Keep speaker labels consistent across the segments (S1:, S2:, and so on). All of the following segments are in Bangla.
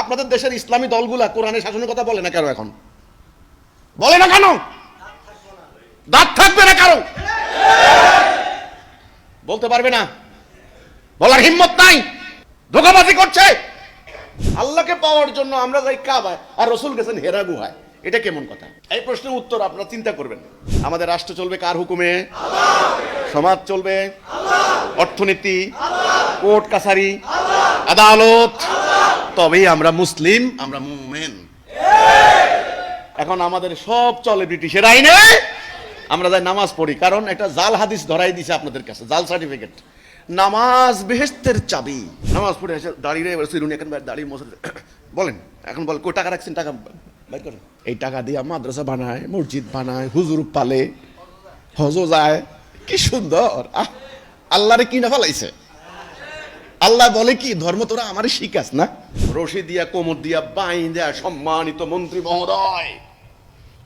S1: আপনাদের দেশের ইসলামী দলগুলা কোরআনের শাসনের কথা বলে না কেন? এখন বলে না কেন? দাঁত থাকবে না কারো? বলতে পারবে না, বলার হিম্মত নাই, ধোঁকাবাজি করছে। আল্লাহকে পাওয়ার জন্য আমরা যাই কাবায়, আর রসুল গেছেন হেরা গুহায়। এটা কেমন কথা? এই প্রশ্নের উত্তর আপনারা চিন্তা করবেন। আমাদের রাষ্ট্র চলবে কার হুকুমে? সমাজ চলবে, অর্থনীতি, কোর্ট কাছারি, আদালত, তবেই আমরা মুসলিম, আমরা মুমিন। এখন আমাদের সব চলে ব্রিটিশের আইনে। আমরা যাই নামাজ পড়ি, কারণ এটা জাল হাদিস ধরাই দিছে আপনাদের কাছে, জাল সার্টিফিকেট। নামাজ বেহেশতের চাবি। নামাজ পড়ে এসে দাঁড়িয়ে রয়েছে, এখন দাঁড়িয়ে মশা বলেন, এখন বল কই টাকা রাখছেন? টাকা বাইর করেন। এই টাকা দিয়ে মাদ্রাসা বানায়, মসজিদ বানায়, হুজুর পালে, হজ যায়। কি সুন্দর! আল্লাহরে কি না ফেলাইছে। আল্লাহ বলে কি, ধর্ম তোরা আমারে শিখাস না? রশি দিয়া, কোমর দিয়া, বাইন দেয়া সম্মানিত মন্ত্রী মহোদয়,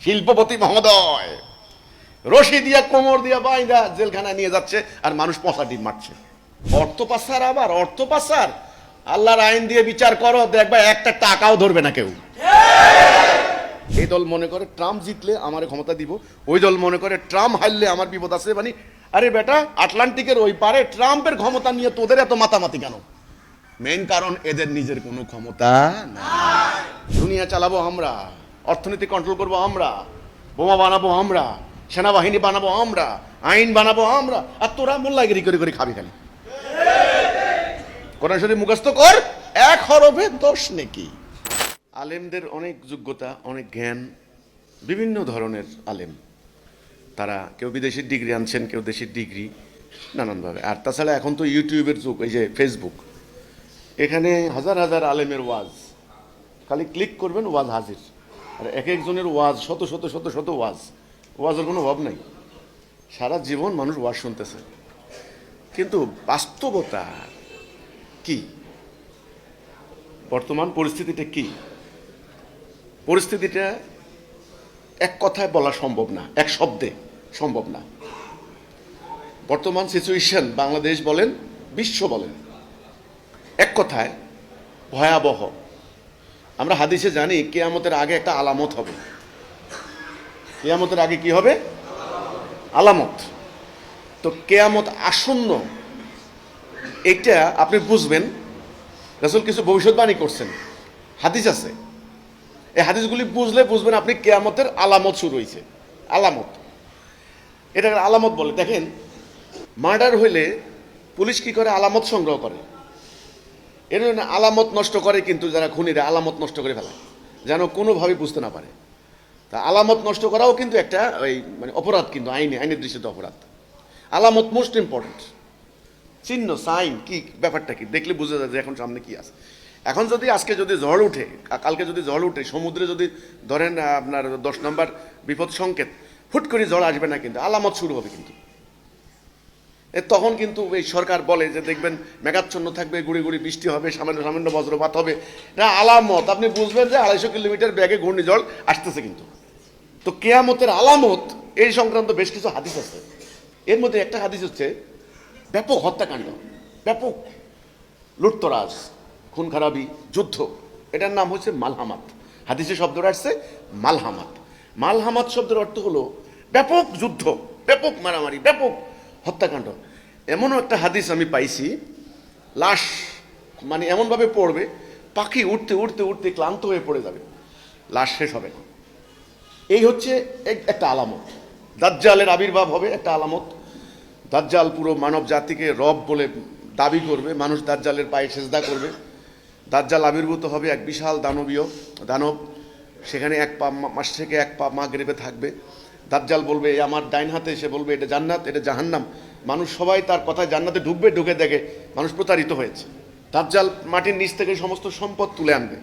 S1: শিল্পপতি মহোদয়, রশি দিয়া, কোমর দিয়া, বাইন দেয়া জেলখানায় নিয়ে যাচ্ছে, আর মানুষ পচা ডিম মারছে। অর্থ পাচার, আবার অর্থ পাচার। আল্লাহর আইন দিয়ে বিচার করো, দেখবা একটা টাকাও ধরবে না কেউ। এই দল মনে করে ট্রাম্প জিতলে আমার ক্ষমতা দিব, ওই দল মনে করে ট্রাম্প হারলে আমার বিপদ আছে। মানে আরে বেটা, আটলান্টিকের ওই পারে ট্রাম্পের ক্ষমতা নিয়ে তোদের এত মাতামাতি কেন? মেইন কারণ এদের নিজের কোনো ক্ষমতা নাই। দুনিয়া চালাবো আমরা, অর্থনীতি কন্ট্রোল করবো আমরা, বোমা বানাবো আমরা, সেনাবাহিনী বানাবো আমরা, আইন বানাবো আমরা, আর তোরা মোল্লাগিরি করে করে খাবি খালি। কোরআন শরীফ মুখস্থ কর, 1 হরফে 10 নেকি। আলেমদের অনেক যোগ্যতা, অনেক জ্ঞান, বিভিন্ন ধরনের আলেম। তারা কেউ বিদেশের ডিগ্রি আনছেন, কেউ দেশের ডিগ্রি, নানানভাবে। আর তাছাড়া এখন তো ইউটিউবের যুগ, এই যে ফেসবুক, এখানে হাজার হাজার আলেমের ওয়াজ, খালি ক্লিক করবেন ওয়াজ হাজির। আর এক একজনের ওয়াজ শত শত শত শত ওয়াজ, ওয়াজের কোনো অভাব নাই। সারা জীবন মানুষ ওয়াজ শুনতেছে, কিন্তু বাস্তবতা কি? বর্তমান পরিস্থিতিটা কি? পরিস্থিতিটা এক কথায় বলা সম্ভব না, এক শব্দে সম্ভব না। বর্তমান সিচুয়েশন, বাংলাদেশ বলেন, বিশ্ব বলেন, এক কথায় ভয়াবহ। আমরা হাদিসে জানি কিয়ামতের আগে একটা আলামত হবে। কিয়ামতের আগে কি হবে? আলামত। তো কিয়ামত আসন্ন, এটা আপনি বুঝবেন। রাসূল কিছু ভবিষ্যৎবাণী করছেন, হাদিস আছে। এই হাদিসগুলি বুঝলে বুঝবেন আপনি কিয়ামতের আলামত শুরু হয়েছে। আলামত, এটা আলামত বলে। দেখেন, মার্ডার হইলে পুলিশ কি করে? আলামত সংগ্রহ করে। এর জন্য আলামত নষ্ট করে, কিন্তু যারা খুনিরা আলামত নষ্ট করে ফেলায়, যেন কোনোভাবে বুঝতে না পারে। তা আলামত নষ্ট করাও কিন্তু একটা ওই মানে অপরাধ, কিন্তু আইনের দৃষ্টিতে অপরাধ। আলামত মোস্ট ইম্পর্টেন্ট। চিহ্ন, সাইন কি, ব্যাপারটা কি দেখলে বুঝা যায় যে এখন সামনে কি আছে। এখন যদি আজকে যদি ঝড় উঠে, কালকে যদি ঝড় উঠে, সমুদ্রে যদি ধরেন আপনার 10 নম্বর বিপদ সংকেত, হুট করে ঝড় আসবে না, কিন্তু আলামত শুরু হবে। কিন্তু তখন কিন্তু এই সরকার বলে যে দেখবেন মেঘাচ্ছন্ন থাকবে, গুড়ি গুড়ি বৃষ্টি হবে, সামান্য সামান্য বজ্রপাত হবে। এটা আলামত, আপনি বুঝবেন যে 250 কিলোমিটার বেগে ঘূর্ণিঝড় আসতেছে। কিন্তু তো কিয়ামতের আলামত এই সংক্রান্ত বেশ কিছু হাদিস আছে। এর মধ্যে একটা হাদিস হচ্ছে ব্যাপক হত্যাকাণ্ড, ব্যাপক লুটতরাজ, খুন খারাপি, যুদ্ধ। এটার নাম হচ্ছে মালহামাত। হাদিসের শব্দটা আসছে মালহামাত। মালহামাত শব্দের অর্থ হলো ব্যাপক যুদ্ধ, ব্যাপক মারামারি, ব্যাপক হত্যাকাণ্ড। এমনও একটা হাদিস আমি পাইছি, লাশ মানে এমনভাবে পড়বে, পাখি উঠতে উঠতে উঠতে ক্লান্ত হয়ে পড়ে যাবে, লাশ শেষ হবে না। এই হচ্ছে একটা আলামত। দাজ্জালের আবির্ভাব হবে, একটা আলামত। দাজ্জাল পুরো মানব জাতিকে রব বলে দাবি করবে, মানুষ দাজ্জালের পায়ে সেজদা করবে। দাজ্জাল আবির্ভূত হবে এক বিশাল দানবীয় দানব, সেখানে 1 পা মাস থেকে 1 পা মাগরিবে থাকবে। দাজ্জাল বলবে আমার ডাইন হাতে, সে বলবে এটা জান্নাত, এটা জাহান্নাম। মানুষ সবাই তার কথায় জান্নাতে ঢুকবে, ঢুকে দেখে মানুষ প্রতারিত হয়েছে। দাজ্জাল মাটির নিচ থেকে সমস্ত সম্পদ তুলে আনবে।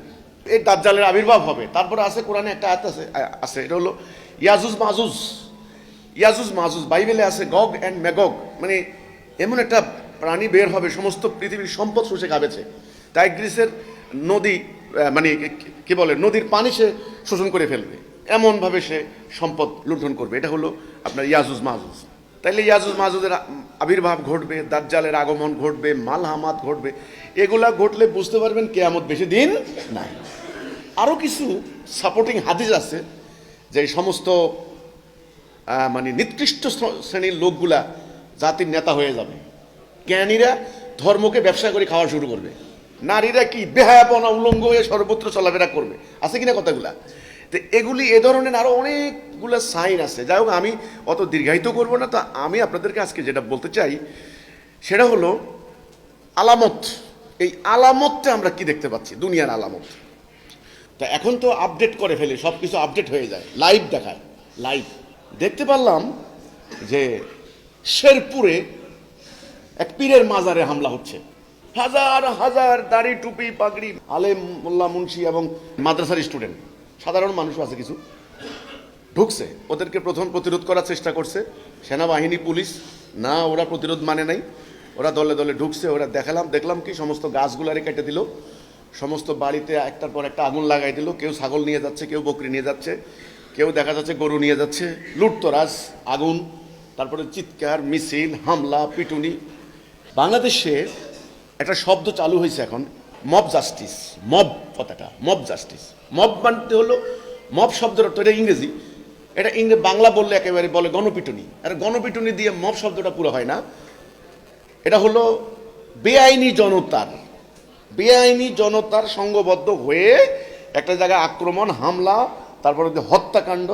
S1: এই দাজ্জালের আবির্ভাব হবে। তারপরে আছে কোরআনে একটা আয়াত আছে, এটা হলো ইয়াজুজ মাজুজ। ইয়াজুজ মাজুজ বাইবেলে আছে গগ অ্যান্ড ম্যাগগ, মানে এমন একটা প্রাণী বের হবে সমস্ত পৃথিবীর সম্পদ শুষে খাবেছে। টাইগ্রিসের নদী, মানে কি বলে, নদীর পানি সে শোষণ করে ফেলবে, এমনভাবে সে সম্পদ লুণ্ঠন করবে। এটা হলো আপনার ইয়াজুজ মাজুজ। তাইলে ইয়াজুজ মাজুজের আবির্ভাব ঘটবে, দাজ্জালের আগমন ঘটবে, মালহামাত ঘটবে। এগুলা ঘটলে বুঝতে পারবেন কিয়ামত বেশি দিন নাই। আরও কিছু সাপোর্টিং হাদিস আছে যে এই সমস্ত মানে নিকৃষ্ট শ্রেণীর লোকগুলা জাতির নেতা হয়ে যাবে। জ্ঞানীরা ধর্মকে ব্যবসা করে খাওয়া শুরু করবে, নারীরা কি বেহায়াপনা উলঙ্গ হয়ে সর্বত্র চলাফেরা করবে, আছে কিনা কথাগুলা? তো এগুলি এ ধরনের আরো অনেকগুলো সাইন আছে। যাই হোক, আমি অত দীর্ঘায়িত করবো না। তো আমি আপনাদেরকে আজকে যেটা বলতে চাই সেটা হলো আলামত। এই আলামতটা আমরা কি দেখতে পাচ্ছি, দুনিয়ার আলামত। তা এখন তো আপডেট করে ফেলে, সব কিছু আপডেট হয়ে যায়, লাইভ দেখায়। লাইভ দেখতে পারলাম যে শেরপুরে এক পীরের মাজারে হামলা হচ্ছে। হাজার হাজার দাড়ি টুপি পাগড়ি আলেম মোল্লা মুন্সি এবং মাদ্রাসার স্টুডেন্ট, সাধারণ মানুষও আছে কিছু, ঢুকছে। ওদেরকে প্রথম প্রতিরোধ করার চেষ্টা করছে সেনাবাহিনী, পুলিশ। না, ওরা প্রতিরোধ মানে নাই, ওরা দলে দলে ঢুকছে। ওরা দেখলাম কি সমস্ত গাছগুলারে কেটে দিল, সমস্ত বাড়িতে একটার পর একটা আগুন লাগাই দিল। কেউ ছাগল নিয়ে যাচ্ছে, কেউ বকরি নিয়ে যাচ্ছে, কেউ দেখা যাচ্ছে গরু নিয়ে যাচ্ছে। লুটতরাজ, আগুন, তারপরে চিৎকার, মিছিল, হামলা, পিটুনি। বাংলাদেশে একটা শব্দ চালু হয়েছে এখন, মব জাস্টিস। মব কথাটা, মব জাস্টিস। মব মানতে হলো, মব শব্দটা তো এটা ইংরেজি, এটা বাংলা বললে একেবারে বলে গণপিটুনি। আর গণপিটুনি দিয়ে মব শব্দটা পুরো হয় না। এটা হলো বেআইনি জনতার সংঘবদ্ধ হয়ে একটা জায়গায় আক্রমণ, হামলা, তারপরে হত্যাকাণ্ড।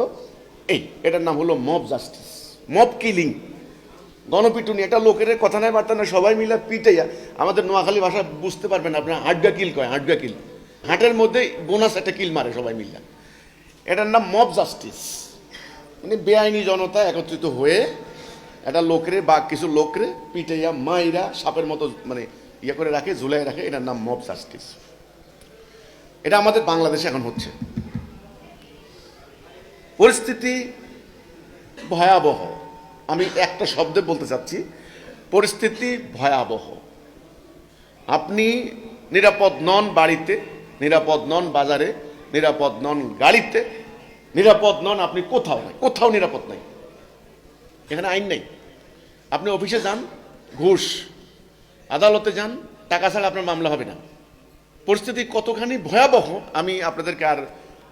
S1: এটার নাম হলো মব জাস্টিস, মব কিলিং, গণপিটুনি। এটা লোকের কথা নাই, বার্তা না, সবাই মিলে পিটাইয়া। আমাদের নোয়াখালী ভাষা বুঝতে পারবেন আপনার, হাড্ডা কিল কয়, হাড্ডা কিল, হাটের মধ্যে বোনাস একটা কিল মারে সবাই মিলে। এটার নাম মব জাস্টিস। মানে বেআইনি জনতা একত্রিত হয়ে একটা লোকরে বা কিছু লোকরে পিটাইয়া মাইরা সাপের মতো মানে ইয়ে করে রাখে, ঝুলাই রাখে। এটার নাম মব জাস্টিস। এটা আমাদের বাংলাদেশে এখন হচ্ছে। পরিস্থিতি ভয়াবহ। আমি একটা শব্দে বলতে চাচ্ছি, পরিস্থিতি ভয়াবহ। আপনি নিরাপদ নন বাড়িতে, নিরাপদ নন বাজারে, নিরাপদ নন গাড়িতে, নিরাপদ নন আপনি কোথাও নিরাপদ নাই। এখানে আইন নেই। আপনি অফিসে যান, ঘুষ, আদালতে যান, টাকা ছাড়া আপনার মামলা হবে না। পরিস্থিতি কতখানি ভয়াবহ আমি আপনাদেরকে আর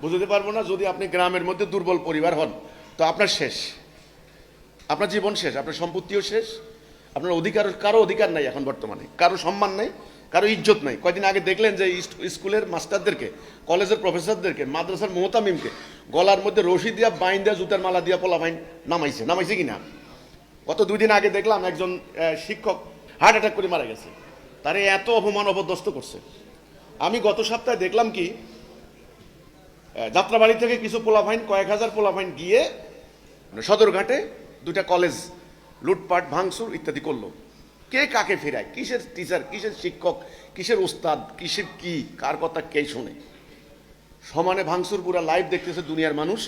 S1: বুঝতে পারবো না। যদি আপনি গ্রামের মধ্যে দুর্বল পরিবার হন, তো আপনার শেষ, আপনার জীবন শেষ, আপনার সম্পত্তিও শেষ, আপনার কারো অধিকার নাই এখন বর্তমানে, কারো সম্মান নাই, কারো ইজ্জত নাই। কয়দিন আগে দেখলেন যে স্কুলের মাস্টারদেরকে, কলেজের প্রফেসরদেরকে, মাদ্রাসার মোহতামিমকে গলার মধ্যে রশি দিয়া, বাইন দিয়া, জুতার মালা দিয়া পোলাপাইন নামাইছে কি না? গত 2 দিন আগে দেখলাম একজন শিক্ষক হার্ট অ্যাটাক করে মারা গেছে। তারে এত অপমান অপদস্থ করছে। আমি গত সপ্তাহে দেখলাম কি যাত্রাবাড়ি থেকে কিছু পোলাপাইন, কয়েক হাজার পোলাপাইন গিয়ে সদরঘাটে 2টা কলেজ লুটপাট, ভাঙচুর ইত্যাদি করলো। কে কাকে ফেরায়, কিসের টিচার, কিসের শিক্ষক, কিসের ওস্তাদ, কিসের কি, কার কথা কে শোনে? সমানে ভাঙচুর, পুরা লাইভ দেখতেছে দুনিয়ার মানুষ।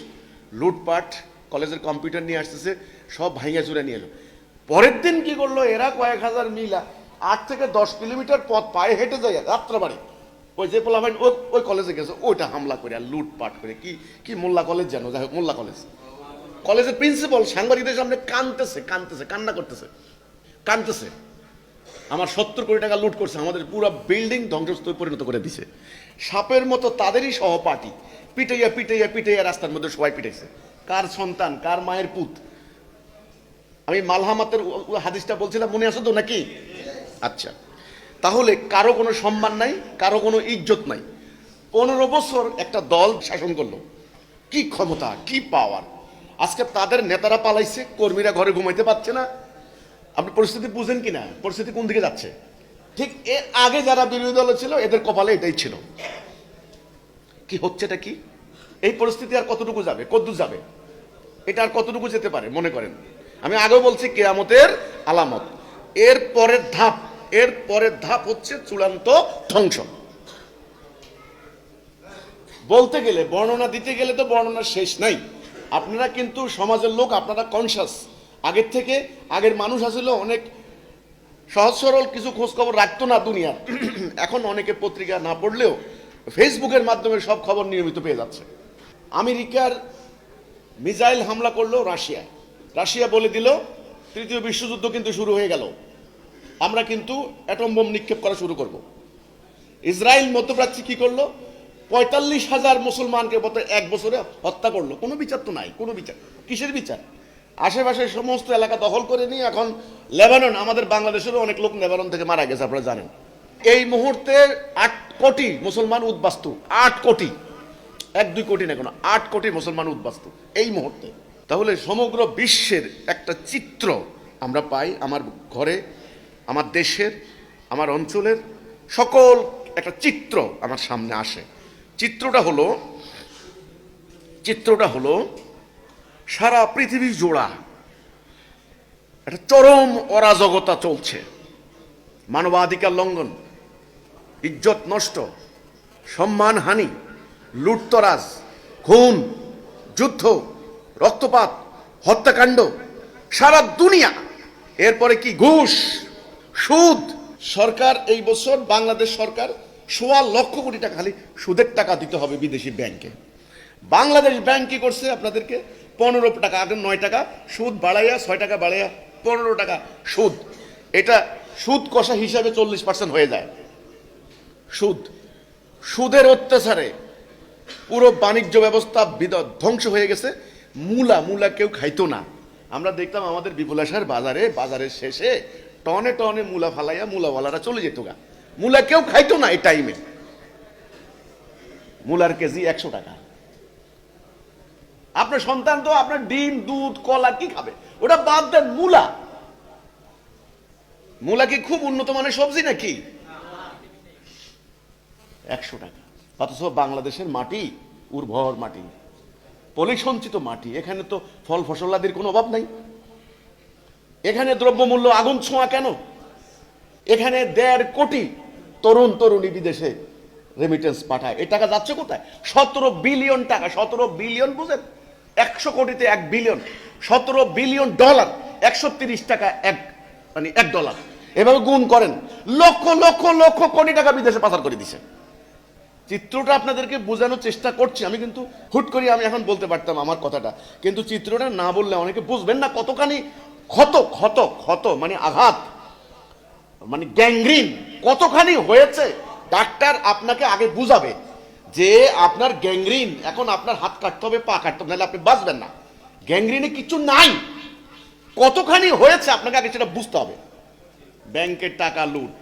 S1: লুটপাট, কলেজের কম্পিউটার নিয়ে আসতেছে, সব ভাঙিয়া চুরে নিয়ে এলো। পরের দিন কি করলো এরা, কয়েক হাজার মিলা 8 থেকে 10 কিলোমিটার পথ পায়ে হেঁটে যায় যাত্রাবাড়ি, ওই যে পোলাপাইন ওই কলেজে গেছে, ওইটা হামলা করে আর লুটপাট করে। কি মোল্লা কলেজ জানো, যাই হোক মোল্লা কলেজ। কলেজের প্রিন্সিপাল সাংবাদিকদের সামনে কান্না করতেছে। আমার 70 কোটি টাকা লুট করছে, আমাদের পুরো বিল্ডিং ধ্বংসস্তূপে পরিণত করে দিছে। সাপের মতো তাদেরই সহপাঠী পিটাইয়া রাস্তার মধ্যে সবাই পিটাইছে। কার সন্তান, কার মায়ের পুত। আমি মালহামাতের হাদিসটা বলছিলাম, মনে আছে তো নাকি? আচ্ছা, তাহলে কারো কোনো সম্মান নাই, কারো কোনো ইজ্জত নাই। 15 বছর একটা দল শাসন করলো, কি ক্ষমতা, কি পাওয়ার। আজকে তাদের নেতারা পালাইছে, কর্মীরা ঘরে ঘুমাইতে পারছে না। আপনি পরিস্থিতি বুঝেন কিনা, পরিস্থিতি কোন দিকে যাচ্ছে? ঠিক এর আগে যারা বিরোধী দল ছিল এদের কপালে এটাই ছিল। কি হচ্ছে এটা কি? এই পরিস্থিতি আর কতটুকু যাবে, কতদূর যাবে, এটা আর কতটুকু যেতে পারে মনে করেন? আমি আগেও বলছি কিয়ামতের আলামত। এর পরের ধাপ হচ্ছে চূড়ান্ত ধ্বংস। বলতে গেলে, বর্ণনা দিতে গেলে তো বর্ণনার শেষ নাই। আপনারা কিন্তু সমাজের লোক, আপনারা কনসাস। আগের মানুষ আসছিল অনেক সহজ সরল, কিছু খোঁজ খবর রাখতো না দুনিয়ার। এখন অনেকে পত্রিকা না পড়লেও ফেসবুকের মাধ্যমে সব খবর নিয়মিত পেয়ে যাচ্ছে। আমেরিকার মিসাইল হামলা করলো রাশিয়া বলে দিল 3য় বিশ্বযুদ্ধ কিন্তু শুরু হয়ে গেল, আমরা কিন্তু অ্যাটম বোম নিক্ষেপ করা শুরু করব। ইসরায়েল মধ্যপ্রাচ্যে কি করলো, 45,000 মুসলমানকে গত 1 বছরে হত্যা করলো, কোনো বিচার তো নাই, কোনো বিচার, কিসের বিচার? আশেপাশের সমস্ত এলাকা দখল করে নিয়ে এখন লেবানন, আমাদের বাংলাদেশেরও অনেক লোক লেবানন থেকে মারা গেছে, আপনারা জানেন। এই মুহূর্তে 8 কোটি মুসলমান উদ্বাস্তু, 8 কোটি, 1-2 কোটি না, কোনো 8 কোটি মুসলমান উদ্বাস্তু এই মুহূর্তে। তাহলে সমগ্র বিশ্বের একটা চিত্র আমরা পাই আমার ঘরে, আমার দেশের, আমার অঞ্চলের সকল একটা চিত্র আমার সামনে আসে। চিত্রটা হলো সারা পৃথিবী জোড়া একটা চরম অরাজকতা চলছে, মানবাধিকার লঙ্ঘন, ইজ্জত নষ্ট, সম্মানহানি, লুটতরাজ, খুন, যুদ্ধ, রক্তপাত, হত্যাকাণ্ড, সারা দুনিয়া। এরপরে কি? ঘুষ, সুদ। সরকার এই বছর, বাংলাদেশ সরকার 1.25 লক্ষ কোটি টাকা খালি সুদের টাকা দিতে হবে বিদেশি ব্যাংকে। বাংলাদেশ ব্যাংক কি করছে? আপনাদেরকে 15 টাকা, আগে 9 টাকা সুদ বাড়াইয়া 6 টাকা বাড়াইয়া 15 টাকা সুদ। এটা সুদ কষা হিসাবে 40% হয়ে যায়। সুদের অত্যাচারে পুরো বাণিজ্য ব্যবস্থা ধ্বংস হয়ে গেছে। মূলা কেউ খাইতো না। আমরা দেখতাম আমাদের বিপুলাশার বাজারের শেষে টনে টনে মূলা ফালাইয়া মূলাওয়ালারা চলে যেত গা। মূলা কেউ খাইতো না এই টাইমে। মূলার কেজি 100 টাকা। আপনার সন্তান তো আপনার ডিম, দুধ, কলা কি খাবে? ওটা বাদ দেন। মূলা কি খুব উন্নত মানের সবজি নাকি? 100 টাকা। অথচ বাংলাদেশের মাটি উর্বর মাটি, পলিসঞ্চিত মাটি। এখানে তো ফল ফসলাদির কোনো অভাব নাই। এখানে দ্রব্যমূল্য আগুন ছোঁয়া কেন? এখানে 1.5 কোটি তরুণী বিদেশে রেমিটেন্স পাঠায়। এই টাকা যাচ্ছে কোথায়? 17 বিলিয়ন টাকা। 17 বিলিয়ন বুঝেন? 100 কোটিতে 1 বিলিয়ন, 17 বিলিয়ন ডলার। 130 টাকা এক ডলার। এভাবে গুণ করেন, লক্ষ লক্ষ লক্ষ কোটি টাকা বিদেশে পাচার করে দিছে। চিত্রটা আপনাদেরকে বোঝানোর চেষ্টা করছি আমি, কিন্তু হুট করে আমি এখন বলতে পারতাম আমার কথাটা, কিন্তু চিত্রটা না বললে অনেকে বুঝবেন না কতখানি ক্ষত মানে আঘাত, মানে গ্যাংগ্রিন কতখানি হয়েছে। ডাক্তার আপনাকে আগে বুঝাবে যে আপনার গ্যাংগ্রিন, এখন আপনার হাত কাটতে হবে, পা কাটতে হবে, নাহলে আপনি বাঁচবেন না। গ্যাংগ্রিনে কিছু নাই, কতখানি হয়েছে আপনাকে আগে সেটা বুঝতে হবে। ব্যাংকের টাকা লুট,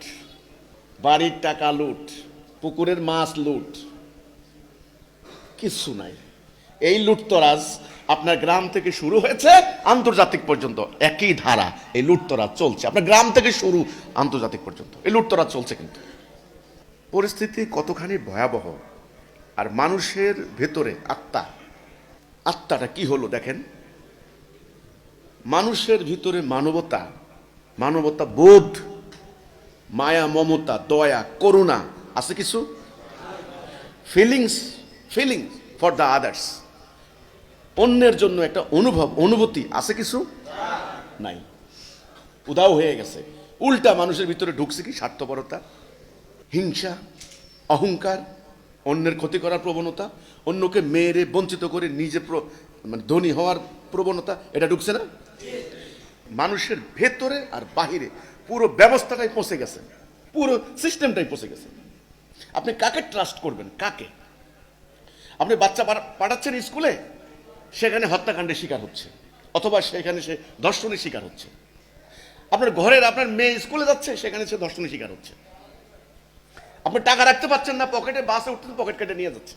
S1: বাড়ির টাকা লুট, পুকুরের মাছ লুট, কিছু নাই। এই লুটতরাজ আপনার গ্রাম থেকে শুরু হয়েছে আন্তর্জাতিক পর্যন্ত, একই ধারা এই লুটতরাজ চলছে। আপনার গ্রাম থেকে শুরু আন্তর্জাতিক পর্যন্ত এই লুটতরাজ চলছে। কিন্তু পরিস্থিতি কতখানি ভয়াবহ। আর মানুষের ভেতরে আত্মাটা কি হলো দেখেন। মানুষের ভিতরে মানবতা বোধ, মায়া, মমতা, দয়া, করুণা আছে কিছু? ফিলিংস ফর দ্য আদার্স, অন্যের জন্য একটা অনুভূতি আছে কিছু? নাই, উদাও হয়ে গেছে। উল্টা মানুষের ভিতরে ঢুকছে কি? স্বার্থপরতা, হিংসা, অহংকার, অন্যের ক্ষতি করার প্রবণতা, অন্যকে মেরে বঞ্চিত করে নিজে মানে ধনী হওয়ার প্রবণতা, এটা ঢুকছে না? মানুষের ভেতরে আর বাহিরে পুরো ব্যবস্থাটাই পৌঁছে গেছে, পুরো সিস্টেমটাই পৌঁছে গেছে। আপনি কাকে ট্রাস্ট করবেন? কাকে? আপনি বাচ্চা পাঠাচ্ছেন স্কুলে, সেখানে হত্যাকাণ্ডের শিকার হচ্ছে, অথবা সেখানে সে ধর্ষণের শিকার হচ্ছে। আপনার ঘরের আপনার মেয়ে স্কুলে যাচ্ছে, সেখানে সে ধর্ষণের শিকার হচ্ছে। আপনি টাকা রাখতে পারছেন না পকেটে, বাসে উঠতে পকেট কেটে নিয়ে যাচ্ছে।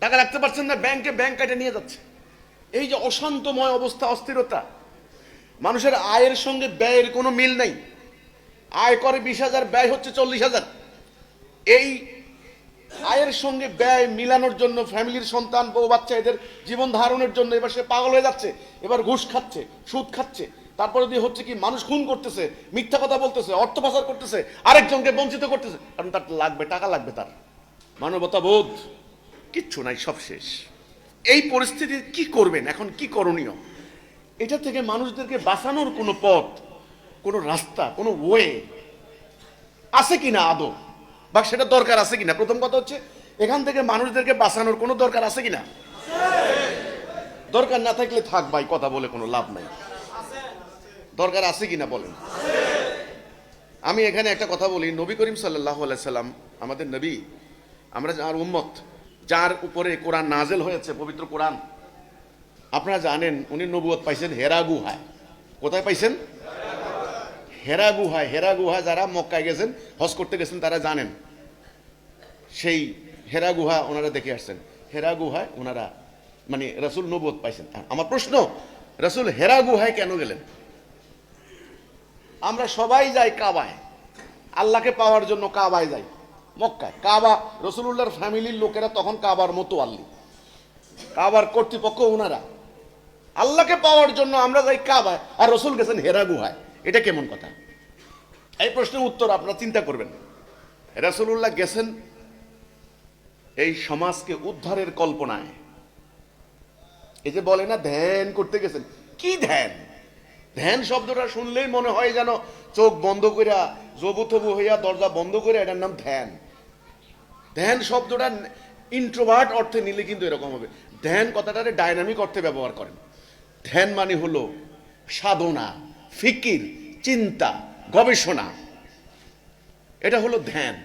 S1: টাকা রাখতে পারছেন না ব্যাংকে, ব্যাংক কেটে নিয়ে যাচ্ছে। এই যে অশান্তময় অবস্থা, অস্থিরতা, মানুষের আয়ের সঙ্গে ব্যয়ের কোনো মিল নেই। আয় করে 20,000, ব্যয় হচ্ছে 40,000। এই আয়ের সঙ্গে ব্যয় মিলানোর জন্য ফ্যামিলির সন্তান, বউ বাচ্চা, এদের জীবন ধারণের জন্য এবার সে পাগল হয়ে যাচ্ছে। এবার ঘুষ খাচ্ছে, সুদ খাচ্ছে, তারপরে দিয়ে হচ্ছে কি মানুষ খুন করতেছে, মিথ্যা কথা বলতেছে, অর্থ পাচার করতেছে, আরেকজনকে বঞ্চিত করতেছে, কারণ তার লাগবে, টাকা লাগবে। তার মানবতা বোধ কিচ্ছু নাই, সব শেষ। এই পরিস্থিতি কি করবেন এখন? কি করণীয়? এটা থেকে মানুষদেরকে বাঁচানোর কোনো পথ, কোনো রাস্তা, কোনো ওয়ে আছে কিনা আদৌ, বা সেটা দরকার আছে কিনা? প্রথম কথা হচ্ছে এখান থেকে মানুষদেরকে বাঁচানোর কোনো দরকার আছে কিনা? দরকার না থাকলে থাক ভাই, কথা বলে কোনো লাভ নাই। দরকার আছে কিনা বলেন। আমি এখানে একটা কথা বলি, নবী করিম সাল্লাল্লাহু আলাইহি সাল্লাম আমাদের নবী, আমরা আর উম্মত, যার উপরে কোরআন নাজেল হয়েছে, পবিত্র কোরআন। আপনারা জানেন উনি নবুয়ত পাইছেন হেরা গুহায়। কোথায় পাইছেন? হেরা গুহায়। হেরা গুহা যারা মক্কায় গেছেন, হজ করতে গেছেন, তারা জানেন। সেই হেরা গুহা ওনারা দেখে আসছেন। হেরা গুহায় ওনারা মানে রাসূল নবুয়ত পাইছেন। আমার প্রশ্ন, রাসূল হেরা গুহায় কেন গেলেন? আমরা সবাই যাই কাবায়, আল্লাহকে পাওয়ার জন্য কাবায় যাই, মক্কায়। কাবা রাসূলুল্লাহর ফ্যামিলির লোকেরা তখন কাবার মতো আল্লি, কাবার কর্তৃপক্ষ ওনারা। আল্লাহকে পাওয়ার জন্য আমরা যাই কাবায়, আর রাসূল গেছেন হেরা গুহায়। এটা কেমন কথা? এই প্রশ্নের উত্তর আপনারা চিন্তা করবেন। রাসূলুল্লাহ গেছেন এই সমাজকে উদ্ধারের কল্পনায়। এই যে বলে না ধ্যান করতে গেছেন, কি ধ্যান? ধ্যান শব্দটা শুনলেই মনে হয় যেন চোখ বন্ধ করিয়া জবু তবু হইয়া দরজা বন্ধ করে, এটার নাম ধ্যান। ধ্যান শব্দটা ইন্ট্রোভার্ট অর্থে নিলে কিন্তু এরকম হবে। ধ্যান কথাটারে ডাইনামিক অর্থে ব্যবহার করেন। ধ্যান মানে হলো সাধনা, ফিকির, চিন্তা, গবেষণা। এটা হলো ধ্যান।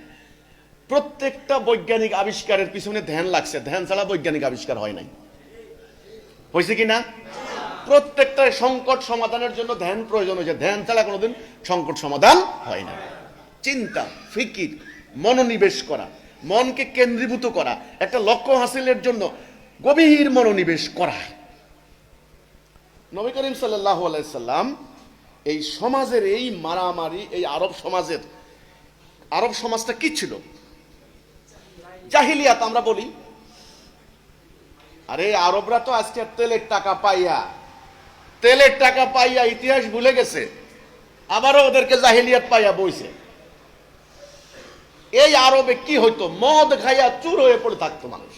S1: প্রত্যেকটা বৈজ্ঞানিক আবিষ্কারের পিছনে ধ্যান লাগছে। ধ্যান ছাড়া বৈজ্ঞানিক আবিষ্কার হয় নাই। হয়েছে কি না? প্রত্যেকটা সংকট সমাধানের জন্য ধ্যান প্রয়োজন হয়েছে। ধ্যান ছাড়া কোনোদিন সংকট সমাধান হয় না। চিন্তা, ফিকির, মনোনিবেশ করা, মনকে কেন্দ্রীভূত করা, একটা লক্ষ্য হাসিলের জন্য গভীর মনোনিবেশ করা। নবী করিম সাল্লাল্লাহু আলাইহি সাল্লাম এই সমাজের এই মারামারি, এই আরব সমাজের, আরব সমাজটা কি ছিল? জাহিলিয়াত আমরা বলি। আরে আরবরা তো আজকে তেলের টাকা পাইয়া ইতিহাস ভুলে গেছে, আবারও ওদেরকে জাহিলিয়াত পাইয়া বইছে। এই আরবে কি হইতো? মদ খাইয়া চুর হয়ে পড়ে থাকতো মানুষ।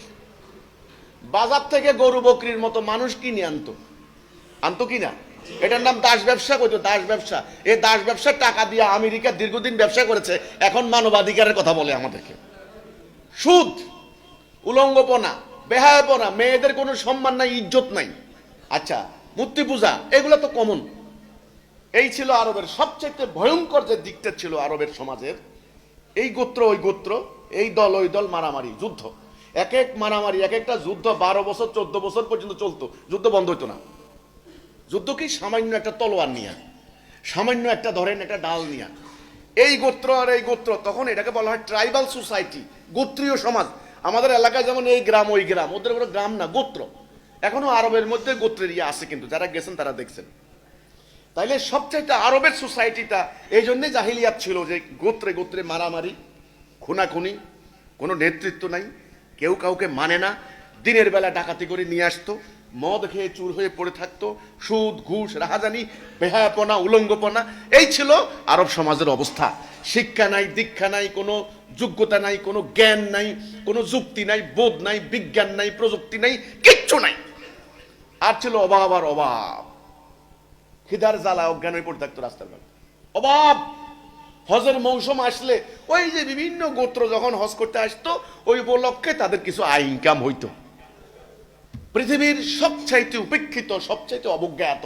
S1: বাজার থেকে গরু বকরির মতো মানুষ কিনে আনতো কিনা? এটার নাম দাস ব্যবসা কইতো, দাস ব্যবসা। এই দাস ব্যবসার টাকা দিয়ে আমেরিকা দীর্ঘদিন ব্যবসা করেছে, এখন মানবাধিকারের কথা বলে আমাদেরকে। সুদ, উলঙ্গপনা, বেহায়াপনা, মেয়েদের কোনো সম্মান নাই, ইজ্জত নাই। আচ্ছা, মূর্তি পূজা, এগুলো তো কমন। এই ছিল আরবের সবচেয়ে ভয়ঙ্কর যে দিকটা ছিল আরবের সমাজের। এই গোত্র ওই গোত্র, এই দল ওই দল, মারামারি, যুদ্ধ। এক এক মারামারি, এক একটা যুদ্ধ 12 বছর 14 বছর পর্যন্ত চলতো, যুদ্ধ বন্ধ হইতো না। যুদ্ধ কি? সামান্য একটা তলোয়ার নিয়ে, সামান্য একটা ধরেন একটা ডাল নিয়ে, এই গোত্র আর এই গোত্র। তখন এটাকে বলা হয় ট্রাইবাল সোসাইটি, গোত্রীয় সমাজ। আমাদের এলাকায় যেমন এই গ্রাম ওই গ্রাম, ওদের কোনো গ্রাম না, গোত্র। এখনো আরবের মধ্যে গোত্রের ইয়ে আছে, কিন্তু যারা গেছেন তারা দেখছেন। তাইলে সবচাইতে আরবের সোসাইটিটা এই জন্যে জাহিলিয়াত ছিল, যে গোত্রে গোত্রে মারামারি, খুনাখুনি, কোনো নেতৃত্ব নাই, কেউ কাউকে মানে না। দিনের বেলা ডাকাতি করে নিয়ে আসতো, মদ খেয়ে চুর হয়ে পড়ে থাকতো, সুদ, ঘুষ, রাহাজানি, বেহায়াপনা, উলঙ্গপনা, এই ছিল আরব সমাজের অবস্থা। শিক্ষা নাই, দীক্ষা নাই, কোনো যোগ্যতা নাই, কোনো জ্ঞান নাই, কোনো যুক্তি নাই, বোধ নাই, বিজ্ঞান নাই, প্রযুক্তি নাই, কিচ্ছু নাই। আর ছিল অভাব আর অভাব। খিদার জ্বালা অজ্ঞান হয়ে পড়ে থাকতো রাস্তার বেলা, অভাব। হজের মৌসুম আসলে ওই যে বিভিন্ন গোত্র যখন হজ করতে আসতো, ওই উপলক্ষে তাদের কিছু আয় ইনকাম হইতো। পৃথিবীর সবচাইতে উপেক্ষিত, সবচাইতে অবজ্ঞাত,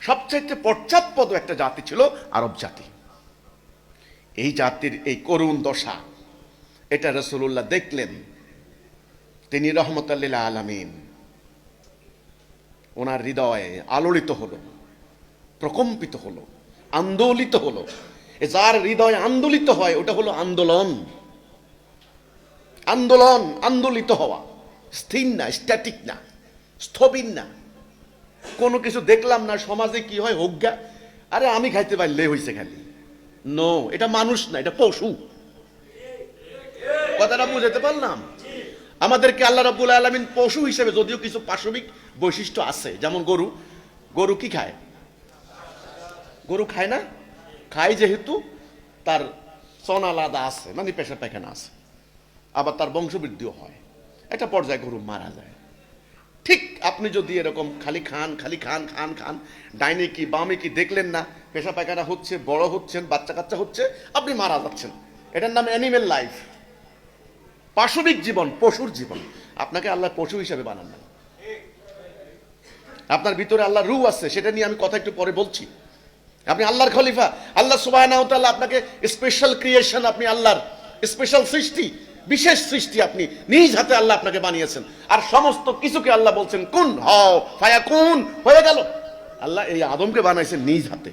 S1: সবচাইতে পশ্চাৎপদ একটা জাতি ছিল আরব জাতি। এই জাতির এই করুণ দশা, এটা রাসূলুল্লাহ দেখলেন। তিনি রহমতুল লিল আলামিন। ওনার হৃদয়ে আলোড়িত হলো, প্রকম্পিত হলো, আন্দোলিত হলো। যার হৃদয় আন্দোলিত হয় ওটা হলো আন্দোলন। আন্দোলন, আন্দোলিত হওয়া, স্থির না, স্ট্যাটিক না, স্থবির না। কোনো কিছু দেখলাম না, সমাজে কি হয় হোগা, আরে আমি খাইতে পারলে হইছে খালি। নো, এটা মানুষ না, এটা পশু। কথাটা বুঝাতে পারলাম? আমাদেরকে আল্লাহ রাব্বুল আলামিন পশু হিসেবে, যদিও কিছু পাশবিক বৈশিষ্ট্য আছে, যেমন গরু। গরু কি খায়? গরু খায় না? খায় যেহেতু তার চন আলাদা আছে, মানে পেশা পায়খানা আছে, আবার তার বংশবৃদ্ধিও হয়। একটা পর্যায়ে গরু মারা যায়। ঠিক আপনি যদি এরকম খালি খান, খালি খান, খান খান, ডাইনে কি বামে কি দেখলেন না, পেশা পায়খানা হচ্ছে, বড় হচ্ছেন, বাচ্চা কাচ্চা হচ্ছে, আপনি মারা যাচ্ছেন। এটার নাম অ্যানিমেল লাইফ, পাশবিক জীবন, পশুর জীবন। আপনাকে আল্লাহ পশু হিসেবে বানান না। আপনার ভিতরে আল্লাহ রূহ আছে, সেটা নিয়ে আমি কথা একটু পরে বলছি। আপনি আল্লাহর খলিফা, আল্লাহ সুবহানাহু ওয়া তাআলা আপনাকে স্পেশাল ক্রিয়েশন, আপনি আল্লাহর স্পেশাল সৃষ্টি। বিশেষ সৃষ্টি, আপনি নিজ হাতে আল্লাহ আপনাকে বানিয়েছেন। আর সমস্ত কিছুকে আল্লাহ বলছেন কুন হও, ফায়াকুন, হয়ে গেল। আল্লাহ এই আদমকে বানাইছেন নিজ হাতে।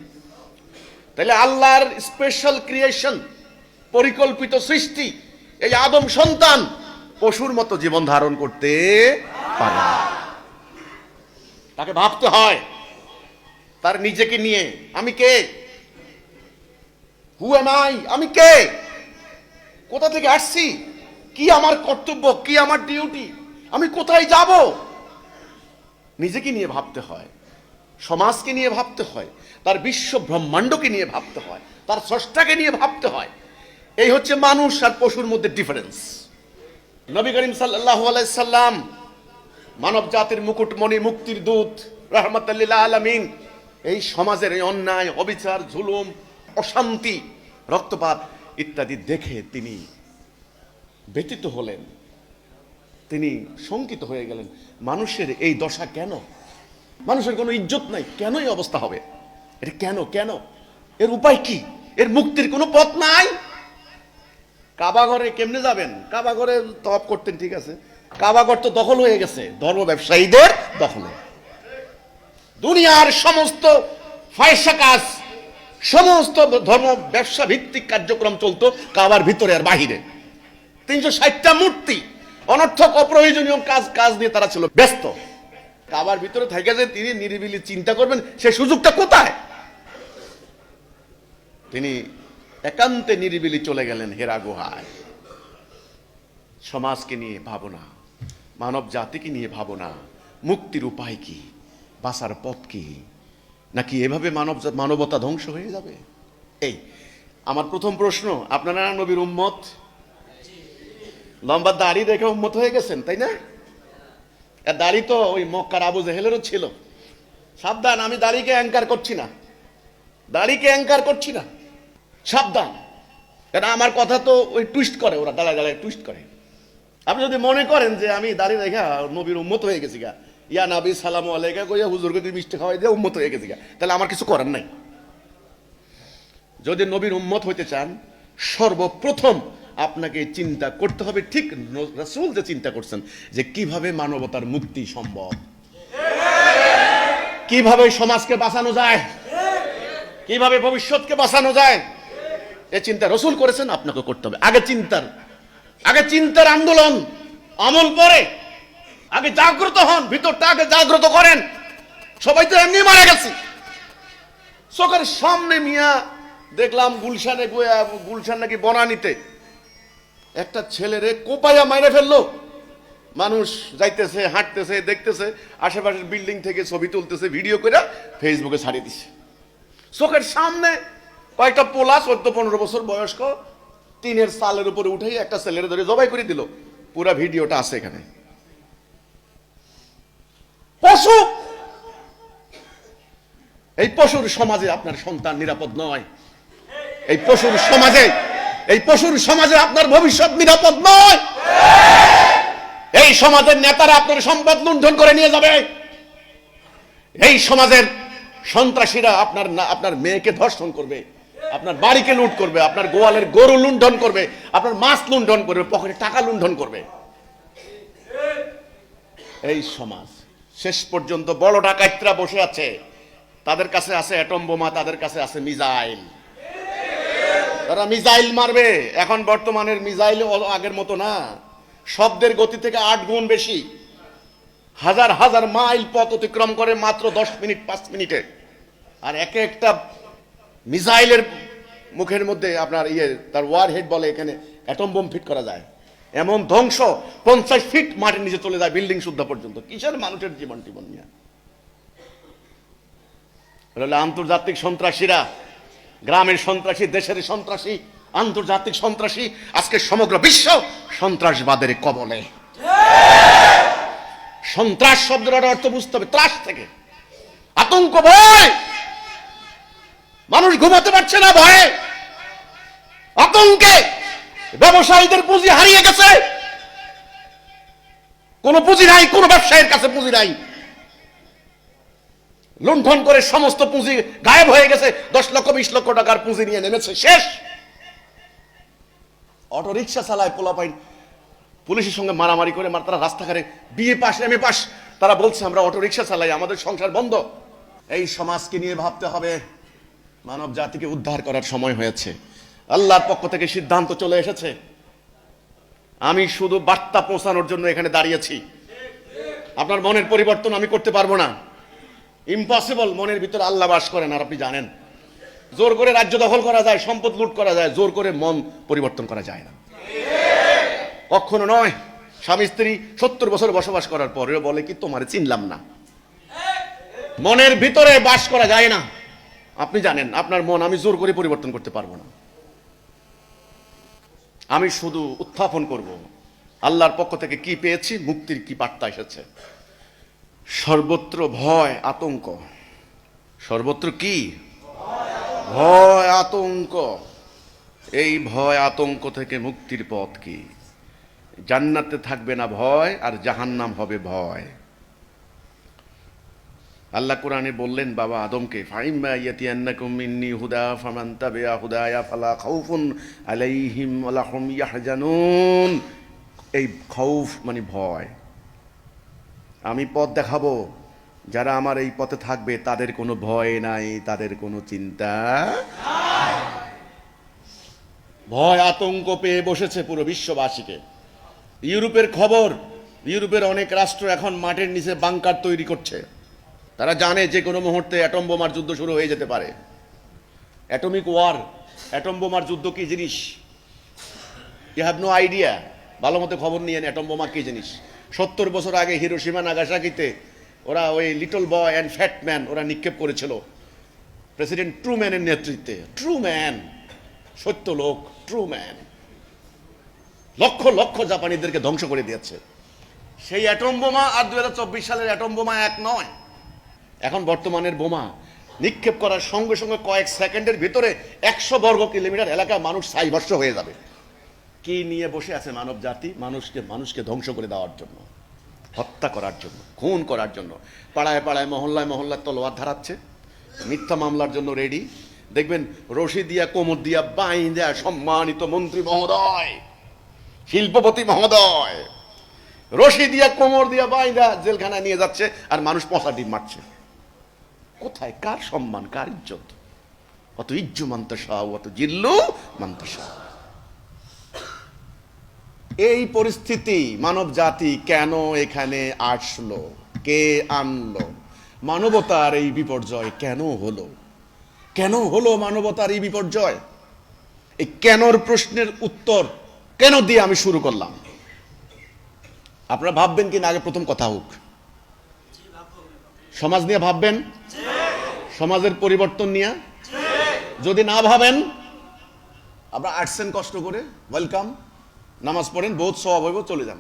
S1: তাহলে আল্লাহর স্পেশাল ক্রিয়েশন, পরিকল্পিত সৃষ্টি, এই আদম সন্তান পশুর মতো জীবন ধারণ করতে পারে না। তাকে ভাবতে হয় তার নিজেকে নিয়ে, আমি কে, হু এম আই, আমি কে, কোথা থেকে আসছি, কি আমার কর্তব্য, কি আমার ডিউটি, আমি কোথায় যাব। নিজেকে নিয়ে ভাবতে হয়, সমাজকে নিয়ে ভাবতে হয়, তার বিশ্ব ব্রহ্মাণ্ডকে নিয়ে ভাবতে হয়, তার স্রষ্টাকে নিয়ে ভাবতে হয়। এই হচ্ছে মানুষ আর পশুর মধ্যে ডিফারেন্স। নবী করিম সাল্লাল্লাহু আলাইহি সাল্লাম মানব জাতির মুকুটমণি, মুক্তির দূত, রাহমাতাল লিল আলামিন। এই সমাজের এই অন্যায়, অবিচার, জুলুম, অশান্তি, রক্তপাত ইত্যাদি দেখে তিনি ব্যথিত হলেন, তিনি শঙ্কিত হয়ে গেলেন। মানুষের এই দশা কেন? মানুষের কোনো ইজ্জত নাই, কেন এই অবস্থা হবে? এটা কেন? কেন? এর উপায় কি? এর মুক্তির কোনো পথ নাই। কাবাঘরে কেমনে যাবেন? কাবাঘরে তওয়াফ করতেন, ঠিক আছে, কাবাঘর তো দখল হয়ে গেছে ধর্ম ব্যবসায়ীদের দখলে। দুনিয়ার সমস্ত ফায়সা কাজ, সমস্ত ধর্ম ব্যবসা ভিত্তিক কার্যক্রম চলতো কাবার ভিতরে আর বাহিরে। 360টা মূর্তি, অনর্থক অপ্রয়োজনীয় কাজ নিয়ে তারা ছিল ব্যস্ত। কাবার ভিতরে থেকে যে তিনি নিরিবিলি চিন্তা করবেন, সে সুযোগটা কোথায়? তিনি একান্তে নিরিবিলি চলে গেলেন হেরা গুহায়। সমাজকে নিয়ে ভাবনা, মানব জাতিকে নিয়ে ভাবনা, মুক্তির উপায় কি, বাঁচার পথ কি, নাকি এভাবে মানবতা ধ্বংস হয়ে যাবে? এই আমার প্রথম প্রশ্ন। আপনারা নবীর উম্মত, লম্বা দাড়ি দেখে উম্মত হয়ে গেছেন, তাই না? দাড়ি তো ওই মক্কার আবু জেহেলেরও ছিল। সাবধান, আমি দাড়িকে অ্যাঙ্কার করছি না, দাড়িকে অ্যাঙ্কার করছি না, সাবধান। কারণ আমার কথা তো ওই টুইস্ট করে, ওরা দাঁড়ায় দাঁড়ায় টুইস্ট করে। আপনি যদি মনে করেন যে আমি দাড়ি রেখা নবীর উম্মত হয়ে গেছি গা, ইয়া নবী সালামু আলাইকা কইয়া হুজুরকে তুই মিষ্টি খাওয়াই দিয়ে উম্মত হয়ে গেছি গা, তাহলে আমার কিছু করার নাই। যদি নবীর উম্মত হইতে চান, সর্বপ্রথম আপনাকে চিন্তা করতে হবে, ঠিক রাসূল যে চিন্তা করছেন, যে কিভাবে মানবতার মুক্তি সম্ভব, কিভাবে সমাজকে বাঁচানো যায়, কিভাবে ভবিষ্যৎকে বাঁচানো যায়, এই চিন্তা রাসূল করেছেন, আপনাকে করতে হবে। আগে চিন্তার আন্দোলন, আমল পরে। আগে জাগ্রত হন, ভিতরটা আগে জাগ্রত করেন। সবাই তো এমনি মারা গেছে। চোখের সামনে মিয়া দেখলাম গুলশানে, গুলশান নাকি বনানীতে একটা ছেলেরে কোপাইয়া মাইরে ফেললো। মানুষ যাইতেছে, হাঁটতেছে, দেখতেছে, আশেপাশের বিল্ডিং থেকে ছবি তুলতেছে, ভিডিও করে ফেসবুকে ছাড়িয়ে দিছে। চোখের সামনে কয়েকটা পোলা 14-15 বছর বয়স্ক টিনের চালের উপরে উঠে একটা ছেলের ধরে জবাই করে দিল। পুরা ভিডিওটা আছে এখানে। পশু, এই পশুর সমাজে আপনার সন্তান নিরাপদ নয়। এই পশুর সমাজে আপনার ভবিষ্যৎ নিরাপদ নয়। এই সমাজের নেতারা আপনার সম্পদ লুণ্ঠন করে নিয়ে যাবে। এই সমাজের সন্ত্রাসীরা আপনার মেয়েকে ধর্ষণ করবে, আপনার বাড়িকে লুট করবে, আপনার গোয়ালের গরু লুণ্ঠন করবে, আপনার মাছ লুণ্ঠন করবে, পকেটে টাকা লুণ্ঠন করবে। এই সমাজ শেষ পর্যন্ত বড় ডাকাতরা বসে আছে, তাদের কাছে আছে অ্যাটম বোমা, তাদের কাছে আছে মিসাইল। তারা মিসাইল মারবে। এখন বর্তমানের মিসাইল আগের মতো না, শব্দের গতি থেকে 8 গুণ বেশি। হাজার হাজার মাইল পথ অতিক্রম করে মাত্র 10 মিনিট 5 মিনিটে। আর একটা মিসাইলের মুখের মধ্যে আপনার তার ওয়ার হেড বলে, এখানে অ্যাটম বোম ফিট করা যায়। এমন ধ্বংস 50 ফিট মাটির নিচে চলে যায়, বিল্ডিং সুদ্ধা পর্যন্ত। কিসের মানুষের জীবন নিয়ে? আন্তর্জাতিক সন্ত্রাসীরা, গ্রামের সন্ত্রাসী, দেশের সন্ত্রাসী, আন্তর্জাতিক সন্ত্রাসী, আজকে সমগ্র বিশ্ব সন্ত্রাসবাদের কবলে। সন্ত্রাস শব্দের অর্থ বুঝতে হবে, ত্রাস থেকে, আতঙ্ক, ভয়। মানুষ ঘুমাতে পারছে না ভয়ে, আতঙ্কে। ব্যবসায়ীদের পুঁজি হারিয়ে গেছে, কোনো পুঁজি নাই, কোনো ব্যবসায়ীর কাছে পুঁজি নাই। লুণ্ঠন করে সমস্ত পুঁজি গায়েব হয়ে গেছে। 10 লক্ষ 20 লক্ষ টাকার পুঁজি নিয়ে নেমেছে, শেষ। অটো রিক্সা চালায় পোলাপাইন, পুলিশের সঙ্গে মারামারি করে তারা রাস্তাঘাটে বিএ পাস এমএ পাস, তারা বলছে আমরা অটো রিক্সা চালাই, আমাদের সংসার বন্ধ। এই সমাজকে নিয়ে ভাবতে হবে। মানব জাতিকে উদ্ধার করার সময় হয়েছে। আল্লাহর পক্ষ থেকে সিদ্ধান্ত চলে এসেছে। আমি শুধু বার্তা পৌঁছানোর জন্য এখানে দাঁড়িয়েছি। আপনার মনের পরিবর্তন আমি করতে পারবো না, ইম্পসিবল। মনের ভিতরে আল্লাহ বাস করেন, আর আপনি জানেন। জোর করে রাজ্য দখল করা যায়, সম্পদ লুট করা যায়, জোর করে মন পরিবর্তন করা যায় না, কখনো নয়। স্বামী স্ত্রী 70 বছর বসবাস করার পরেও বলে কি তোমারে চিনলাম না। মনের ভিতরে বাস করা যায় না। আপনি জানেন আপনার মন আমি জোর করে পরিবর্তন করতে পারবো না। আমি শুধু উত্থাপন করব আল্লাহর পক্ষ থেকে কি পেয়েছি, মুক্তির কি বার্তা এসেছে। সর্বত্র ভয় আতঙ্ক, সর্বত্র কি ভয় আতঙ্ক। এই ভয় আতঙ্ক থেকে মুক্তির পথ কি? জান্নাতে থাকবে না ভয়, আর জাহান্নাম হবে ভয়। আল্লাহ কোরআনে বললেন বাবা আদমকে, ফাইম্মা ইয়াতিয়ান্নাকুম মিন্নি হুদা ফামান তাবিআ হুদায়া ফালা খাউফুন আলাইহিম ওয়ালা হুম ইয়াহজানুন। এই খাউফ মানে ভয়। আমি পথ দেখাবো, যারা আমার এই পথে থাকবে তাদের কোনো ভয় নাই, তাদের কোনো চিন্তা নাই। ভয় আতঙ্ক পেয়ে বসেছে পুরো বিশ্ববাসীকে। ইউরোপের খবর, ইউরোপের অনেক রাষ্ট্র এখন মাটির নিচে বাংকার তৈরি করছে। তারা জানে যে কোনো মুহূর্তে অ্যাটম বোমার যুদ্ধ শুরু হয়ে যেতে পারে। অ্যাটমিক ওয়ার, অ্যাটম বোমার যুদ্ধ কি জিনিস? You have no idea. ভালো মতো খবর নিয়েন অ্যাটম বোমা কি জিনিস। 70 বছর আগে হিরোশিমা নাগাসাকিতে ওরা ওই little boy and fat man ওরা নিক্ষেপ করেছিল প্রেসিডেন্ট ট্রুম্যানের নেতৃত্বে। ট্রুম্যান, সত্য লোক, ট্রুম্যান লক্ষ লক্ষ জাপানিদেরকে ধ্বংস করে দিয়েছে। সেই অ্যাটম বোমা আর 2024 সালের অ্যাটম বোমা এক নয়। এখন বর্তমানের বোমা নিক্ষেপ করার সঙ্গে সঙ্গে কয়েক সেকেন্ডের ভিতরে 100 বর্গ কিলোমিটার এলাকায় মানুষ ছাইভস্ম হয়ে যাবে। কি নিয়ে বসে আছে মানব জাতি? মানুষকে ধ্বংস করে দেওয়ার জন্য, হত্যা করার জন্য, খুন করার জন্য। পাড়ায় পাড়ায় মহল্লায় মহল্লায় তলোয়ার ধারাচ্ছে, মিথ্যা মামলার জন্য রেডি। দেখবেন রশি দিয়া কোমর দিয়া বাইন দেয়া সম্মানিত মন্ত্রী মহোদয়, শিল্পপতি মহোদয় রশি দিয়া কোমর দিয়া বাইন্দা জেলখানায় নিয়ে যাচ্ছে, আর মানুষ পচা ডিম মারছে। কোথায় কার সম্মান, কার ইজ্জত? অত ইজ্জু মান্তাসা, অত জিল্লু মান্তাসা। এই পরিস্থিতি মানব জাতি কেন এখানে আসলো? কে আনলো? মানবতার এই বিপর্যয় কেন হলো? কেন হলো মানবতার এই বিপর্যয়? এই কেনর প্রশ্নের উত্তর কেন দিয়ে আমি শুরু করলাম। আপনারা ভাববেন কিনা আগে প্রথম কথা হোক। সমাজ নিয়ে ভাববেন, সমাজের পরিবর্তন নিয়ে। যদি না ভাবেন, আপনারা আসছেন কষ্ট করে, ওয়েলকাম, নামাজ পড়েন, বহুত সওয়াব হইব, চলে যান।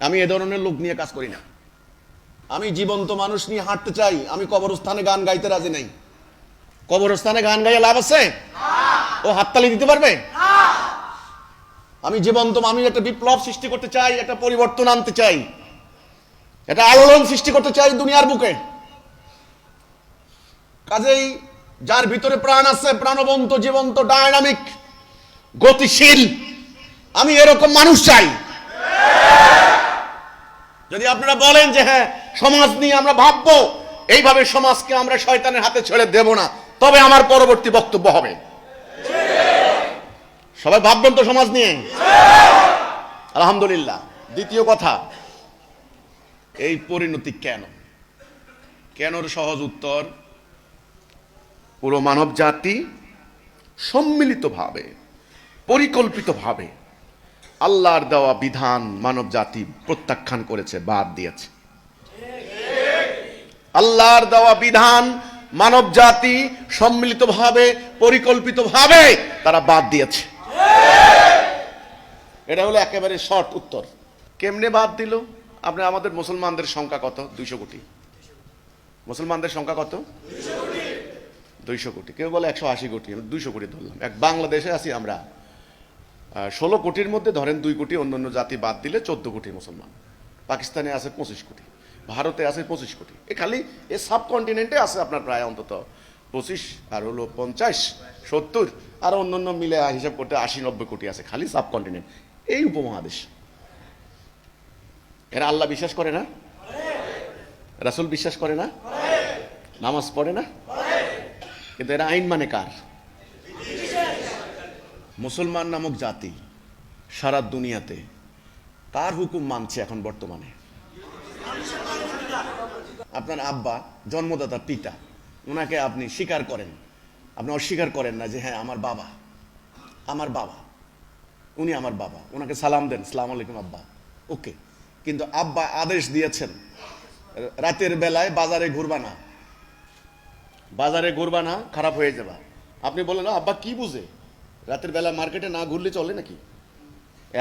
S1: আমি এ ধরনের লোক নিয়ে কাজ করি না। আমি জীবন্ত মানুষ নিয়ে হাঁটতে চাই। আমি কবরস্থানে গান গাইতে রাজি নাই। কবরস্থানে গান গাইয়ে লাভ আছে? ও হাততালি দিতে পারবে? আমি জীবন্ত, আমি একটা বিপ্লব সৃষ্টি করতে চাই, একটা পরিবর্তন আনতে চাই, একটা আলোড়ন সৃষ্টি করতে চাই দুনিয়ার বুকে। কাজেই যার ভিতরে প্রাণ আছে, প্রাণবন্ত, জীবন্ত, ডায়নামিক, গতিশীল, আমি এরকম মানুষ চাই। যদি আপনারা বলেন যে হ্যাঁ সমাজ নিয়ে আমরা ভাববো, এইভাবে সমাজকে আমরা শয়তানের হাতে ছেড়ে দেব না, তবে আমার পরবর্তী বক্তব্য হবে। সবাই ভাববেন তো সমাজ নিয়ে? আলহামদুলিল্লাহ। দ্বিতীয় কথা, এই পরিণতি কেন? কেনর সহজ উত্তর, পুরো মানব জাতি সম্মিলিতভাবে, পরিকল্পিতভাবে আল্লাহর দেওয়া বিধান মানব জাতি প্রত্যাখ্যান করেছে, বাদ দিয়েছে। আল্লাহর দেওয়া বিধান মানব জাতি সম্মিলিতভাবে, পরিকল্পিতভাবে তারা বাদ দিয়েছে। এটা হলো একেবারে শর্ট উত্তর। কেমনে বাদ দিল? আপনি, আমাদের মুসলমানদের সংখ্যা কত? 200 কোটি। মুসলমানদের সংখ্যা কত? 200 কোটি। কেউ বলে 180 কোটি, 200 কোটি ধরলাম। এক বাংলাদেশে আছি আমরা 16 কোটির মধ্যে ধরেন 2 কোটি অন্যান্য জাতি বাদ দিলে 14 কোটি মুসলমান। পাকিস্তানে আছে 25 কোটি, ভারতে আছে 25 কোটি। এ খালি এ সাবকন্টিনেন্টে আছে আপনার প্রায় অন্তত 25, আর হলো 50, 70, আর অন্যান্য মিলে হিসাব করতে 80-90 কোটি আছে খালি সাবকন্টিনেন্ট। এই উপমহাদেশ। এরা আল্লাহ বিশ্বাস করে না, রাসূল বিশ্বাস করে না, নামাজ পড়ে না, কিন্তু এরা আইন মানে কার? মুসলমান নামক জাতি সারা দুনিয়াতে কার হুকুম মানছে এখন বর্তমানে? আপনার আব্বা, জন্মদাতা পিতা, ওনাকে আপনি স্বীকার করেন, আপনি অস্বীকার করেন না যে হ্যাঁ আমার বাবা, আমার বাবা, উনি আমার বাবা, ওনাকে সালাম দেন, সালাম আলাইকুম আব্বা, ওকে। কিন্তু আব্বা আদেশ দিয়েছেন রাতের বেলায় বাজারে ঘুরবা না, বাজারে ঘুরবা না, খারাপ হয়ে যাবা। আপনি বলেন আব্বা কি বুঝে, রাতের বেলা মার্কেটে না ঘুরলে চলে নাকি?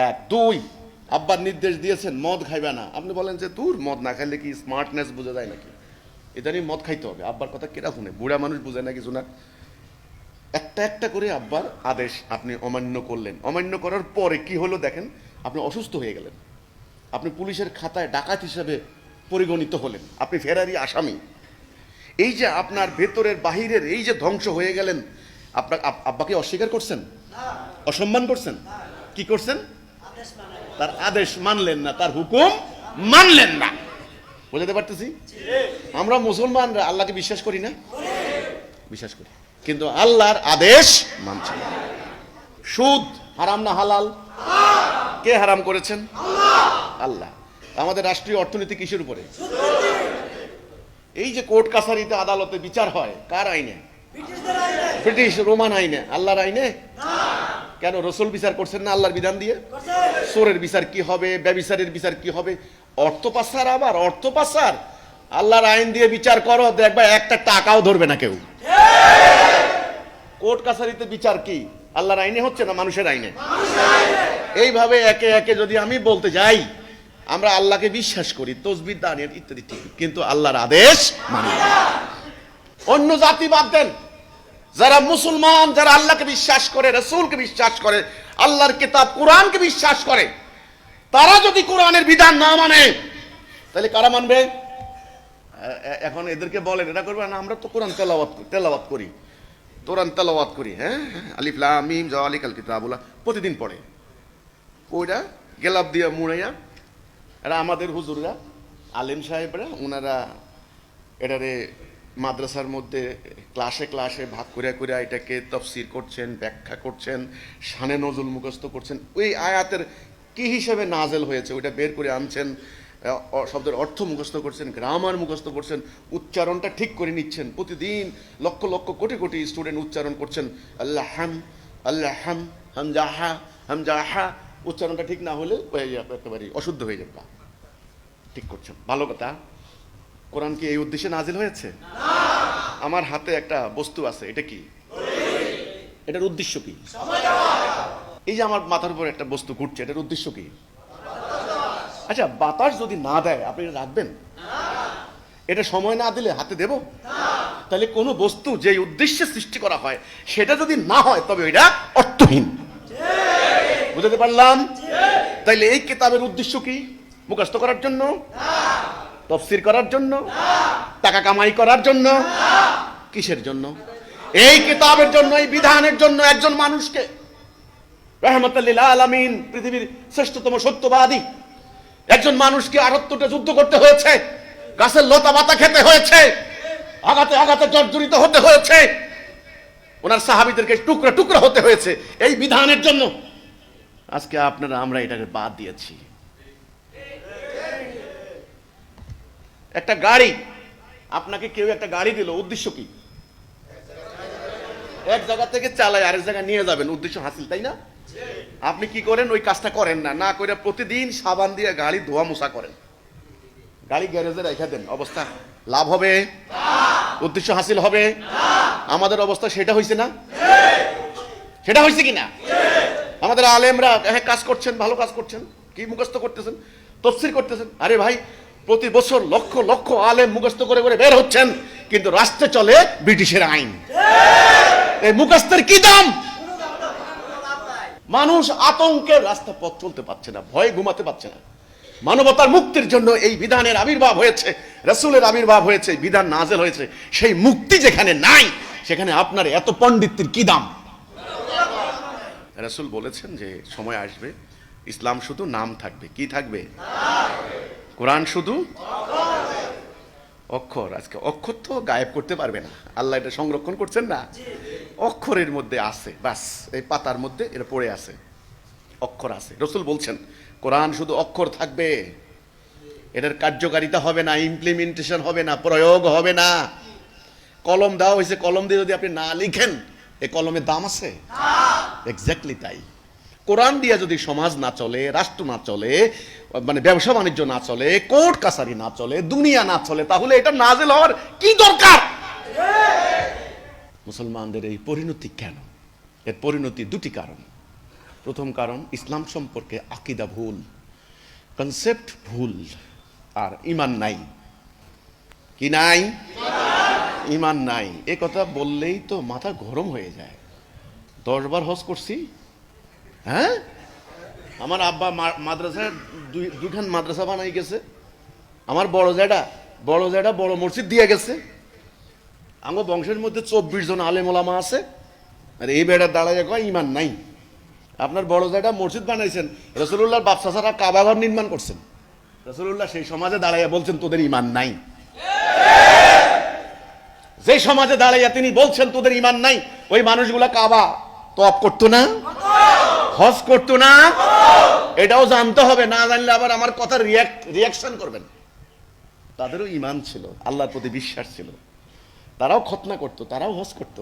S1: এক। দুই, আব্বার নির্দেশ দিয়েছেন মদ খাইবা না, আপনি বলেন যে দূর, মদ না খাইলে কি স্মার্টনেস বোঝা যায় নাকি? ইদানিং মদ খাইতে হবে, আব্বার কথা কেরা শুনে? বুড়া মানুষ বুঝে না কিছু না। একটা একটা করে আব্বার আদেশ আপনি অমান্য করলেন। অমান্য করার পরে কি হলো দেখেন, আপনি অসুস্থ হয়ে গেলেন, আপনি পুলিশের খাতায় ডাকাত হিসেবে পরিগণিত হলেন, আপনি ফেরারি আসামি। এই যে আপনার ভেতরের বাহিরের এই যে ধ্বংস হয়ে গেলেন, আপনার আব্বাকে অস্বীকার করছেন, অসম্মান করছেন, কি করছেন? তার আদেশ মানলেন না, তার হুকুম মানলেন না। বুঝতে পারতেছি? আমরা মুসলমানরা আল্লাহকে বিশ্বাস করি না? বিশ্বাস করি, কিন্তু আল্লাহর আদেশ মানছি না। সুদ হারাম না হালাল? কে হারাম করেছেন? আল্লাহ। আমাদের রাষ্ট্রীয় অর্থনীতি কিসের উপরে? এই যে কোর্ট কাছারিতে আদালতে বিচার হয় কার আইনে? ব্রিটিশ রোমান আইনে, আল্লাহর আইনে। কেন রাসূল বিচার করছেন না আল্লাহর বিধান দিয়ে? চোরের বিচার কি হবে, ব্যভিচারের বিচার কি হবে? অর্থ পাচার, আবার অর্থ পাচার আল্লাহর আইন দিয়ে বিচার করো, দেখবা একটা টাকাও ধরবে না কেউ। কোর্ট কাছারিতে বিচার কি আল্লাহর আইনে হচ্ছে না মানুষের আইনে? এইভাবে একে একে যদি আমি বলতে যাই, আমরা আল্লাহকে বিশ্বাস করি, তসবিহ দানিয়াত ইত্যাদি ঠিক, কিন্তু আল্লাহর আদেশ মানি না। অন্য জাতি বাদ দেন, যারা মুসলমান, যারা আল্লাহকে বিশ্বাস করে, রাসূলকে বিশ্বাস করে, আল্লাহর কিতাব কোরআনকে বিশ্বাস করে, তারা যদি কোরআনের বিধান না মানে তাহলে কারা মানবে? এখন এদেরকে বলেন এটা করবে না, আমরা তো কোরআন তেলাওয়াত করি, কোরআন তেলাওয়াত করি, হ্যাঁ আলিফ লাম মিম যালিকাল কিতাবুল্লাহ প্রতিদিন পড়ে, ওইটা গেলাপ দিয়া মুড়াইয়া। এরা আমাদের হুজুররা, আলেম সাহেবরা, ওনারা এটারে মাদ্রাসার মধ্যে ক্লাসে ক্লাসে ভাগ করে করে এটাকে তাফসীর করছেন, ব্যাখ্যা করছেন, শানে নজুল মুখস্থ করছেন, ওই আয়াতের কি হিসেবে নাজেল হয়েছে ওইটা বের করে আনছেন, শব্দের অর্থ মুখস্থ করছেন, গ্রামার মুখস্থ করছেন, উচ্চারণটা ঠিক করে নিচ্ছেন। প্রতিদিন লক্ষ লক্ষ কোটি কোটি স্টুডেন্ট উচ্চারণ করছেন আল্লাহ হাম, আল্লাহ হাম, হামজাহা, হামজাহা। উচ্চারণটা ঠিক না হলে একেবারে অশুদ্ধ হয়ে যাবে। ঠিক করছেন, ভালো কথা। কোরআন কি এই উদ্দেশ্যে নাজিল হয়েছে? আমার হাতে একটা বস্তু আছে, এটা কি? এটার উদ্দেশ্য কি? এই যে আমার মাথার উপর একটা বস্তু ঘুরছে, এটার উদ্দেশ্য কি? আচ্ছা, বাতাস যদি না দেয় আপনি এটা রাখবেন? এটা সময় না দিলে হাতে দেব? তাহলে কোনো বস্তু যে উদ্দেশ্যে সৃষ্টি করা হয় সেটা যদি না হয় তবে এটা অর্থহীন। বুঝতে পারলাম? তাইলে এই কিতাবের উদ্দেশ্য কি? মুখস্থ করার জন্য? তাফসীর করার জন্য? টাকা কামাই করার জন্য? কিসের জন্য? এই কিতাবের জন্য, এই বিধানের জন্য একজন মানুষকে রাহমাতাল লিল আলামিন, পৃথিবীর শ্রেষ্ঠতম সত্যবাদী একজন মানুষকে ৭৮টা যুদ্ধ করতে হয়েছে, গাছের লতা পাতা খেতে হয়েছে, আঘাতে আঘাতে জর্জরিত হতে হয়েছে, ওনার সাহাবীদেরকে টুকরা টুকরা হতে হয়েছে এই বিধানের জন্য। আজকে আপনারা আমরা এটাকে বাদ দিয়েছি। একটা গাড়ি, আপনাকে কেউ একটা গাড়ি দিল, উদ্দেশ্য কি? এক জায়গা থেকে চালায় আরেক জায়গায় নিয়ে যাবেন, উদ্দেশ্য হাসিল, তাই না? আপনি কি করেন? ওই কাজটা করেন না, না করে প্রতিদিন সাবান দিয়ে গাড়ি ধোয়া মোছা করেন, গাড়ি গ্যারেজে রেখে দেন। অবস্থা লাভ হবে? উদ্দেশ্য হাসিল হবে? আমাদের অবস্থা সেটা হয়েছে না? সেটা হয়েছে কিনা? আমাদের আলেমরা কাজ করছেন, ভালো কাজ করছেন, কি মুখস্থ করতেছেন, তাফসীর করতেছেন। আরে ভাই, প্রতি বছর লক্ষ লক্ষ আলেম মুখস্থ করে করে বের হচ্ছেন, কিন্তু রাষ্ট্রে চলে ব্রিটিশের আইন। এই মুখস্থের কি দাম? মানুষ আতঙ্কে রাস্তা পথ চলতে পারছে না, ভয়ে ঘুমাতে পারছে না। মানবতার মুক্তির জন্য এই বিধানের আবির্ভাব হয়েছে, রাসূলের আবির্ভাব হয়েছে, বিধান নাযিল হয়েছে। সেই মুক্তি যেখানে নাই সেখানে আপনার এত পণ্ডিতের কি দাম? রাসূল বলেছেন যে সময় আসবে ইসলাম শুধু নাম থাকবে। কি থাকবে? কোরআন শুধু অক্ষর। আজকে অক্ষর তো গায়েব করতে পারবে না, আল্লাহ এটা সংরক্ষণ করছেন না, অক্ষরের মধ্যে আছে, বাস এই পাতার মধ্যে এটা পড়ে আছে, অক্ষর আছে। রসুল বলছেন কোরআন শুধু অক্ষর থাকবে, এটার কার্যকারিতা হবে না, ইমপ্লিমেন্টেশন হবে না, প্রয়োগ হবে না। কলম দেওয়া হয়েছে, কলম দিয়ে যদি আপনি না লিখেন এ কলমের দাম আছে? এক্স্যাক্টলি তাই। কোরআন দিয়ে যদি সমাজ না চলে, রাষ্ট্র না চলে, মানে ব্যবসা বাণিজ্য না চলে, কোর্ট কাছারি না চলে, দুনিয়া না চলে, তাহলে এটা নাজিল হওয়ার কি দরকার? মুসলমানদের এই পরিণতি কেন? এর পরিণতি দুটি কারণ। প্রথম কারণ, ইসলাম সম্পর্কে আকীদা ভুল, কনসেপ্ট ভুল, আর ঈমান নাই। কি নাই? ঈমান নাই। এ কথা বললেই তো মাথা গরম হয়ে যায়। 10 বার হজ করছি। হ্যাঁ, আমার আব্বা মাদ্রাসায় দুইখান মাদ্রাসা বানাই গেছে, আমার বড় জ্যাঠা বড় মসজিদ দিয়ে গেছে, আমার বংশের মধ্যে 24 জন আলেম ওলামা আছে, আর এই বেড়ার দাঁড়ায় কয় ঈমান নাই। আপনার বড় জ্যাঠা মসজিদ বানাইছেন, রাসূলুল্লাহর বাপ চাচারা কাবা ঘর নির্মাণ করছেন, রাসূলুল্লাহ সেই সমাজে দাঁড়াইয়া বলছেন তোদের ঈমান নাই। যে সমাজে দাঁড়াইয়া তিনি বলছেন তোদের ঈমান নাই, ওই মানুষগুলা কাবা তওয়াফ করতো না, হজ করতো না? এটাও জানতে হবে, না জানলে আবার আমার কথা রিয়াকশন করবেন। তাদেরও ঈমান ছিল, আল্লাহর প্রতি বিশ্বাস ছিল, তারাও খতনা করতো, তারাও হজ করতো,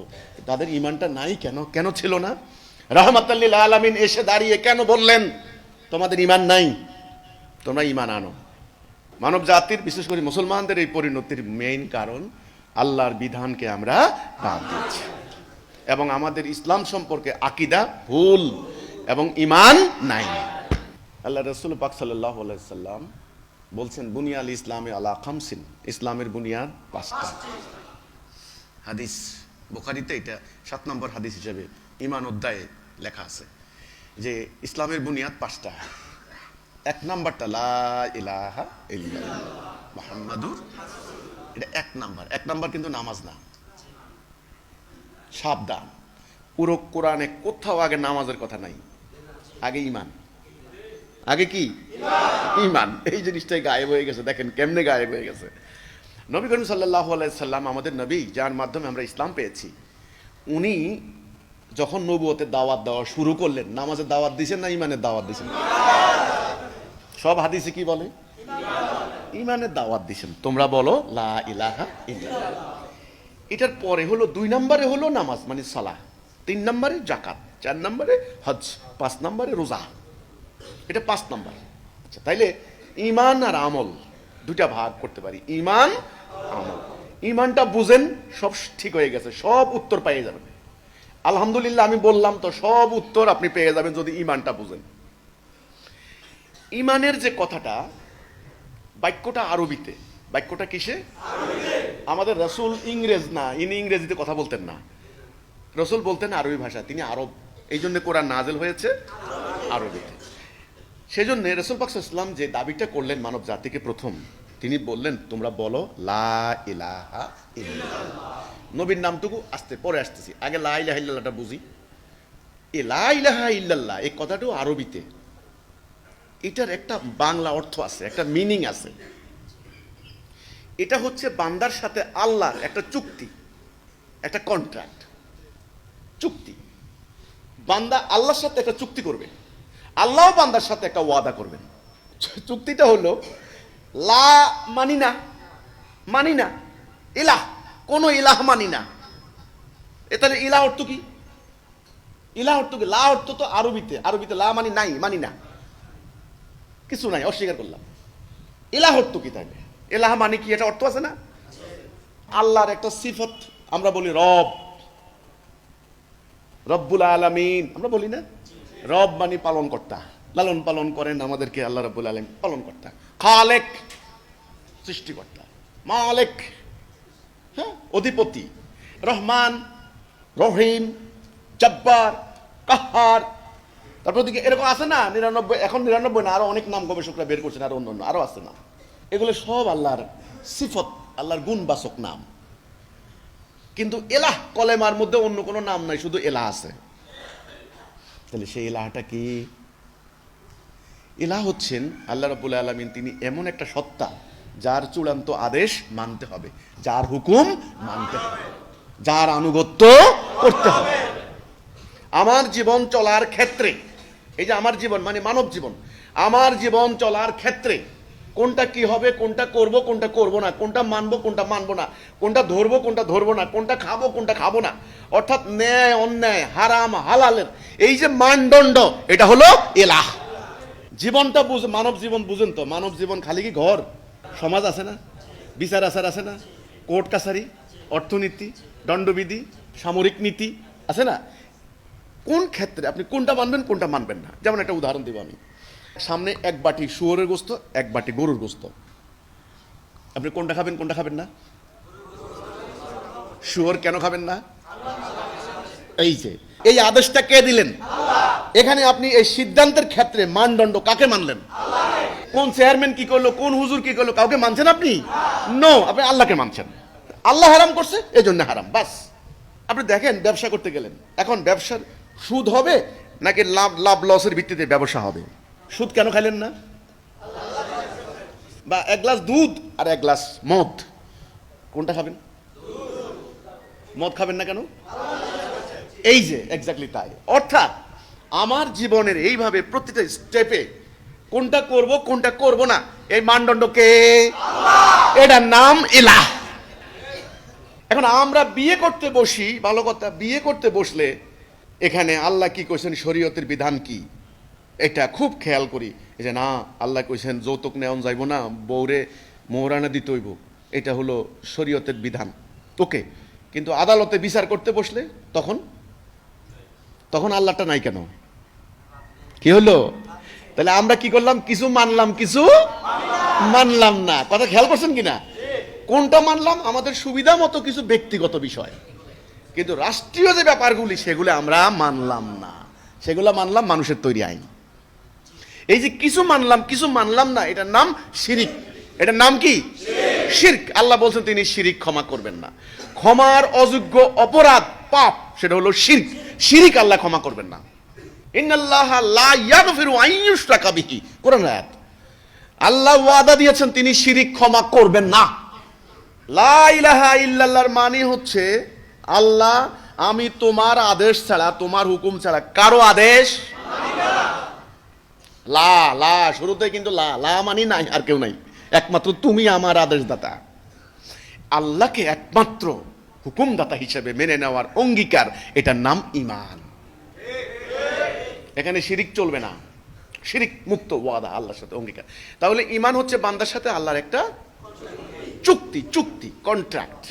S1: তাদের ঈমানটা নাই কেন? কেন ছিল না? রাহমাতাল লিল আলামিন এসে দাঁড়িয়ে কেন বললেন তোমাদের ঈমান নাই, তোমরা ঈমান আনো? মানব জাতির, বিশেষ করে মুসলমানদের এই পরিণতির মেইন কারণ আল্লাহর বিধানকে আমরা বাদ দিয়েছি এবং আমাদের ইসলাম সম্পর্কে আকীদা ভুল এবং ঈমান নাই। আল্লাহ রাসূল পাক সাল্লাল্লাহু আলাইহি সাল্লাম বলছেন বুনিয়াল ইসলামে আলা খামসিন, ইসলামের বুনিয়াদ 5টা। হাদিস বুখারীতে এটা 7 নম্বর হাদিস হিসেবে ঈমান অধ্যায়ে লেখা আছে যে ইসলামের বুনিয়াদ 5টা। 1 নম্বরটা লা ইলাহা ইল্লাল্লাহ মুহাম্মাদুর, এটা 1 নম্বর। 1 নম্বর কিন্তু নামাজ না, সাবধান। পুরো কোরআনে কোথাও আগে নামাজের কথা নাই, আগে ঈমান। আগে কি? ঈমান। এই জিনিসটাই গায়েব হয়ে গেছে। দেখেন কেমনে গায়েব হয়ে গেছে। নবী করিম সাল্লাল্লাহু আলাইহি সাল্লাম আমাদের নবী, যার মাধ্যমে আমরা ইসলাম পেয়েছি, উনি যখন নবুয়তের দাওয়াত দেওয়া শুরু করলেন, নামাজের দাওয়াত দিয়েছেন না ঈমানের দাওয়াত দিয়েছেন? সব হাদিসে কি বলে? ঈমানের দাওয়াত দিয়েছেন। তোমরা বলো লা ইলাহা ইল্লাল্লাহ। এটার পরে হলো 2 নম্বরে হলো নামাজ মানে সালাহ, 3 নম্বরে জাকাত, 4 নম্বরে হজ, 5 নম্বরে রোজা। এটা 5 নম্বর। আচ্ছা, তাইলে ঈমান আর আমল দুটা ভাগ করতে পারি, ঈমান আমল। ঈমানটা বুঝেন, সব ঠিক হয়ে গেছে, সব উত্তর পেয়ে যাবেন। আলহামদুলিল্লাহ, আমি বললাম তো, সব উত্তর আপনি পেয়ে যাবেন যদি ঈমানটা বুঝেন। ঈমানের যে কথাটা, বাক্যটা আরবিতে। বাক্যটা কিসে? আমাদের রাসূল ইংরেজ না, ইনি ইংরেজিতে কথা বলতেন না, রাসূল বলতেন আরবি ভাষা, তিনি আরব, এই জন্য কোরআন নাযিল হয়েছে আরবিতে। সেজন্য রাসূল পাক সাল্লাল্লাহু আলাইহি ওয়াসাল্লাম যে দাবিটা করলেন মানব জাতিকে প্রথম, তিনি বললেন তোমরা বলো লা ইলাহা ইল্লাল্লাহ। নবীর নামটুকু আসতে পরে আসতেছি, আগে লা ইলাহা ইল্লাল্লাহটা বুঝি। এই লা ইলাহা ইল্লাল্লাহ এই কথাটাও আরবিতে, এটার একটা বাংলা অর্থ আছে, একটা মিনিং আছে। এটা হচ্ছে বান্দার সাথে আল্লাহর একটা চুক্তি, একটা কন্ট্রাক্ট, চুক্তি। বান্দা আল্লাহর সাথে একটা চুক্তি করবে, আল্লাহও বান্দার সাথে একটা ওয়াদা করবেন। চুক্তিটা হলো লা মানি না, মানি না ইলাহ, কোন ইলাহ মানি না। এ তাহলে ইলাহ অর্থ কি? ইলাহ অর্থ কি? লা অর্থ তো আরবিতে, আরবিতে লা মানি নাই, মানি না, কিছু নাই, অস্বীকার করলাম। ইলাহ অর্থ কি? তাহলে ইলাহ মানে কি? এটা অর্থ আছে না? আল্লাহর একটা সিফত, আমরা বলি রব, রব্বুল আলামিন আমরা বলি না? রব মানে পালন কর্তা, লালন পালন করেন আমাদেরকে আল্লাহ রব্বুল আলামিন, পালন কর্তা। খালেক সৃষ্টিকর্তা, মালিক হ্যাঁ অধিপতি, রহমান, রহিম, জব্বার, কাহ্হার। তারপর দিকে এরকম আছে না 99, এখন 99 না, আরো অনেক নাম গবেষকরা বের করছেন, আরো অন্য আরো আছে না। এগুলো সব আল্লাহর সিফত, আল্লাহর গুণবাচক নাম। কিন্তু এলাহ কলেমার মধ্যে অন্য কোনো নাম নাই, শুধু এলাহ আছে। তাহলে সেই এলাহটা কি? ইলাহ হচ্ছেন আল্লাহ রাব্বুল আলামিন, তিনি এমন একটা সত্তা যার চূড়ান্ত আদেশ মানতে হবে, যার হুকুম মানতে হবে, যার আনুগত্য করতে হবে। আমার জীবন চলার ক্ষেত্রে, এই যে আমার জীবন মানে মানব জীবন, আমার জীবন চলার ক্ষেত্রে কোনটা কি হবে, কোনটা করব, কোনটা করব না, কোনটা মানবো, কোনটা মানবো না, কোনটা ধরবো, কোনটা ধরবো না, কোনটা খাবো, কোনটা খাবো না, অর্থাৎ ন্যায় অন্যায়, হারাম হালালের এই যে মানদণ্ড, এটা হলো ইলাহ। জীবনটা বুঝ, মানব জীবন বুঝেন তো, মানব জীবন খালি কি ঘর, সমাজ আছে না, বিচার আচার আছে না, কোর্ট কাছারি, অর্থনীতি, দণ্ডবিধি, সামরিক নীতি আছে না? কোন ক্ষেত্রে আপনি কোনটা মানবেন, কোনটা মানবেন না? যেমন একটা উদাহরণ দিব আমি, সামনে এক বাটি শুয়োরের গোস্ত, এক বাটি গরুর গোস্ত, আপনি কোনটা খাবেন, কোনটা খাবেন না? শুয়োর কেন খাবেন না? এই যে এই আদেশটা কে দিলেন? এখানে আপনি এই সিদ্ধান্তের ক্ষেত্রে মানদণ্ড কাকে মানলেন? কোন চেয়ারম্যান কি করলো, কোন হুজুর কি করলো, কাউকে মানছেন আপনি? নো, আপনি আল্লাহকে মানছেন। আল্লাহ হারাম করছে, এই জন্য হারাম, বাস। আপনি দেখেন ব্যবসা করতে গেলেন, এখন ব্যবসার সুদ হবে নাকি লাভ লাভ লসের ভিত্তিতে ব্যবসা হবে? সুদ কেন খাইলেন না? বা এক গ্লাস দুধ আর এক গ্লাস মদ, কোনটা খাবেন? মদ খাবেন না কেন? এই যে এক্স্যাক্টলি তাই। অর্থাৎ আমার জীবনের এইভাবে প্রতিটা স্টেপে কোনটা করব, কোনটা করব না, এই মানদণ্ডকে, এটার নাম ইলাহ। এখন আমরা বিয়ে করতে বসি, ভালো কথা, বিয়ে করতে বসলে এখানে আল্লাহ কি কইছেন, শরীয়তের বিধান কি, এটা খুব খেয়াল করি। এই যে না, আল্লাহ কইছেন যৌতুক নেওয়া যাইব না, বউরে মোহরানা দিতে হইব, এটা হলো শরীয়তের বিধান, ওকে। কিন্তু আদালতে বিচার করতে বসলে তখন তখন আল্লাহটা নাই কেন? কি হলো? তাহলে আমরা কি করলাম? কিছু মানলাম, কিছু মানলাম না। কথা খেয়াল করছেন কিনা? কোনটা মানলাম? আমাদের সুবিধা মতো কিছু ব্যক্তিগত বিষয়, কিন্তু রাষ্ট্রীয় যে ব্যাপারগুলি সেগুলো আমরা মানলাম না, সেগুলো মানলাম মানুষের তৈরি আইন। এই যে কিছু মানলাম, কিছু মানলাম না, এটার নাম শিরিক। এটার নাম কি? শিরক। আল্লাহ বলছেন তিনি শিরিক ক্ষমা করবেন না। ক্ষমার অযোগ্য অপরাধ, পাপ, সেটা হলো শিরক। শিরিক আল্লাহ ক্ষমা করবেন না। ইন্নাল্লাহা লা ইয়াগফিরু আন ইউশরাকা বিহি, কোরআন আয়াত। আল্লাহ ওয়াদা দিয়েছেন তিনি শিরিক ক্ষমা করবেন না। লা ইলাহা ইল্লাল্লাহর মানে হচ্ছে আল্লাহ, আমি তোমার আদেশ ছাড়া, তোমার হুকুম ছাড়া কারো আদেশ মানি না। লা লা শুরুতে কিন্তু লা লা মানি নাই, আর কেউ নাই, একমাত্র তুমি আমার আদেশদাতা। আল্লাহকে একমাত্র হুকুমদাতা হিসেবে মেনে নেওয়ার অঙ্গীকার, এটার নাম ঈমান। এখানে শিরিক চলবে না, শিরিক মুক্ত ওয়াদা, আল্লাহর সাথে অঙ্গীকার। তাহলে ঈমান হচ্ছে বান্দার সাথে আল্লাহর একটা চুক্তি, চুক্তি, কন্ট্রাক্ট।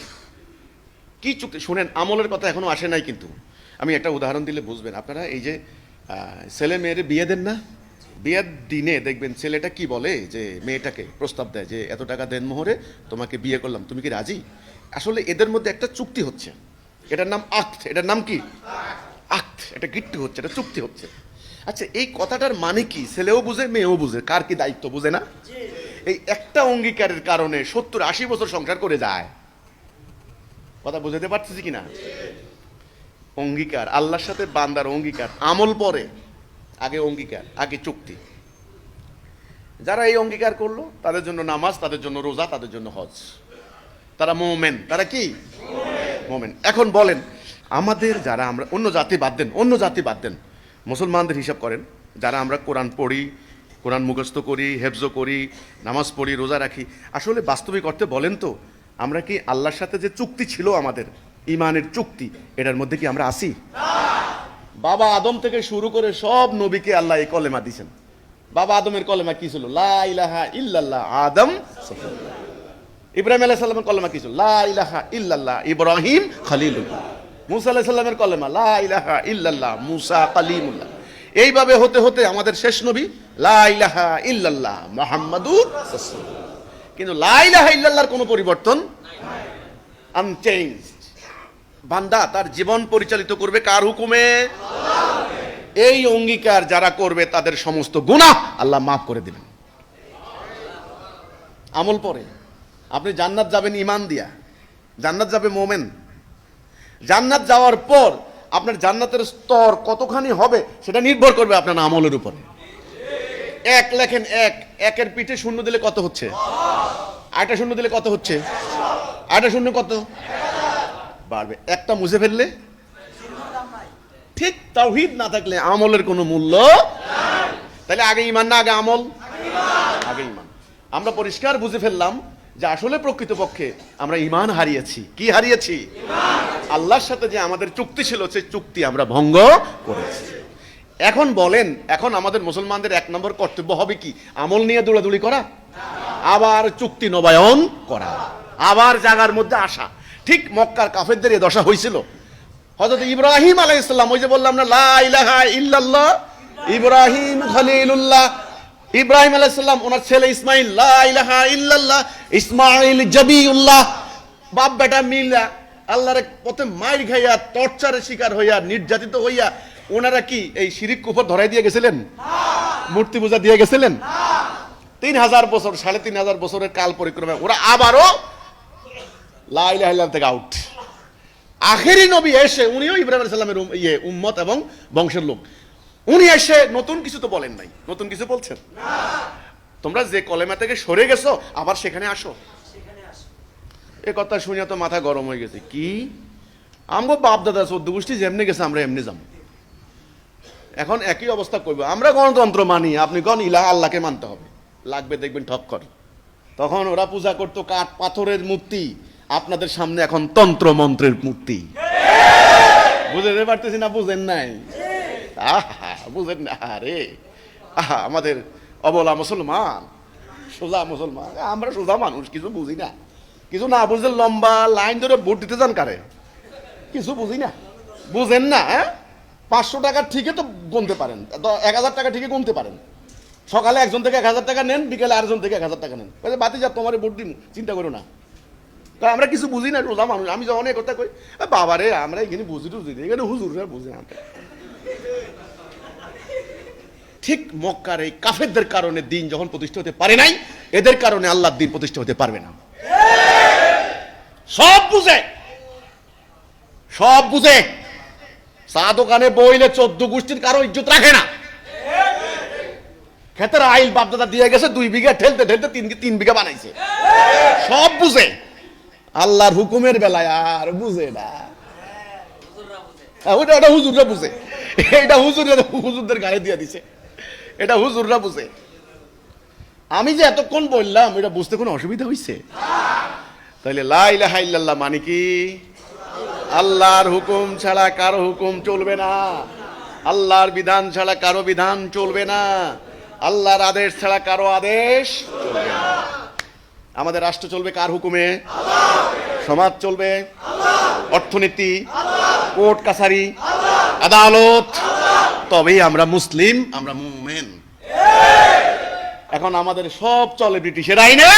S1: কি চুক্তি? শুনেন, আমলের কথা এখনো আসে নাই, কিন্তু আমি একটা উদাহরণ দিলে বুঝবেন আপনারা। এই যে ছেলে মেয়ের বিয়ে দেন না, বিয়ের দিনে দেখবেন ছেলেটা কি বলে, যে মেয়েটাকে প্রস্তাব দেয় যে এত টাকা দেন মোহরে, তোমাকে বিয়ে করলাম, তুমি কি রাজি? আসলে এদের মধ্যে একটা চুক্তি হচ্ছে, এটার নাম আক্ত। এটার নাম কি? আক্ত। এটা গিট্টু হচ্ছে, এটা চুক্তি হচ্ছে। আচ্ছা, এই কথাটার মানে কি? ছেলেও বুঝে, মেয়েও বুঝে, কার কি দায়িত্ব বুঝে না? এই একটা অঙ্গীকারের কারণে 70-80 বছর সংসার করে যায়। কথা বুঝাতে পারতেছি কিনা? অঙ্গীকার, আল্লাহর সাথে বান্দার অঙ্গীকার, আমল পরে, আগে অঙ্গীকার, আগে চুক্তি। যারা এই অঙ্গীকার করলো তাদের জন্য নামাজ, তাদের জন্য রোজা, তাদের জন্য হজ, তারা মোমেন। তারা কি? মোমেন। এখন বলেন, আমাদের যারা, আমরা অন্য জাতি বাদ দেন, অন্য জাতি বাদ দেন, মুসলমানদের হিসাব করেন, যারা আমরা কোরআন পড়ি, কোরআন মুখস্থ করি, হেফজ করি, নামাজ পড়ি, রোজা রাখি, আসলে বাস্তবিক অর্থে বলেন তো, আমরা কি আল্লাহর সাথে যে চুক্তি ছিল আমাদের, ঈমানের চুক্তি, এটার মধ্যে কি আমরা আছি? বাবা আদম থেকে শুরু করে সব নবীকে আল্লাহ এই কলেমা দিয়েছেন। বাবা আদমের কলেমা কি ছিল? লা ইলাহা ইল্লাল্লাহ আদম। ইব্রাহিম আলাইহিস সালামের কলেমা কি ছিল? লা ইলাহা ইল্লাল্লাহ ইব্রাহিম খলিলুল্লাহ। মুসা আলাইহিস সালামের কলেমা লা ইলাহা ইল্লাল্লাহ মুসা কালিমুল্লাহ। এইভাবে হতে হতে আমাদের শেষ নবী লা ইলাহা ইল্লাল্লাহ মুহাম্মাদুর রাসূলুল্লাহ। কিন্তু লা ইলাহা ইল্লাল্লাহর কোনো পরিবর্তন নাই, আনচেঞ্জড। বান্দা তার জীবন পরিচালিত করবে কার হুকুমে? এই অঙ্গীকার যারা করবে তাদের সমস্ত গুনাহ আল্লাহ মাফ করে দিবেন। আমল পরে আপনি জান্নাত যাবেন ঈমান দিয়া, জান্নাত যাবে মোমেন। জান্নাত যাওয়ার পর আপনার জান্নাতের স্তর কতখানি হবে সেটা নির্ভর করবে আপনার আমলের উপরে। এক লেখেন, এক, একের পিঠে শূন্য দিলে কত হচ্ছে? আরেকটা শূন্য দিলে কত হচ্ছে? আরেকটা শূন্য কত বাড়বে? একটা মুছে ফেললে ঠিক তাওহীদ না থাকলে আমলের কোনো মূল্য নাই। তাহলে আগে ঈমান না আগে আমল? আগে ঈমান। আমরা পরিষ্কার বুঝে ফেললাম যে আসলে প্রকৃতপক্ষে আমরা ঈমান হারিয়েছি। কি হারিয়েছি? আল্লাহর সাথে যে আমাদের চুক্তি ছিল সেই চুক্তি আমরা ভঙ্গ করেছি। এখন বলেন, এখন আমাদের মুসলমানদের এক নম্বর কর্তব্য হবে কি? আমল নিয়ে দৌড়াদৌড়ি করা, আবার চুক্তি নবায়ন করা, আবার জায়গার মধ্যে আসা। ঠিক মক্কার কাফেরদের এই দশা হয়েছিল। হযরত ইব্রাহিম আলাইহিস সালাম, ওই যে বললাম না লা ইলাহা ইল্লাল্লাহ, ইব্রাহিম খলিলুল্লাহ, ইব্রাহিম আলাইহিস সালাম ওনার ছেলে ইসমাইল, লা ইলাহা ইল্লাল্লাহ, ইসমাইল জবিউল্লাহ, বাপ বেটা মিলা আল্লাহর পথে মাইর খাইয়া, টর্চারের শিকার হইয়া, নির্যাতিত হইয়া ওনারা কি এই শিরিক কুফর ধরাই দিয়ে গেছিলেন? মূর্তি পূজা দিয়ে গেছিলেন? 3000 বছর, 3500 বছরের কাল পরিক্রমা ওরা আবারও লা ইলাহা ইল্লাল্লাহ থেকে আউট। আখেরি নবী এসে, উনিও ইব্রাহিম আলাইহিস সালামের উম্মত এবং বংশের লোক, উনি এসে নতুন কিছু তো বলেন নাই। নতুন কিছু বলছেন? তোমরা যে কলেমা থেকে সরে গেছো আবার সেখানে আসো। এ কথা শুনে তো মাথা গরম হয়ে গেছে। কি আমগো বাপ দাদা 14 গোষ্ঠী যেমনি গেছে আমরা এমনি যাবো। এখন একই অবস্থা করবো। আমরা গণতন্ত্র মানি, আপনি কোন ইলাহ আল্লাহকে মানতে হবে। লাগবে দেখবেন ঠক্কর। তখন ওরা পূজা করতো কাঠ পাথরের মূর্তি, আপনাদের সামনে এখন তন্ত্র মন্ত্রের মূর্তি। বুঝতে পারতেছি না? বুঝেন নাই? আহা, বুঝেন না রে। আহা, আমাদের অবলা মুসলমান, সোজা মুসলমান, আমরা সোজা মানুষ, কিছু বুঝি না। কিছু না বুঝলে লম্বা লাইন ধরে ভোট দিতে যান কারে? কিছু বুঝি না। বুঝেন না? 500 টাকা ঠিকই তো গুনতে পারেন, 1000 টাকা ঠিকই গুনতে পারেন। সকালে একজন থেকে 1000 টাকা নেন, বিকেলে আরেকজন থেকে 1000 টাকা নেন। বাতি যা তোমার ভোট দিন, চিন্তা করো না। তা আমরা কিছু বুঝি না, রোজা মানুষ। আমি যখন এই কথা কই, বাবারে আমরা এখানে বুঝি টুঝি, এখানে হুজুররা বুঝে না। ঠিক মক্কার এই কাফেরদের কারণে দিন যখন প্রতিষ্ঠা হতে পারে নাই, এদের কারণে আল্লাহর দিন প্রতিষ্ঠা হতে পারবে না। সব বুঝে, সব বুঝে। চা দোকানে বইলে 14 গোষ্ঠীর কারো ইজ্জত রাখে না। ক্ষেতের আইল বাপদাদা দিয়ে গেছে, 2 বিঘা ঠেলতে ঠেলতে 3 বিঘা বানাইছে। সব বুঝে, আল্লাহর হুকুমের বেলায় আর বুঝে না। ওটা হুজুররা বুঝে। এটা হুজুরদের গায়ে দিয়ে দিছে। এটা হুজুররা বুঝে। আমি যে এতক্ষণ বললাম, এটা বুঝতে কোনো অসুবিধা হইছে? তাহলে লা ইলাহা ইল্লাল্লাহ মানে কি? আল্লাহর হুকুম ছাড়া কারো হুকুম চলবে না, আল্লাহর বিধান ছাড়া কারো বিধান চলবে না, আল্লাহর আদেশ ছাড়া কারো আদেশ চলবে না। আমাদের রাষ্ট্র চলবে কার হুকুমে? সমাজ চলবে, অর্থনীতি, কোর্ট কাছারি, আদালত, তবেই আমরা মুসলিম, আমরা মুমিন। এখন আমাদের সব চলে ব্রিটিশের আইনে।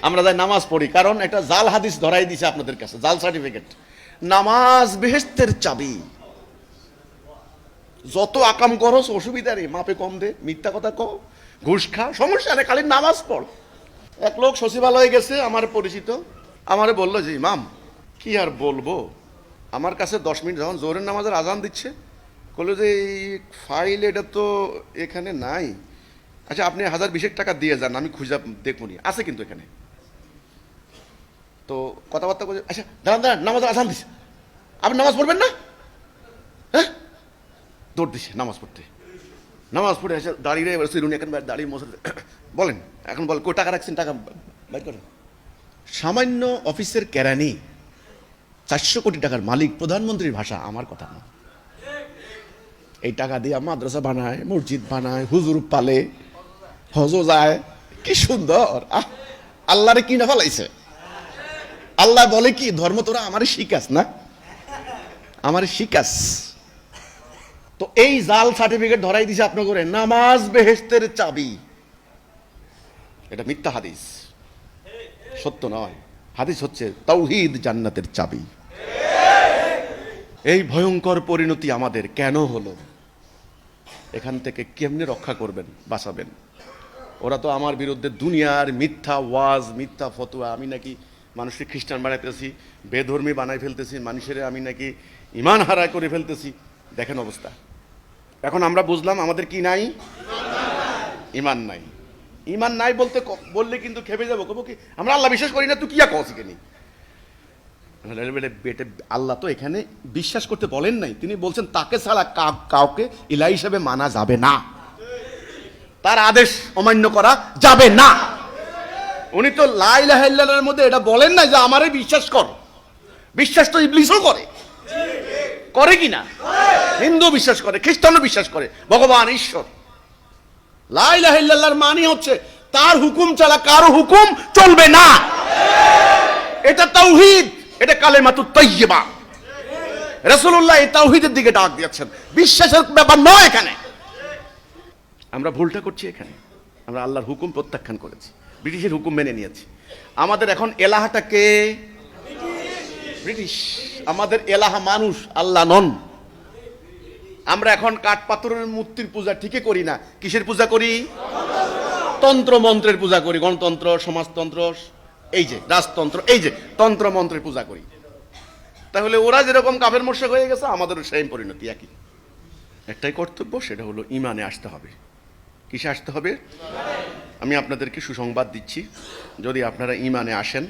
S1: আমরা যাই নামাজ পড়ি, কারণ একটা জাল হাদিস ধরাই দিছে আপনাদের কাছে, জাল সার্টিফিকেট। নামাজ বেহেশতের চাবি। যত আকাম করস অসুবিধা নেই, মাপে কম দে, মিথ্যা কথা কও, ঘুষ খা, সমস্যা নেই, খালি নামাজ পড়। এক লোক সচিবালয়ে গেছে, আমার পরিচিত, আমারে বললো যে ইমাম কি আর বলবো, আমার কাছে 10 মিনিট যখন জোহরের নামাজের আজান দিচ্ছে, বললো যে এই ফাইল এটা তো এখানে নাই। আচ্ছা আপনি 1020 টাকা দিয়ে যান, আমি খুঁজে দেখবো নি, আছে কিন্তু এখানে। তো কথাবার্তা বলছে, আচ্ছা দাঁড়ান দাঁড়ান, নামাজের আজান দিচ্ছে, আপনি নামাজ পড়বেন না? হ্যাঁ, দৌড় দিছে নামাজ পড়তে। নামাজ পড়ে এসে দাঁড়িয়ে রুনি এখন দাঁড়িয়ে মশা বলেন, এখন বল কই টাকা রাখছেন, টাকা বাইর করেন। সামান্য অফিসের কেরানি 400 কোটি টাকার মালিক, প্রধানমন্ত্রীর ভাষা, আমার কথা না। এই টাকা দিয়ে মাদ্রাসা বানায়, মসজিদ বানায়, হুজুর পালে, হজ যায়, কি সুন্দর। আল্লাহরে কি না ফলাইছে। আল্লাহ বলে কি, ধর্ম তোরা আমারে শিখাস না, আমারে শিখাস। তো এই জাল সার্টিফিকেট ধরাই দিছে আপনার করে, নামাজ বেহেশতের চাবি। এটা মিথ্যা হাদিস, সত্য নয়। হাদিস হচ্ছে তাওহীদ জান্নাতের চাবি। এই ভয়ঙ্কর পরিণতি আমাদের কেন হলো? এখান থেকে কেমনে রক্ষা করবেন, বাঁচাবেন? ওরা তো আমার বিরুদ্ধে দুনিয়ার মিথ্যা ওয়াজ, মিথ্যা ফতোয়া, আমি নাকি মানুষকে খ্রিস্টান বানাইতেছি, বেধর্মী বানাই ফেলতেছি, মানুষের আমি নাকি ইমান হারায় করে ফেলতেছি। দেখেন অবস্থা। এখন আমরা বুঝলাম আমাদের কি নাই? ইমান নাই। ইমান নাই বললে কিন্তু খেপে যাবো, কবো কি আমরা আল্লাহ বিশ্বাস করি না, তুই কি কসিকেনি। বেটে আল্লাহ তো এখানে বিশ্বাস করতে বলেন নাই, তিনি বলছেন তাকে ছাড়া কাউকে ইলাহ হিসেবে মানা যাবে না, তার আদেশ অমান্য করা যাবে না। উনি তো লা ইলাহা ইল্লাল্লাহর মধ্যে এটা বলেন না যে আমারে বিশ্বাস কর। বিশ্বাস তো ইবলিসও করে কি না? হিন্দু বিশ্বাস করে, খ্রিস্টানও বিশ্বাস করে ভগবান ঈশ্বর। লা ইলাহা ইল্লাল্লাহর মানে হচ্ছে তার হুকুম ছাড়া কারো হুকুম চলবে না। এটা তাওহীদ, এটা কালেমাতুত তাইয়্যিবা। রাসূলুল্লাহ এই তাওহীদের দিকে ডাক দিয়েছেন, বিশ্বাসের ব্যাপার নয় এখানে। আমরা ভুলটা করছি এখানে, আমরা আল্লাহর হুকুম প্রত্যাখ্যান করেছি, ব্রিটিশের হুকুম মেনে নিয়েছি। আমাদের এখন এলাহাটা কে? ব্রিটিশ। আমাদের এলাহা মানুষ, আল্লাহ নন। আমরা এখন কাঠ পাথরের মূর্তির পূজা ঠিকই করি না, কিসের পূজা করি? তন্ত্র মন্ত্রের পূজা করি। গণতন্ত্র, সমাজতন্ত্র, এই যে রাজতন্ত্র, এই যে তন্ত্র মন্ত্রের পূজা করি। তাহলে ওরা যেরকম কাফের মোশরিক হয়ে গেছে, আমাদেরও সেম পরিণতি একই। একটাই কর্তব্য, সেটা হলো ঈমানে আসতে হবে। কিসে আসতে হবে? আমি আপনাদেরকে সুসংবাদ দিচ্ছি, যদি আপনারা ঈমানে আসেন,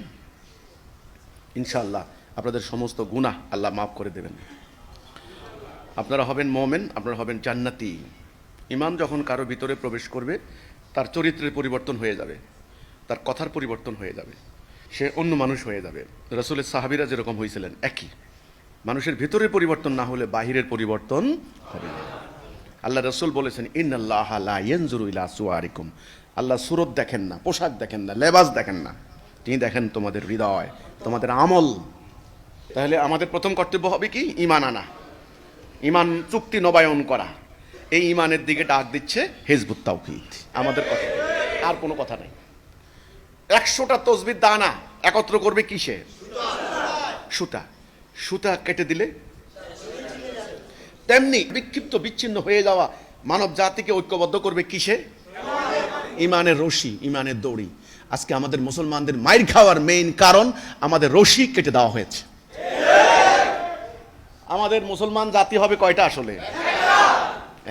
S1: ইনশাআল্লাহ আপনাদের সমস্ত গুনাহ আল্লাহ মাফ করে দেবেন। আপনারা হবেন মুমিন, আপনারা হবেন জান্নাতি। ঈমান যখন কারো ভিতরে প্রবেশ করবে, তার চরিত্রের পরিবর্তন হয়ে যাবে, তার কথার পরিবর্তন হয়ে যাবে, সে অন্য মানুষ হয়ে যাবে। রাসূলের সাহাবীরা যেরকম হয়েছিলেন একই। মানুষের ভিতরের পরিবর্তন না হলে বাহিরের পরিবর্তন হবে না। আল্লাহ রাসূল বলেছেন, ইন্নাল্লাহা লা ইয়ানজুরু ইলা সুওয়ারিকুম। আল্লাহ সুরত দেখেন না, পোশাক দেখেন না, লেবাস দেখেন না, তিনি দেখেন তোমাদের হৃদয়, তোমাদের আমল। তাহলে আমাদের প্রথম কর্তব্য হবে কি? ঈমান আনা, ঈমান চুক্তি নবায়ন করা। এই ঈমানের দিকে ডাক দিচ্ছে হিজবুত তাওহীদ। আমাদের কথা, আর কোনো কথা নাই। 100টা তসবির দানা একত্র করবে কিসে? সুতা। সুতা কেটে দিলে তেমনি বিক্ষিপ্ত বিচ্ছিন্ন হয়ে যাওয়া মানব জাতিকে ঐক্যবদ্ধ করবে কিসে? ঈমানের রশি, ঈমানের দড়ি। আজকে আমাদের মুসলমানদের মাইর খাওয়ার মেইন কারণ আমাদের রশি কেটে দেওয়া হয়েছে। আমাদের মুসলমান জাতি হবে কয়টা আসলে?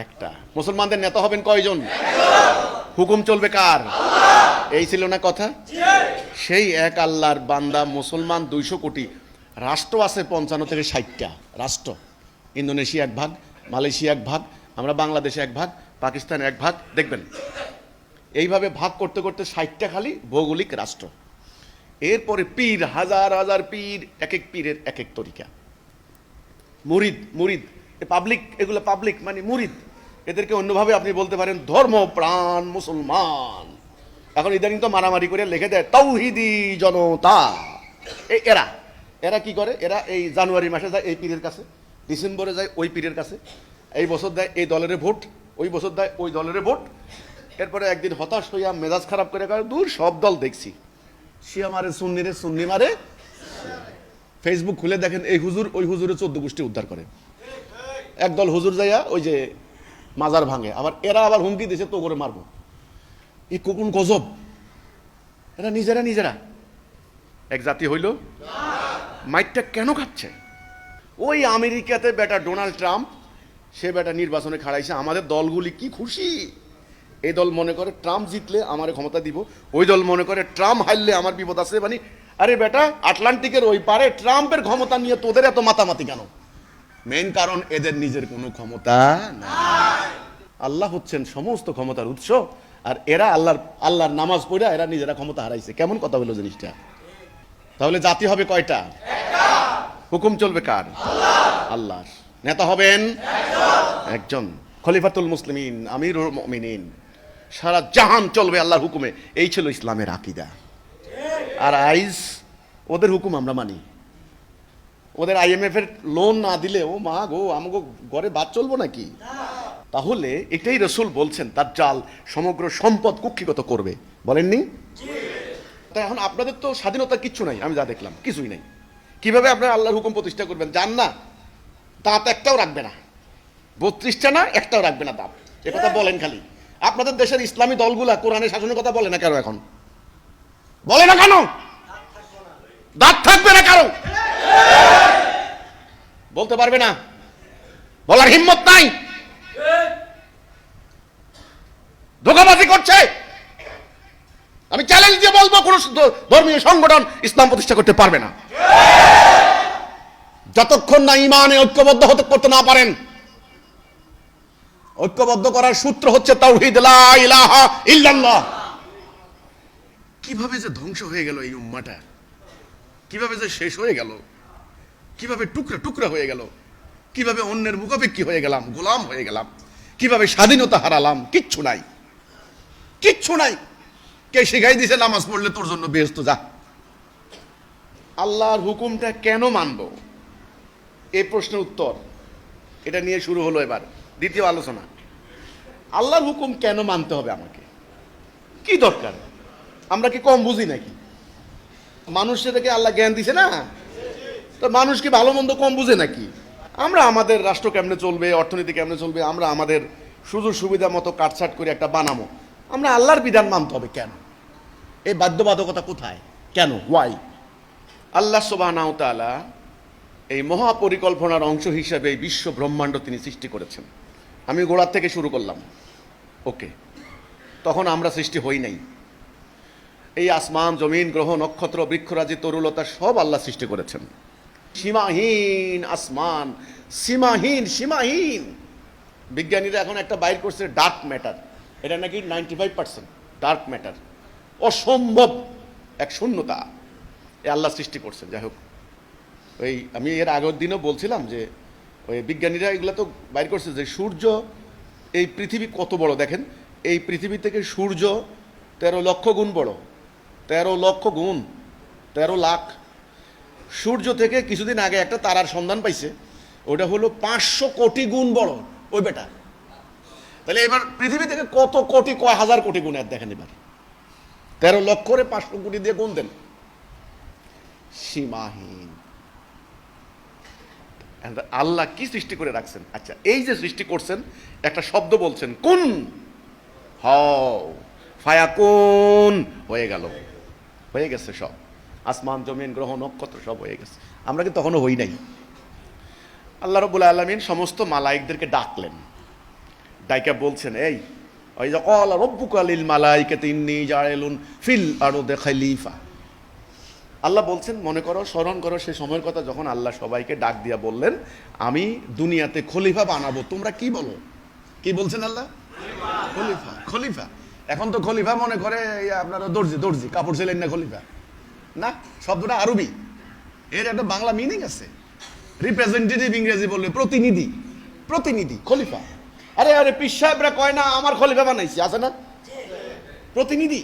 S1: একটা। মুসলমানদের নেতা হবেন কয়জন? হুকুম চলবে কার? এই ছিল না কথা? সেই এক আল্লাহর বান্দা মুসলমান 200 কোটি। রাষ্ট্র আছে 55 থেকে 60টা রাষ্ট্র। ইন্দোনেশিয়া 1 ভাগ, মালয়েশিয়া 1 ভাগ, আমরা বাংলাদেশে 1 ভাগ, পাকিস্তান 1 ভাগ। দেখবেন এইভাবে ভাগ করতে করতে 60টা খালি ভৌগোলিক রাষ্ট্র। এরপরে পীর, হাজার হাজার পীর, এক এক পীরের এক এক তরিকা। মুরিদ পাবলিক, এগুলো পাবলিক মানে মুরিদ। এদেরকে অন্যভাবে আপনি বলতে পারেন ধর্মপ্রাণ মুসলমান। এখন ইদানিং তো মারামারি করে লিখে দেয় তাওহীদি জনতা। এরা কি করে? এরা এই জানুয়ারি মাসে যায় এই পীরের কাছে, ডিসেম্বরে যায় ওই পীরের কাছে, এই বছর দেয় এই দলের ভোট, ওই বছর দেয় ওই দলের ভোট। এরপরে একদিন হতাশ হইয়া মেজাজ খারাপ করে দূর সব দল দেখছি, শিয়া মারে সুন্নিরে, সুন্নি মারে। ফেসবুক খুলে দেখেন এই হুজুর ওই হুজুরে 14 গোষ্ঠী উদ্ধার করে। একদল হুজুর যাইয়া ওই যে মাজার ভাঙে, আবার এরা আবার হুমকি দিয়েছে তো করে মারবো। এই কোন গজব! এরা নিজেরা এক জাতি হইল। মাইটটা কেন খাচ্ছে? ওই আমেরিকাতে বেটা ডোনাল্ড ট্রাম্প, সে বেটা নির্বাচনে খাড়াইছে। আমাদের দলগুলি কি খুশি! এই দল মনে করে ট্রাম্প জিতলে আমার ক্ষমতা দিব, ওই দল মনে করে ট্রাম্প হারলে আমার বিপদ আছে। মানে আরে বেটা, আটলান্টিকের ওই পারে ট্রাম্পের ক্ষমতা নিয়ে তোদের এত মাতামাতি কেন? মেইন কারণ এদের নিজের কোনো ক্ষমতা নাই। আল্লাহ হচ্ছেন সমস্ত ক্ষমতার উৎস, আর এরা আল্লাহর নামাজ পড়ে এরা নিজেরা ক্ষমতা হারাইছে। কেমন কথা হলো জিনিসটা? তাহলে জাতি হবে কয়টা? হুকুম চলবে কার? আল্লাহর। নেতা হবেন একজন, খলিফাতুল মুসলিমিন, আমিরুল মুমিনিন। সারা জাহান চলবে আল্লাহর হুকুমে। এই ছিল ইসলামের আকীদা। আর আইজ ওদের হুকুম আমরা মানি। ওদের IMF এর লোন না দিলে ও মা গো, আমাকে ঘরে বাদ চলবো নাকি? তাহলে এটাই রাসূল বলছেন দাজ্জাল সমগ্র সম্পদ কুক্ষিগত করবে, বলেননি? তাই এখন আপনাদের তো স্বাধীনতা কিচ্ছু নাই, আমি যা দেখলাম কিছুই নাই। কিভাবে আপনারা আল্লাহর হুকুম প্রতিষ্ঠা করবেন? জান না, দাঁত একটাও রাখবে না, 32টা না, একটাও রাখবে না দাঁত। এ কথা বলেন খালি। আপনাদের দেশের ইসলামী দলগুলা কোরআনের শাসনের কথা বলে না কেন? এখন বলে না কেন? দাঁত থাকবে না কারো, বলতে পারবে না, বলার হিম্মত নাই। ধোঁকাবাজি করছে। আমি চ্যালেঞ্জ দিয়ে বলবো, কোন ধর্মীয় সংগঠন ইসলাম প্রতিষ্ঠা করতে পারবে না যতক্ষণ না ঈমানে ঐক্যবদ্ধ করতে না পারেন। ঐক্যবদ্ধ করার সূত্র হচ্ছে তাওহীদ, লা ইলাহা ইল্লাল্লাহ। কিভাবে যে ধ্বংস হয়ে গেল এই উম্মাটা, কিভাবে যে শেষ হয়ে গেল, কিভাবে টুকরা টুকরা হয়ে গেল, কিভাবে অন্যের মুখাপেক্ষী হয়ে গেলাম, গোলাম হয়ে গেলাম, কিভাবে স্বাধীনতা হারালাম। কিচ্ছু নাই, কিচ্ছু নাই। কে শিখাই দিছে নামাজ পড়লে তোর জন্য বেহেশত যা? আল্লাহর হুকুমটা কেন মানব, এই প্রশ্নের উত্তর এটা নিয়ে শুরু হলো এবার দ্বিতীয় আলোচনা। আল্লাহর হুকুম কেন মানতে হবে আমাকে, কি দরকার? আমরা কি কম বুঝি নাকি? মানুষটাকে আল্লাহ জ্ঞান দিছে না, তো মানুষ কি ভালো মন্দ কম বুঝে নাকি? আমরা আমাদের রাষ্ট্র কেমনে চলবে, অর্থনীতি কেমনে চলবে, আমরা আমাদের সুযোগ সুবিধা মতো কাটছাট করে একটা বানাবো। আমরা আল্লাহর বিধান মানতে হবে কেন? এই বাধ্যবাধকতা কোথায়, কেন, ওয়াই? আল্লাহ সুবহানাহু ওয়া তাআলা এই মহাপরিকল্পনার অংশ হিসেবে এই বিশ্ব ব্রহ্মাণ্ড তিনি সৃষ্টি করেছেন। আমি গোড়ার থেকে শুরু করলাম, ওকে? তখন আমরা সৃষ্টি হই নাই। এই আসমান, জমিন, গ্রহ, নক্ষত্র, বৃক্ষরাজি, তরুলতা সব আল্লাহ সৃষ্টি করেছেন। সীমাহীন আসমান, সীমাহীন, সীমাহীন। বিজ্ঞানীরা এখন একটা বাইর করছে ডার্ক ম্যাটার, এটা নাকি 95% ডার্ক ম্যাটার, অসম্ভব এক শূন্যতা এ আল্লাহ সৃষ্টি করছেন। যাই হোক, ওই আমি এর আগের দিনও বলছিলাম যে ওই বিজ্ঞানীরা এগুলো তো বাইর করছে যে সূর্য, এই পৃথিবী কত বড় দেখেন, এই পৃথিবী থেকে সূর্য 13 লক্ষ গুণ বড়, 13 লক্ষ গুণ, 13 লাখ। সূর্য থেকে কিছুদিন আগে একটা তারার সন্ধান পাইছে, ওটা হলো 500 কোটি গুণ বড় ওই বেটা। তাহলে এবার পৃথিবী থেকে কত কোটি, কয় হাজার কোটি গুণ আর দেখেন এবার। 13 লক্ষরে 500 কোটি দিয়ে গুণ দেন, সীমাহীন। আল্লাহ কি সৃষ্টি করে রাখছেন? আচ্ছা, এই যে সৃষ্টি করছেন, একটা শব্দ বলছেন কুন, হও, ফায়াকুন, হয়ে গেল, হয়ে গেছে সব। আসমান, জমিন, গ্রহ, নক্ষত্র সব হয়ে গেছে। আমরা কিন্তু তখনও হই নাই। আল্লাহ রাব্বুল আলামিন সমস্ত মালায়েকদেরকে ডাকলেন, ডাইকা বলছেন, এই ওই যে ক্বালা রাব্বুকা লিল মালাইকাতি ইন্নী জাইলুন ফিল আরদি খলিফা। আল্লাহ বলছেন, মনে করো, স্মরণ করো সেই সময়ের কথা যখন আল্লাহ সবাইকে ডাক দিয়া বললেন, আমি দুনিয়াতে খলিফা বানাবো। তোমরা কি বলো? কি বলছেন আল্লাহ? খলিফা, খলিফা। এখন তো খলিফা মনে করে আপনারা দর্জি, দর্জি কাপড় সেলেন না খলিফা, না, শব্দটা আরবি, এর একটা বাংলা মিনিং আছে। রিপ্রেজেন্টেটিভ ইংরেজি বললে প্রতিনিধি, প্রতিনিধি, খলিফা। আরে আরে পীর সাহেবরা কয় না আমার খলিফা বানাইছি, আছে না? প্রতিনিধি।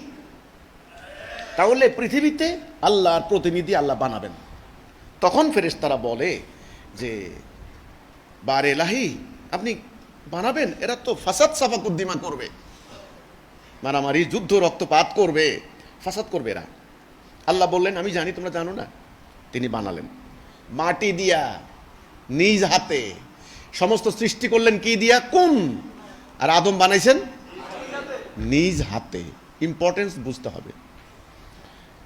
S1: তাহলে পৃথিবীতে আল্লাহর প্রতিনিধি আল্লাহ বানাবেন। তখন ফেরেশতারা বলে যে বারে লাহি, আপনি বানাবেন, এরা তো ফাসাদ সাফাকুদ্দিমা করবে, মারামারি, যুদ্ধ, রক্তপাত করবে, ফাসাদ করবে এরা। আল্লাহ বললেন, আমি জানি তোমরা জানো না। তিনি বানালেন মাটি দিয়া, নিজ হাতে। সমস্ত সৃষ্টি করলেন কি দিয়া? কুন। আর আদম বানাইছেন নিজ হাতে। ইম্পর্টেন্স বুঝতে হবে।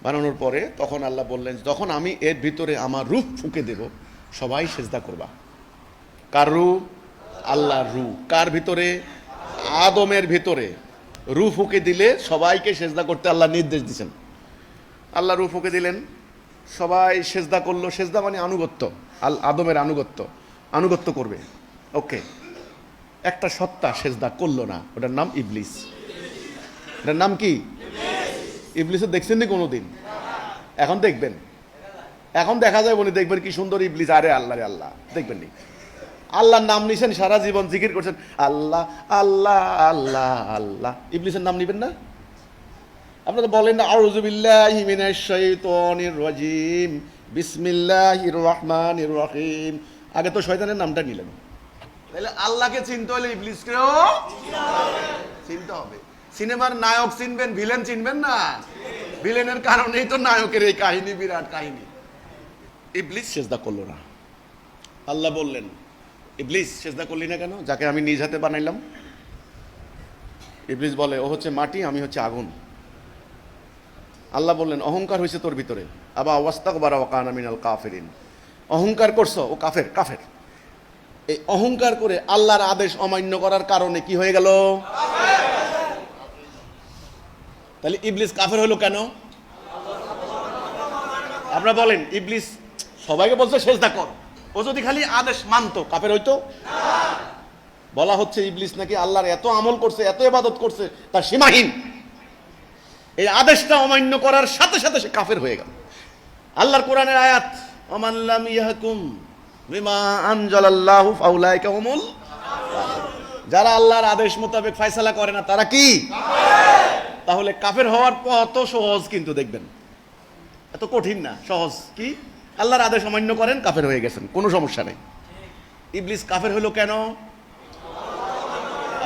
S1: বানানোর পরে তখন আল্লাহ বললেন, যখন আমি এর ভিতরে আমার রূহ ফুঁকে দেব, সবাই সেজদা করবা। কার রূহ? আল্লাহর রূহ। কার ভিতরে? আদমের ভিতরে। রূহ ফুঁকে দিলে সবাইকে সেজদা করতে আল্লাহ নির্দেশ দিয়েছেন। আল্লাহ রূহ ফুঁকে দিলেন, সবাই সেজদা করলো। সেজদা মানে আনুগত্য, আদমের আনুগত্য, আনুগত্য করবে। ওকে, একটা সত্তা সেজদা করলো না, ওটার নাম ইবলিস। এটার নাম কি? ইবলিসের দেখছেন নি কোনোদিন? এখন দেখবেন, এখন দেখা যায় বলে দেখবেন কি সুন্দর ইবলিস। আরে আল্লাহ রে আল্লাহ, দেখবেন নি? আল্লাহর নাম নিছেন, সারা জীবন জিকির করছেন, আল্লাহ আল্লাহ আল্লাহ আল্লাহ। ইবলিসের নাম নিবেন না? আপনারা বলেন না আউযু বিল্লাহি মিনাশ শাইতানির রাজিম, বিসমিল্লাহির রহমানির রহিম। আগে তো শয়তানের নামটা নিলেন। তাহলে আল্লাহকে চিনতে হলে ইবলিসকেও চিনতে হবে। সিনেমার নায়ক চিনবেন, ভিলেন চিনবেন না? ভিলেনের কারণেই তো নায়কের এই কাহিনী, বিরাট কাহিনী। ইবলিস সেজদা করলো না। আল্লাহ বললেন, ইবলিস সেজদা করলি না কেন? যাকে আমি নিজ হাতে বানাইলাম। ইবলিস বলে, ও হচ্ছে মাটি, আমি হচ্ছে আগুন। আল্লাহ বললেন, অহংকার হয়েছে তোর ভিতরে, আবা ওয়াস্তাকবারা ওয়া কানা মিনাল কাফিরিন। অহংকার করছো, ও কাফের, কাফের। এই অহংকার করে আল্লাহর আদেশ অমান্য করার কারণে কি হয়ে গেল? তাহলে ইবলিস কাফের হলো কেন? আপনারা বলেন, ইবলিস সবাইকে বলছে সেজদা কর, ও যদি খালি আদেশ মানতো কাফের হইতো? বলা হচ্ছে ইবলিস নাকি আল্লাহর এত আমল করছে, এত ইবাদত করছে, তার সীমাহীন, এই আদেশটা অমান্য করার সাথে সাথে সে কাফের হয়ে গেল। আল্লাহর কোরআনের আয়াত, ওমান লাম ইয়াহকুম বিমা আনজালাল্লাহু ফাউলাইকা হুমুল কাফিরুন, যারা আল্লাহর আদেশ মোতাবেক ফয়সালা করে না তারা কি? তাহলে কাফের হওয়ার পথ সহজ, কিন্তু দেখবেন এত কঠিন না, সহজ। কি? আল্লাহর আদেশ অমান্য করেন, কাফের হয়ে গেছেন, কোনো সমস্যা নেই। ইবলিস কাফের হলো কেন?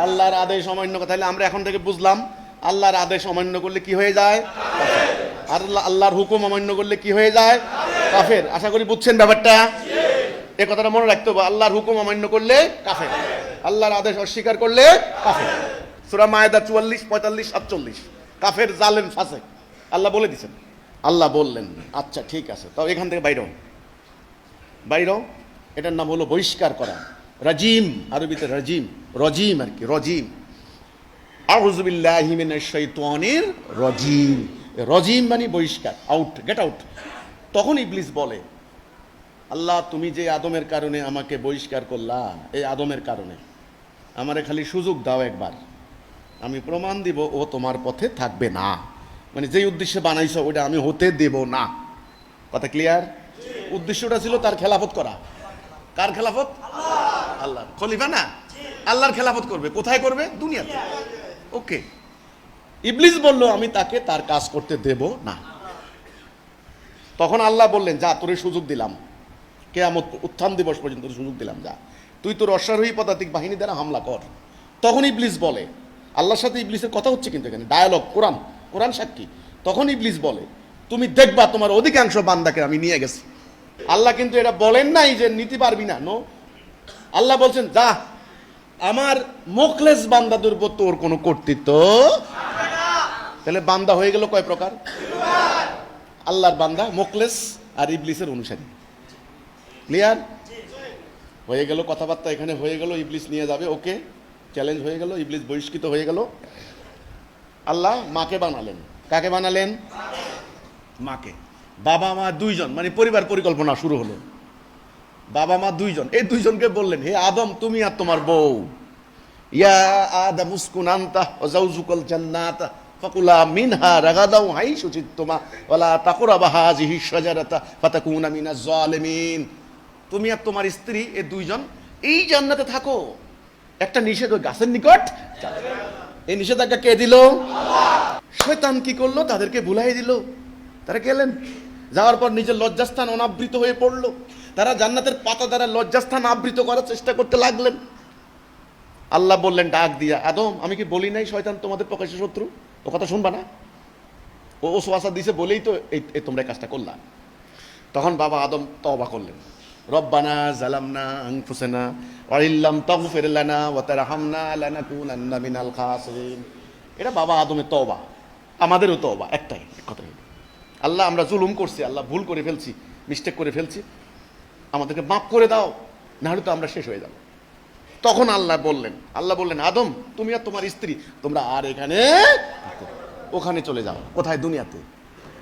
S1: আল্লাহর আদেশ অমান্য। তাহলে আমরা এখন থেকে বুঝলাম আল্লাহর আদেশ অমান্য করলে কি হয়ে যায়? আর আল্লাহর হুকুম অমান্য করলে কি হয়ে যায়? কাফের। আশা করি বুঝছেন ব্যাপারটা। এই কথাটা মনে রাখতে হবে, আল্লাহর হুকুম অমান্য করলে কাফের, আল্লাহর আদেশ অস্বীকার করলে কাফের। সূরা মায়েদা 44, 45, 47 কাফের, জালেম, ফাসেক আল্লাহ বলে দিয়েছেন। আল্লাহ বললেন আচ্ছা ঠিক আছে, তাও এখান থেকে বাইর বাইর, এটার নাম হলো বহিষ্কার করা, রাজিম, আরবিতে রাজিম, রজিম আর কি, রজিম। আউযু বিল্লাহি মিনাশ শাইতানির রাজিম, রজিম মানে বহিষ্কার, আউট, গেট আউট। তখন ইবলিস বলে, আল্লাহ তুমি যে আদমের কারণে আমাকে বহিষ্কার করলা, এই আদমের কারণে আমারে খালি সুযোগ দাও একবার, আমি প্রমাণ দিব ও তোমার পথে থাকবে না, মানে যেই উদ্দেশ্যে বানাইছো ওটা আমি হতে দেব না। কথা ক্লিয়ার? উদ্দেশ্যটা ছিল তার খেলাফত করা। কার খেলাফত? আল্লাহর খলিফা না, আল্লাহর খেলাফত করবে। কোথায় করবে? দুনিয়াতে। ওকে, ইবলিস বলল আমি তাকে তার কাজ করতে দেব না। তখন আল্লাহ বললেন যা, তোরে সুযোগ দিলাম, কিয়ামত উত্থান দিবস পর্যন্ত সুযোগ দিলাম, যা তুই তোর অশ্বারোহী পদাতিক বাহিনী দ্বারা হামলা কর। তখন ইবলিস বলে, আল্লাহর সাথে ইবলিসের কথা হচ্ছে কিন্তু এখানে ডায়ালগ, কোরআন, কোরআন সাক্ষী। তখন ইবলিস বলে তুমি দেখবা তোমার অধিকাংশ বান্দাকে আমি নিয়ে গেছি। আল্লাহ কিন্তু এটা বলেন নাই যে নিতে পারবি না, নো। আল্লাহ বলছেন যা, আমার মোখলেস বান্দাদের উপর তোর কোনো কর্তৃত্ব। তাহলে বান্দা হয়ে গেল কয় প্রকার? আল্লাহর বান্দা, মোখলেস আর ইবলিসের অনুসারী। ক্লিয়ার হয়ে গেল? কথাবার্তা এখানে হয়ে গেল, ইবলিস নিয়ে যাবে, ওকে, চ্যালেঞ্জ হয়ে গেল, ইবলিস বহিষ্কৃত হয়ে গেল। আল্লাহ মাকে বানালেন। কাকে বানালেন? মাকে। বাবা মা দুইজন, মানে পরিবার পরিকল্পনা শুরু হলো। বাবা মা দুইজন, এই দুইজনকে বললেন হে আদম তুমি আর তোমার বউ, ইয়া আদম উসকুন আনতা ওয়া যাওজুকাল জান্নাতা ফাকুলা মিনহা রাগাদাও হাইসু শিতুমা ওয়ালা তাকরাবা হাযিহি শাজারাতা ফাতাকুনা মিনাজ জালিমিন। তুমি আর তোমার স্ত্রী এই দুইজন এই জান্নাতে থাকো, একটা নিষেধ ওই গাছের নিকট। এই নিষেধাজ্ঞা কে দিল? শয়তান কি করলো? তাদেরকে ভুলাই দিল। তারা গেলেন, যাওয়ার পর নিজের লজ্জাস্থান অনাবৃত হয়ে পড়লো। তারা জান্নাতের পাতা দ্বারা লজ্জাস্থান আবৃত করার চেষ্টা করতে লাগলেন। আল্লাহ বললেন ডাক দিয়া, আদম আমি কি বলি নাই শয়তান তোমাদের প্রকাশ্য শত্রু? ও কথা শুনবা না? ও ওয়াসওয়াসা দিছে বলেই তো এই তোমরা কাজটা করলা। তখন বাবা আদম তওবা করলেন, রব্বানা জালামনা আনফুসানা ওয়া ইল্লাম তাগফির লানা ওয়া তারহামনা লানাকুনান্না মিনাল খাসিরিন। এটা বাবা আদমের তওবা, আমাদেরও তওবা একটাই কথা। আল্লাহ আমরা জুলুম করছি, আল্লাহ ভুল করে ফেলছি, মিস্টেক করে ফেলছি, আমাদেরকে মাফ করে দাও, না হলে তো আমরা শেষ হয়ে যাব। তখন আল্লাহ বললেন আদম তুমি আর তোমার স্ত্রী তোমরা আর এখানে ওখানে চলে যাও। কোথায়? দুনিয়াতে।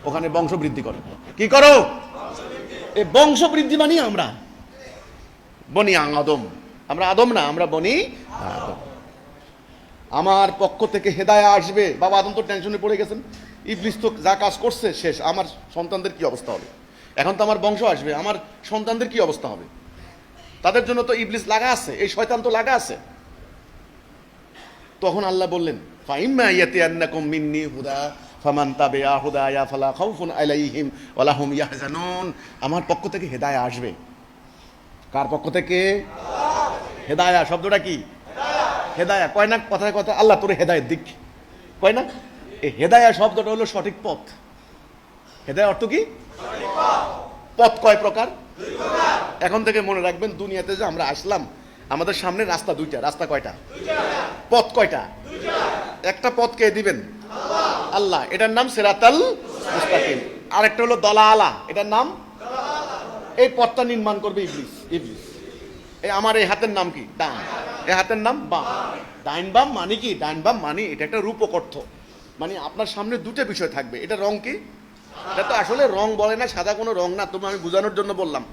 S1: ওখানে বংশ বৃদ্ধি করো। কি করো? এই বংশ বৃদ্ধি মানে আমরা বনি আদম, আমরা আদম না, আমরা বনি আদম। আমার পক্ষ থেকে হেদায়া আসবে। বাবা আদম তো টেনশনে পড়ে গেছেন, ইবলিস তো যা কাজ করছে শেষ, আমার সন্তানদের কি অবস্থা হবে? এখন তো আমার বংশ আসবে, আমার সন্তানদের কি অবস্থা হবে? তাদের জন্য তো ইবলিস লাগা আছে, এই শয়তান তো লাগা আছে। তখন আল্লাহ বললেন ফাইম্মা ইয়াতিয়ান্নাকুম মিন্নি হুদা ফামান তাবিআ হুদায়া ফালা খাউফুন আলাইহিম ওয়ালা হুম ইয়াহজানুন। আমার পক্ষ থেকে হেদায়া আসবে। কার পক্ষ থেকে? হেদায়া শব্দটা কি? হেদায়া কয় না কথায় কথা, আল্লাহ তোর হেদায়েত দিক কয় না? এই হেদায়া শব্দটা হলো সঠিক পথ। হেদায়া অর্থ কি? পথ কয় প্রকার? এখন থেকে মনে রাখবেন, দুনিয়াতে যে আমরা আসলাম আমাদের সামনে রাস্তা দুইটা। রাস্তা কয়টা? পথ কয়টা? একটা পথ কে দিবেন? আল্লাহ, এটার নাম সিরাতাল মুস্তাকিম। আরেকটা হলো দলালা, এটার নাম, এই পথটা নির্মাণ করবে ইবলিস। এই আমার এই হাতের নাম কি? ডান। এই হাতের নাম বাম। ডাইন বাম মানে কি? ডাইন বাম মানে এটা একটা রূপক অর্থ, মানে আপনার সামনে দুটো বিষয় থাকবে, এটা রং কি? এটা তো আসলে রং বলে না, সাদা কোনো রং না, তুমি আমি বোঝানোর জন্য বললাম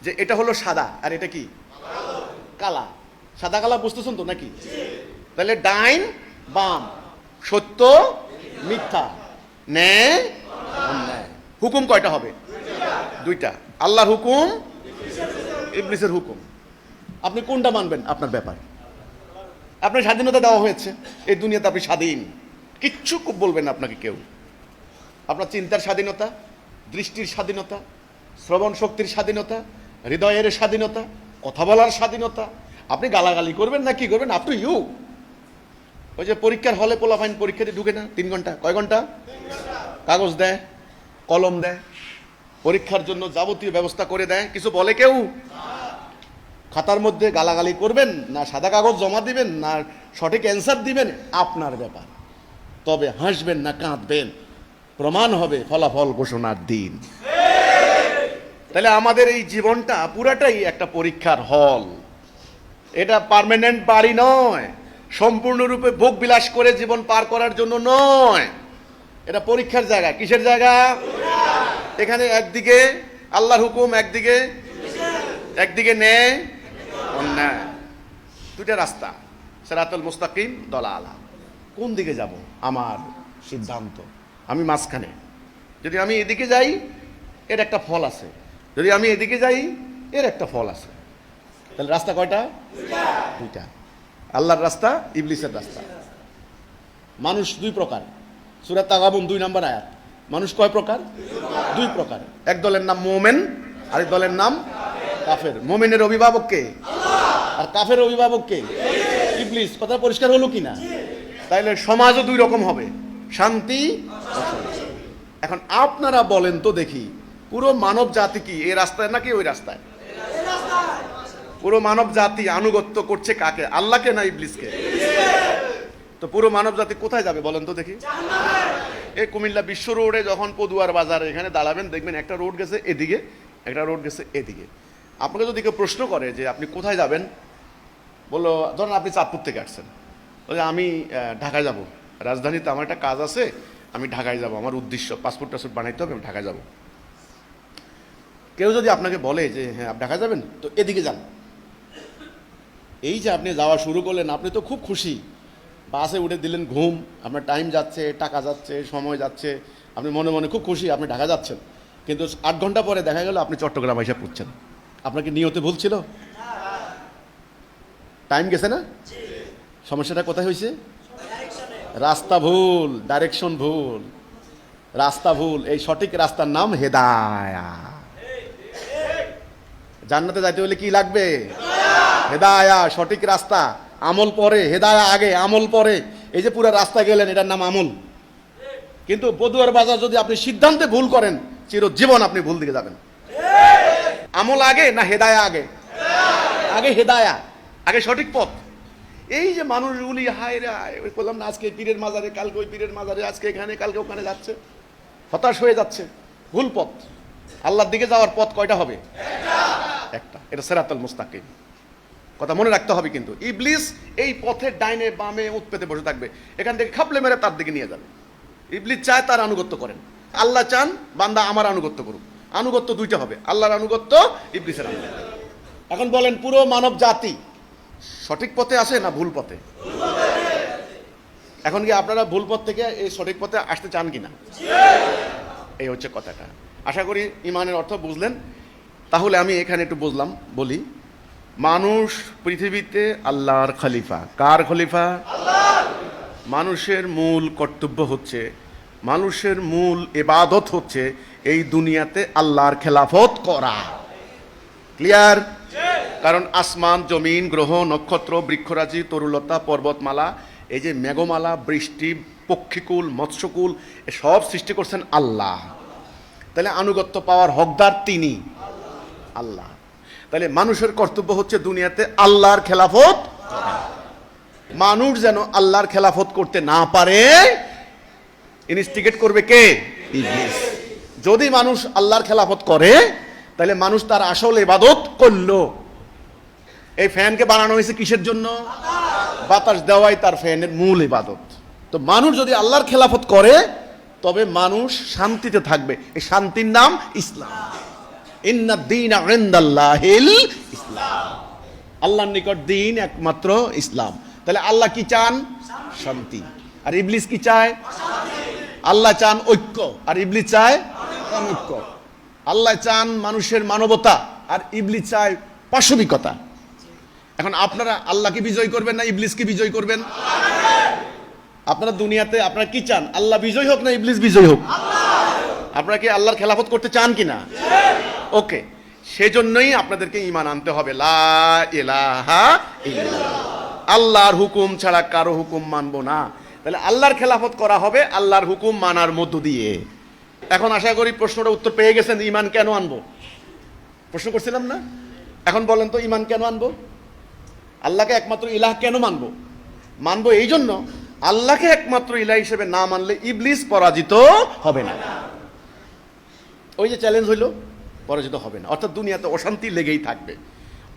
S1: যে এটা হলো সাদা আর এটা কি কালা। সাদা কালা বুঝতেছেন তো নাকি? তাহলে ডাইন বাম, সত্য মিথ্যা, ন্যায় অন্যায়। হুকুম কয়টা হবে? দুইটা, আল্লাহর হুকুম, ইবলিসের হুকুম। আপনি কোনটা মানবেন আপনার ব্যাপার। আপনার স্বাধীনতা দেওয়া হয়েছে, এই দুনিয়াতে আপনি স্বাধীন, কিচ্ছু বলবেন না আপনাকে কেউ। আপনার চিন্তার স্বাধীনতা, দৃষ্টির স্বাধীনতা, শ্রবণ শক্তির স্বাধীনতা, হৃদয়ের স্বাধীনতা, কথা বলার স্বাধীনতা। আপনি গালাগালি করবেন না কি করবেন, আপ টু ইউ। ওই যে পরীক্ষার হলে পোলাপাইন পরীক্ষাতে ঢুকে না 3 ঘন্টা, কয় ঘন্টা? কাগজ দেয়, কলম দেয়, পরীক্ষার জন্য যাবতীয় ব্যবস্থা করে দেয়, কিছু বলে কেউ? খাতার মধ্যে গালাগালি করবেন না সাদা কাগজ জমা দিবেন না সঠিক অ্যান্সার দিবেন আপনার ব্যাপার। তবে হাসবেন না কাঁদবেন, প্রমাণ হবে ফলাফল ঘোষণার দিন। তাহলে আমাদের এই জীবনটা পুরাটাই একটা পরীক্ষার হল। এটা পার্মানেন্ট বাড়ি নয়, সম্পূর্ণরূপে ভোগ বিলাস করে জীবন পার করার জন্য নয়। এটা পরীক্ষার জায়গা। কিসের জায়গা? এখানে একদিকে আল্লাহর হুকুম, একদিকে ন্যায় অন্যায়, দুইটা রাস্তা, সিরাতুল মুস্তাকিম দলালা। কোন দিকে যাব আমার সিদ্ধান্ত। আমি মাঝখানে। যদি আমি এদিকে যাই এর একটা ফল আছে, যদি আমি এদিকে যাই এর একটা ফল আছে। তাহলে রাস্তা কয়টা? দুইটা, আল্লাহর রাস্তা, ইবলিসের রাস্তা। মানুষ দুই প্রকার, সূরা তাগাবুন 2 নম্বর আয়াত। মানুষ কয় প্রকার? 2 প্রকার। এক দলের নাম মোমেন, আরেক দলের নাম কাফের। মোমেনের অভিভাবক কে? আর কাফের অভিভাবক কে? ইবলিস। কথা পরিষ্কার হলো কিনা? তাইলে সমাজও 2 রকম হবে, শান্তি। এখন আপনারা বলেন তো দেখি, পুরো মানব জাতি কি এই রাস্তায় নাকি ওই রাস্তায়? পুরো মানব জাতি আনুগত্য করছে কাকে? আল্লাহকে না ইবলিসকে? তো পুরো মানব জাতি কোথায় যাবে বলেন তো দেখি? এই কুমিল্লা বিশ্ব রোডে যখন পদুয়ার বাজারে এখানে দাঁড়াবেন, দেখবেন একটা রোড গেছে এদিকে, একটা রোড গেছে এদিকে। আপনাকে যদি কেউ প্রশ্ন করে যে আপনি কোথায় যাবেন, বললো ধরেন আপনি চাঁদপুর থেকে আসছেন, বলে আমি ঢাকায় যাব, রাজধানীতে আমার একটা কাজ আছে, আমি ঢাকায় যাব, আমার উদ্দেশ্য পাসপোর্ট টাসপোর্ট বানাইতে হবে, আমি ঢাকায় যাব। কেউ যদি আপনাকে বলে যে হ্যাঁ আপনি ঢাকায় যাবেন, তো এদিকে যান। এই যে আপনি যাওয়া শুরু করলেন, আপনি তো খুব খুশি, বাসে উঠে দিলেন ঘুম, আপনার টাইম যাচ্ছে, টাকা যাচ্ছে, সময় যাচ্ছে, আপনি মনে মনে খুব খুশি আপনি ঢাকা যাচ্ছেন। কিন্তু 8 ঘন্টা পরে দেখা গেল আপনি চট্টগ্রাম এসে পড়ছেন। আপনাকে নিয়তে ভুল ছিল, টাইম গেছে না? সমস্যাটা কোথায় হয়েছে? রাস্তা ভুল, ডাইরেকশন ভুল, রাস্তা ভুল। এই সঠিক রাস্তার নাম হেদায়া। জান্নাতে যাইতে হলে কি লাগবে? হেদায়া, সঠিক রাস্তা। আমল পরে, হেদায়া আগে, আমল পরে। এই যে পুরো রাস্তা গেলেন, এটার নাম আমল। কিন্তু পদুয়ার বাজার যদি আপনি সিদ্ধান্তে ভুল করেন, চিরজীবন আপনি ভুল দিকে যাবেন। আমল আগে না হেদায়া আগে? আগে হেদায়া, আগে সঠিক পথ। এই যে মানুষগুলি হায় রে হায়, ওই বললাম না, আজকে পীরের মাজারে, কালকে ওই পীরের মাজারে, আজকে এখানে কালকে ওখানে যাচ্ছে, হতাশ হয়ে যাচ্ছে। ভুল পথ। আল্লাহর দিকে যাওয়ার পথ কয়টা হবে? একটা। এটা সিরাতুল মুস্তাকিম। কথা মনে রাখতে হবে। কিন্তু ইবলিস এই পথের ডাইনে বামে উৎপেতে বসে থাকবে, এখান থেকে খাপলে মেরে তার দিকে নিয়ে যাবে। ইবলিস চায় তার আনুগত্য করেন, আল্লাহ চান বান্দা আমার আনুগত্য করুক। আনুগত্য দুইটা হবে, আল্লাহর আনুগত্য, ইবলিসের আনুগত্য। এখন বলেন পুরো মানব জাতি সঠিক পথে আছে না ভুল পথে? এখন কি আপনারা ভুল পথ থেকে এই সঠিক পথে আসতে চান কিনা? এই হচ্ছে কথাটা। আশা করি ইমানের অর্থ বুঝলেন। তাহলে আমি এখানে একটু বুঝলাম, বলি। মানুষ পৃথিবীতে আল্লাহর খলিফা। কার খলিফা? মানুষের মূল কর্তব্য হচ্ছে, মানুষের মূল ইবাদত হচ্ছে এই দুনিয়াতে আল্লাহর খেলাফত করা। ক্লিয়ার? কারণ আসমান, জমিন, গ্রহ, নক্ষত্র, বৃক্ষরাজি, তরুলতা, পর্বতমালা, এই যে মেঘমালা, বৃষ্টি, পক্ষীকুল, মৎস্যকুল, সব সৃষ্টি করছেন আল্লাহ। তাহলে আনুগত্য পাওয়ার হকদার তিনি, আল্লাহ। তাহলে মানুষের কর্তব্য হচ্ছে দুনিয়াতে আল্লাহর খেলাফত। মানুষ যেন আল্লাহর খেলাফত করতে না পারে, ইনস্টিগেট করবে কে? ইবলিস। যদি মানুষ আল্লাহর খেলাফত করে, তাহলে মানুষ তার আসল ইবাদত করলো। এই ফ্যানকে বানানো হয়েছে কিসের জন্য? বাতাস দেওয়াই তার ফ্যানের মূল ইবাদত। তো মানুষ যদি আল্লাহর খেলাফত করে তবে মানুষ শান্তিতে থাকবে। এই শান্তির নাম ইসলাম। ইন্নাদ দীনা ইনদাল্লাহিল ইসলাম। আল্লাহর নিকট দিন একমাত্র ইসলাম। তাহলে আল্লাহ কি চান? শান্তি। আর ইবলিস কি চায়? আল্লাহ চান ঐক্য, আর ইবলিস চায় অনৈক্য। আল্লাহ চান মানুষের মানবতা, আর ইবলিস চায় পাশবিকতা। এখন আপনারা আল্লাহকে বিজয় করবেন না ইবলিসকে বিজয় করবেন? আপনারা দুনিয়াতে আপনারা কি চান? আল্লাহ বিজয় হোক না ইবলিস বিজয় হোক? আপনারা কি আল্লাহর খেলাফত করতে চান কিনা? ওকে, সেজন্যই আপনাদেরকে ঈমান আনতে হবে। লা ইলাহা ইল্লাল্লাহ। আল্লাহর হুকুম ছাড়া কারো হুকুম মানবো না। তাহলে আল্লাহর খেলাফত করা হবে আল্লাহর হুকুম মানার মধ্য দিয়ে। এখন আশা করি প্রশ্নটা উত্তর পেয়ে গেছেন। ঈমান কেন আনবো? প্রশ্ন করছিলাম না? এখন বলেন তো ঈমান কেন আনবো? আল্লাহকে একমাত্র ইলাহ কেন মানবো? মানবো এই জন্য, আল্লাহকে একমাত্র ইলাহ হিসেবে না মানলে ইবলিস পরাজিত হবে না। ওই যে চ্যালেঞ্জ হইলো, পরাজিত হবে না। অর্থাৎ দুনিয়াতে অশান্তি লেগেই থাকবে।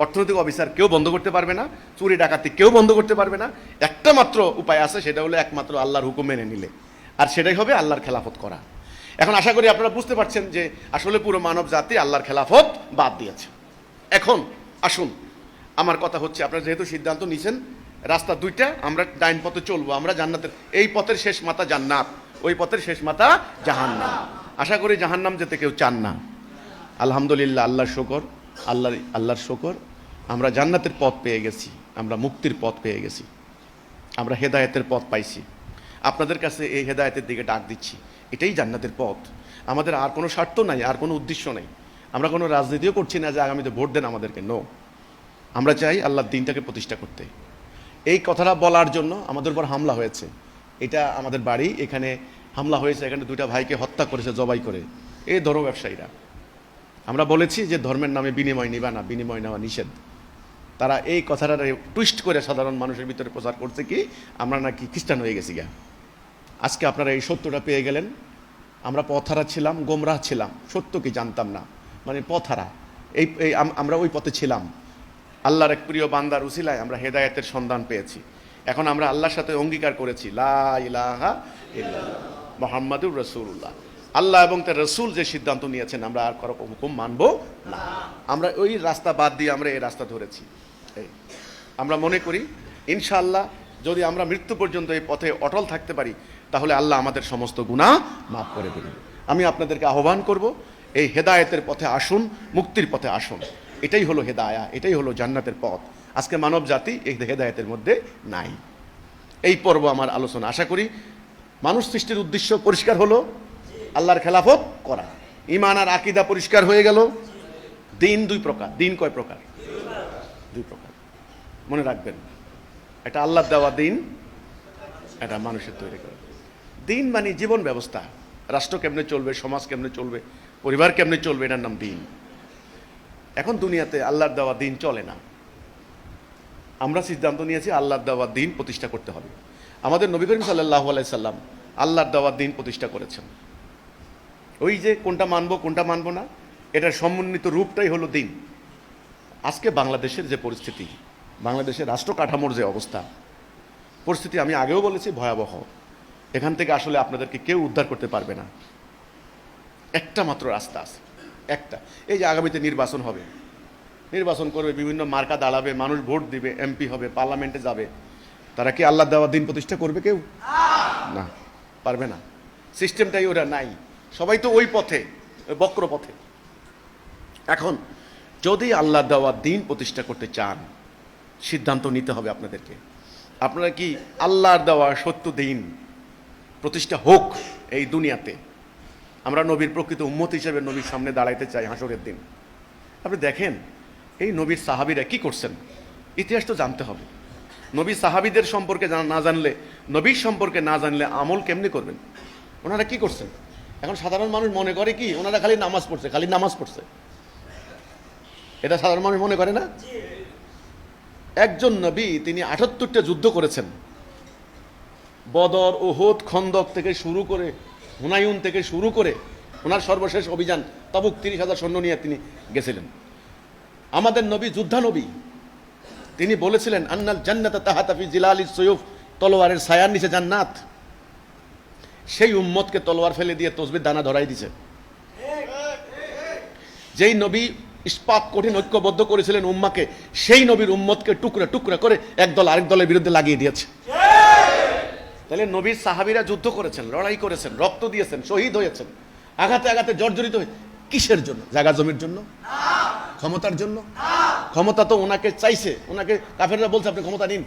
S1: অর্থনৈতিক অফিসার কেউ বন্ধ করতে পারবে না, চুরি ডাকাতি কেউ বন্ধ করতে পারবে না। একটা মাত্র উপায় আছে, সেটা হলো একমাত্র আল্লাহর হুকুম মেনে নিলে, আর সেটাই হবে আল্লাহর খেলাফত করা। এখন আশা করি আপনারা বুঝতে পারছেন যে আসলে পুরো মানব জাতি আল্লাহর খেলাফত বাদ দিয়েছে। এখন আসুন, আমার কথা হচ্ছে, আপনারা যেহেতু সিদ্ধান্ত নিয়েছেন রাস্তা দুইটা, আমরা ডাইন পথে চলবো, আমরা জান্নাতের, এই পথের শেষ মাথা জান্নাত, ওই পথের শেষ মাথা জাহান্নাম। আশা করি জাহান্নাম যেতে কেউ চান না। আলহামদুলিল্লাহ, আল্লাহর শুকর, আল্লাহর শুকর, আমরা জান্নাতের পথ পেয়ে গেছি, আমরা মুক্তির পথ পেয়ে গেছি, আমরা হেদায়েতের পথ পাইছি। আপনাদের কাছে এই হেদায়েতের দিকে ডাক দিচ্ছি। এটাই জান্নাতের পথ। আমাদের আর কোনো স্বার্থ নাই, আর কোনো উদ্দেশ্য নেই। আমরা কোনো রাজনীতিও করছি না যে আগামীতে ভোট দেন আমাদেরকে। নো, আমরা চাই আল্লাহর দিনটাকে প্রতিষ্ঠা করতে। এই কথাটা বলার জন্য আমাদের উপর হামলা হয়েছে। এটা আমাদের বাড়ি, এখানে হামলা হয়েছে, এখানে দুইটা ভাইকে হত্যা করেছে জবাই করে এই ধর্ম ব্যবসায়ীরা। আমরা বলেছি যে ধর্মের নামে বিনিময় নিবা না, বিনিময় নেওয়া নিষেধ। তারা এই কথাটা টুইস্ট করে সাধারণ মানুষের ভিতরে প্রচার করছে কি আমরা নাকি খ্রিস্টান হয়ে গেছি গা। আজকে আপনারা এই সত্যটা পেয়ে গেলেন। আমরা পথহারা ছিলাম, গোমরাহ ছিলাম, সত্য কি জানতাম না, মানে পথহারা। এই আমরা ওই পথে ছিলাম। আল্লাহর এক প্রিয় বান্দার উসিলায় আমরা হেদায়েতের সন্ধান পেয়েছি। এখন আমরা আল্লাহর সাথে অঙ্গীকার করেছি, লা ইলাহা ইল্লাল্লাহ মুহাম্মাদুর রাসূলুল্লাহ। আল্লাহ এবং তার রসুল যে সিদ্ধান্ত নিয়েছেন আমরা আর কারো হুকুম মানবো না। আমরা ওই রাস্তা বাদ দিয়ে আমরা এই রাস্তা ধরেছি। আমরা মনে করি ইনশাআল্লাহ যদি আমরা মৃত্যু পর্যন্ত এই পথে অটল থাকতে পারি তাহলে আল্লাহ আমাদের সমস্ত গুনাহ মাফ করে দেবেন। আমি আপনাদেরকে আহ্বান করব, এই হেদায়েতের পথে আসুন, মুক্তির পথে আসুন। এটাই হলো হেদায়া, এটাই হলো জান্নাতের পথ। আজকে মানব জাতি এই হেদায়েতের মধ্যে নাই। এই পর্ব আমার আলোচনা, আশা করি মানুষ সৃষ্টির উদ্দেশ্য পরিষ্কার হলো, আল্লাহর খেলাফত করা। ঈমান আর আকীদা পরিষ্কার হয়ে গেল। দিন দুই প্রকার। দিন কয় প্রকার? দুই প্রকার। মনে রাখবেন, এটা আল্লাহর দেওয়া দিন, এটা মানুষের তৈরি করা দিন। মানে জীবন ব্যবস্থা, রাষ্ট্র কেমনে চলবে, সমাজ কেমনে চলবে, পরিবার কেমনে চলবে, এটার নাম দিন। এখন দুনিয়াতে আল্লাহর দেওয়া দিন চলে না। আমরা সিদ্ধান্ত নিয়েছি আল্লাহর দেওয়া দিন প্রতিষ্ঠা করতে হবে। আমাদের নবী করিম সাল্লাল্লাহু আলাইহি সাল্লাম আল্লাহর দেওয়া দিন প্রতিষ্ঠা করেছেন। ওই যে কোনটা মানবো কোনটা মানবো না, এটার সমন্বিত রূপটাই হলো দিন। আজকে বাংলাদেশের যে পরিস্থিতি, বাংলাদেশের রাষ্ট্র কাঠামোর যে অবস্থা, পরিস্থিতি আমি আগেও বলেছি ভয়াবহ। এখান থেকে আসলে আপনাদেরকে কেউ উদ্ধার করতে পারবে না। একটা মাত্র রাস্তা আছে, একটা। এই যে আগামীতে নির্বাচন হবে, নির্বাচন করবে, বিভিন্ন মার্কা দাঁড়াবে, মানুষ ভোট দিবে, এমপি হবে, পার্লামেন্টে যাবে। তারা কি আল্লাহ দেওয়া দিন প্রতিষ্ঠা করবে? কেউ না, পারবে না। সিস্টেমটাই ওরা নাই। সবাই তো ওই পথে, বক্র পথে। এখন যদি আল্লাহ দেওয়া দিন প্রতিষ্ঠা করতে চান, সিদ্ধান্ত নিতে হবে আপনাদেরকে। আপনারা কি আল্লাহর দেওয়া সত্য দিন প্রতিষ্ঠা হোক এই দুনিয়াতে? আমরা নবীর প্রকৃত উম্মত হিসেবে নবীর সামনে দাঁড়াইতে চাই হাসরের দিন। আপনি দেখেন এই নবীর সাহাবীরা কি করছেন, ইতিহাস তো জানতে হবে। নবী সাহাবীদের সম্পর্কে না জানলে, নবীর সম্পর্কে না জানলে আমল কেমনি করবেন? ওনারা কি করছেন? এখন সাধারণ মানুষ মনে করে কি ওনারা খালি নামাজ পড়ছে, খালি নামাজ পড়ছে। এটা সাধারণ মানুষ মনে করে না। একজন নবী, তিনি ৭৮টা যুদ্ধ করেছেন। বদর, উহুদ, খন্দক থেকে শুরু করে, হুনায়ুন থেকে শুরু করে ওনার সর্বশেষ অভিযান তাবুক, ৩০,০০০ সৈন্য নিয়ে তিনি গেছিলেন। আমাদের নবী যোদ্ধা নবী, তিনি বলেছিলেন আন্নাল জান্নাতা তাহাতা ফি জিলালিস সুয়ুফ, তলোয়ারের ছায়ার নিচে জান্নাত। সেই উম্মতকে তলোয়ার ফেলে দিয়ে তসবির দানা ধরাই দিছে। যেই নবী ইস্পাত কঠিন ঐক্যবদ্ধ করেছিলেন উম্মাকে, সেই নবীর উম্মতকে টুকরা টুকরা করে এক দল আরেক দলের বিরুদ্ধে লাগিয়ে দিয়েছে। তাহলে নবীর সাহাবীরা যুদ্ধ করেছেন, লড়াই করেছেন, রক্ত দিয়েছেন, শহীদ হয়েছেন, আঘাতে আঘাতে জর্জরিত হয়ে, কিসের জন্য? জায়গা জমির জন্য? ক্ষমতার জন্য? ক্ষমতা তো ওনাকে চাইছে, ওনাকে কাফেররা বলছে আপনি ক্ষমতা নিন।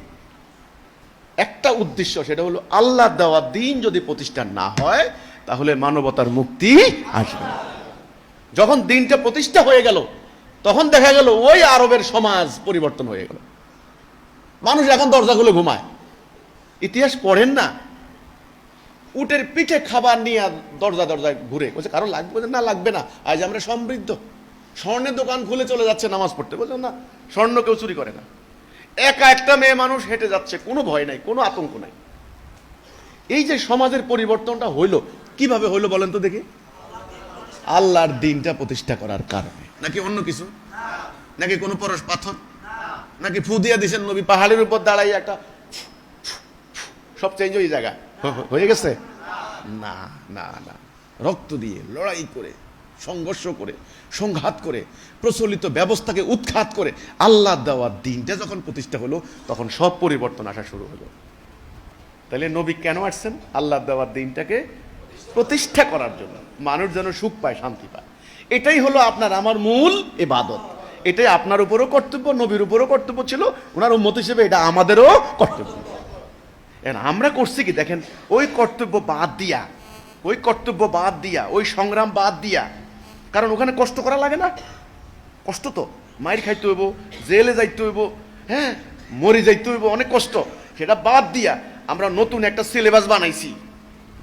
S1: একটা উদ্দেশ্য, সেটা হলো আল্লাহ দেওয়া দিন যদি প্রতিষ্ঠা না হয় তাহলে মানবতার মুক্তি আসবে না। যখন দিনটা প্রতিষ্ঠা হয়ে গেল তখন দেখা গেল ওই আরবের সমাজ পরিবর্তন হয়ে গেল। মানুষ এখন দরজা খুলে ঘুমায়। ইতিহাস পড়েন না, উটের পিঠে খাবার নিয়ে দরজা দরজায় ঘুরে বলছে কারো লাগবে না, লাগবে না, আজ আমরা সমৃদ্ধ। স্বর্ণের দোকান খুলে চলে যাচ্ছে নামাজ পড়তে, বলছেন না স্বর্ণ কেউ চুরি করে না। একা একটা মেয়ে মানুষ হেঁটে যাচ্ছে, কোনো ভয় নাই, কোনো আতঙ্ক নাই। এই যে সমাজের পরিবর্তনটা হইল, কিভাবে হইল বলেন তো দেখি? আল্লাহর দিনটা প্রতিষ্ঠা করার কারণে। নাকি অন্য কিছু? নাকি কোনো পরশ পাথর? নাকি ফু দিয়া দিছেন নবী পাহাড়ের উপর দাঁড়াই একটা সব চেঞ্জ হয়ে জায়গা হয়ে গেছে? না না না, রক্ত দিয়ে, লড়াই করে, সংঘর্ষ করে, সংঘাত করে, প্রচলিত ব্যবস্থাকে উৎখাত করে আল্লাহ দেওয়ার দিনটা যখন প্রতিষ্ঠা হলো তখন সব পরিবর্তন আসা শুরু হলো। তাহলে নবী কেন আসছেন? আল্লাহ দেওয়ার দিনটাকে প্রতিষ্ঠা করার জন্য, মানুষ যেন সুখ পায়, শান্তি পায়। এটাই হলো আপনার আমার মূল ইবাদত। এটাই আপনার উপরও কর্তব্য, নবীর উপরও কর্তব্য ছিল, ওনার উম্মত হিসেবে এটা আমাদেরও কর্তব্য। আমরা করছি কি দেখেন, ওই কর্তব্য বাদ দিয়া, ওই কর্তব্য বাদ দিয়া, ওই সংগ্রাম বাদ দিয়া, কারণ ওখানে কষ্ট করা লাগে না? কষ্ট তো, মায়ের খাইতে হইব, জেলে যাইতে হইব, হ্যাঁ মরে যাইতে হইব, অনেক কষ্ট। সেটা বাদ দিয়া আমরা নতুন একটা সিলেবাস বানাইছি।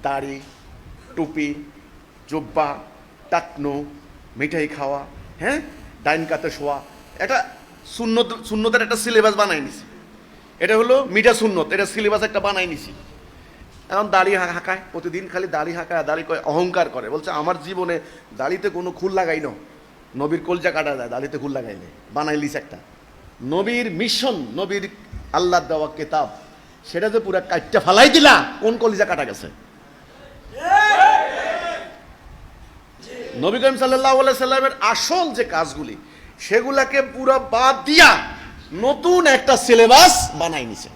S1: দাড়ি, টুপি, জুব্বা, টাকনো, মিঠাই খাওয়া, হ্যাঁ ডাইন কাতে শোয়া, একটা সুন্নতের একটা সিলেবাস বানাই নিছি। এটা হলো মিঠা সুন্নত, এটা সিলেবাস একটা বানাই নিছি। এখন দাড়ি হাঁকায়, প্রতিদিন খালি দাড়ি হাঁকায়, দাড়ি করে অহংকার করে, বলছে আমার জীবনে দাড়িতে কোনো খুল লাগাই না, নবীর কলজা কাটা যায় দাড়িতে খুল লাগাইলে, বানাইলিস একটা। নবীর মিশন, নবীর আল্লাহ দেওয়া কেতাব, সেটা যে পুরা কাটটা ফালাই দিলা, কোন কলিজা কাটা গেছে? নবী করিম সাল্লাল্লাহু আলাইহি সাল্লামের আসল যে কাজগুলি, সেগুলাকে পুরো বাদ দিয়া নতুন একটা সিলেবাস বানাই নিছে।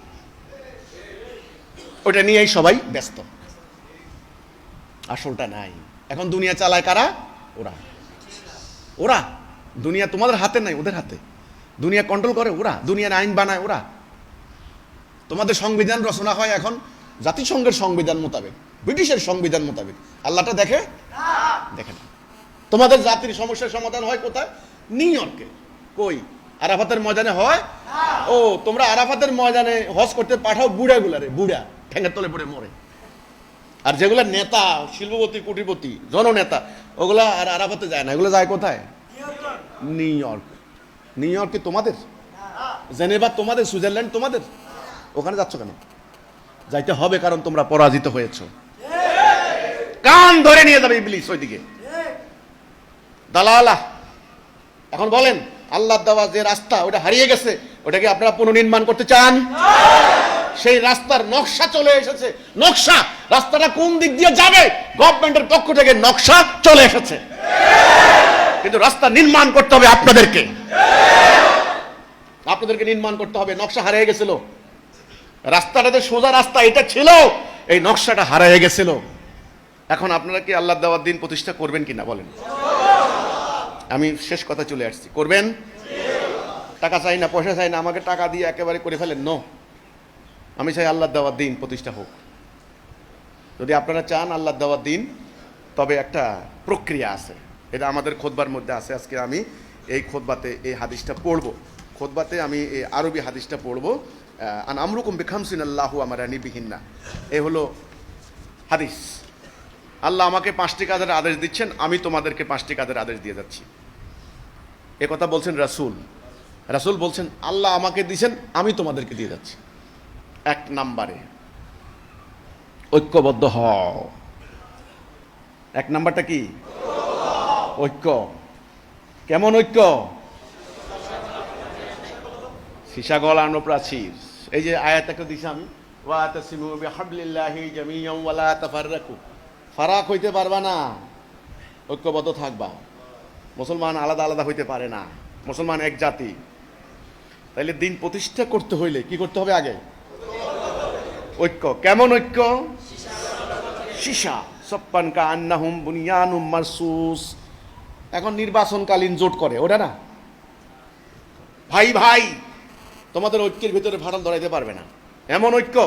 S1: ওটা নিয়েই সবাই ব্যস্ত, আসলটা নাই। এখন দুনিয়া চালায় কারা? ওরা। ওরা দুনিয়া তোমাদের হাতে নাই, ওদের হাতে। দুনিয়া কন্ট্রোল করে ওরা, দুনিয়ার আইন বানায় ওরা। তোমাদের সংবিধান রচনা হয় এখন জাতিসংঘের সংবিধান মোতাবেক, ব্রিটিশের সংবিধান মোতাবেক। আল্লাহটা দেখে? দেখে না। তোমাদের জাতির সমস্যার সমাধান হয় কোথায়? নিউ ইয়র্কে। কই? আরাফাতের ময়দানে হয়? ও, তোমরা আরাফাতের ময়দানে হজ করতে পাঠাও বুড়া গুলারে, বুড়া ঠ্যাঙ্গের তলে পড়ে মরে। আর যেগুলা নেতা, শিল্পপতি, কোটিপতি, জননেতা, ওগুলা আর আরাফাতে যায় না, এগুলো যায় কোথায়? New York. নিউ ইয়র্ক কি তোমাদের? জেনেভা তোমাদের? সুইজারল্যান্ড তোমাদের? ওখানে যাচ্ছ কেন? যাইতে হবে, কারণ তোমরা পরাজিত হয়েছ। কান ধরে নিয়ে যাবে ইবলিস ওইদিকে, দালালা। এখন বলেন, আল্লাহ দেওয়া যে রাস্তা, ওটা হারিয়ে গেছে, ওটাকে আপনারা পুনর্নির্মাণ করতে চান? সেই রাস্তার নকশা চলে এসেছে। নকশা, রাস্তাটা কোন দিক দিয়ে যাবে, গভর্নমেন্টের পক্ষ থেকে নকশা চলে এসেছে, কিন্তু রাস্তা নির্মাণ করতে হবে আপনাদেরকে। আপনাদেরকে নির্মাণ করতে হবে। নকশা হারিয়ে গেছিল, রাস্তাটা যে সোজা রাস্তা এটা ছিল, এই নকশাটা হারিয়ে গেছিল। এখন আপনারা কি আল্লাহ দেওয়ার দিন প্রতিষ্ঠা করবেন কিনা বলেন? আমি শেষ কথা চলে আসছি। করবেন? টাকা চাই না, পয়সা চাই না, আমাকে টাকা দিয়ে একেবারে করে ফেলেন, নো। আমি চাই আল্লাহ দেওয়ার দিন প্রতিষ্ঠা হোক। যদি আপনারা চান আল্লাহ দেওয়ার দিন, তবে একটা প্রক্রিয়া আছে, এটা আমাদের খুতবার মধ্যে আছে। আজকে আমি এই খুতবাতে এই হাদিসটা পড়বো। খুতবাতে আমি এই আরবি হাদিসটা পড়বো। আন আমরুকুম বিখামসিন আল্লাহু আমারানি বিহিন্না, এই হলো হাদিস। আল্লাহ আমাকে 5টি কাজের আদেশ দিচ্ছেন, আমি তোমাদেরকে 5টি কাজের আদেশ দিয়ে যাচ্ছি। এ কথা বলছেন রাসূল। রাসূল বলছেন আল্লাহ আমাকে দিয়েছেন, আমি তোমাদেরকে দিয়ে যাচ্ছি। 1 নম্বরে ঐক্যবদ্ধ হও। 1 নাম্বারটা কি? ঐক্য। কেমন ঐক্য? সীসা গলানো প্রাচীর। এই যে আয়াত একটা দিছি আমি, ওয়াতাসিমু বিহাবলিল্লাহি জামিআন ওয়া লা তাফাররাকু। ফারাক হইতে পারবা না, ঐক্যবদ্ধ থাকবা। মুসলমান আলাদা আলাদা হইতে পারে না, মুসলমান এক জাতি। তাইলে দিন প্রতিষ্ঠা করতে হইলে কি করতে হবে? আগে ঐক্য। কেমন ঐক্য? সীসা সপ্পান কা আন্নাহুম বুনিয়ানুম মারসুস। এখন নির্বাচনকালীন জোট করে, ওটা না ভাই ভাই, তোমাদের ঐক্যের ভিতরে ফাটল ধরাইতে পারবে না, এমন ঐক্য।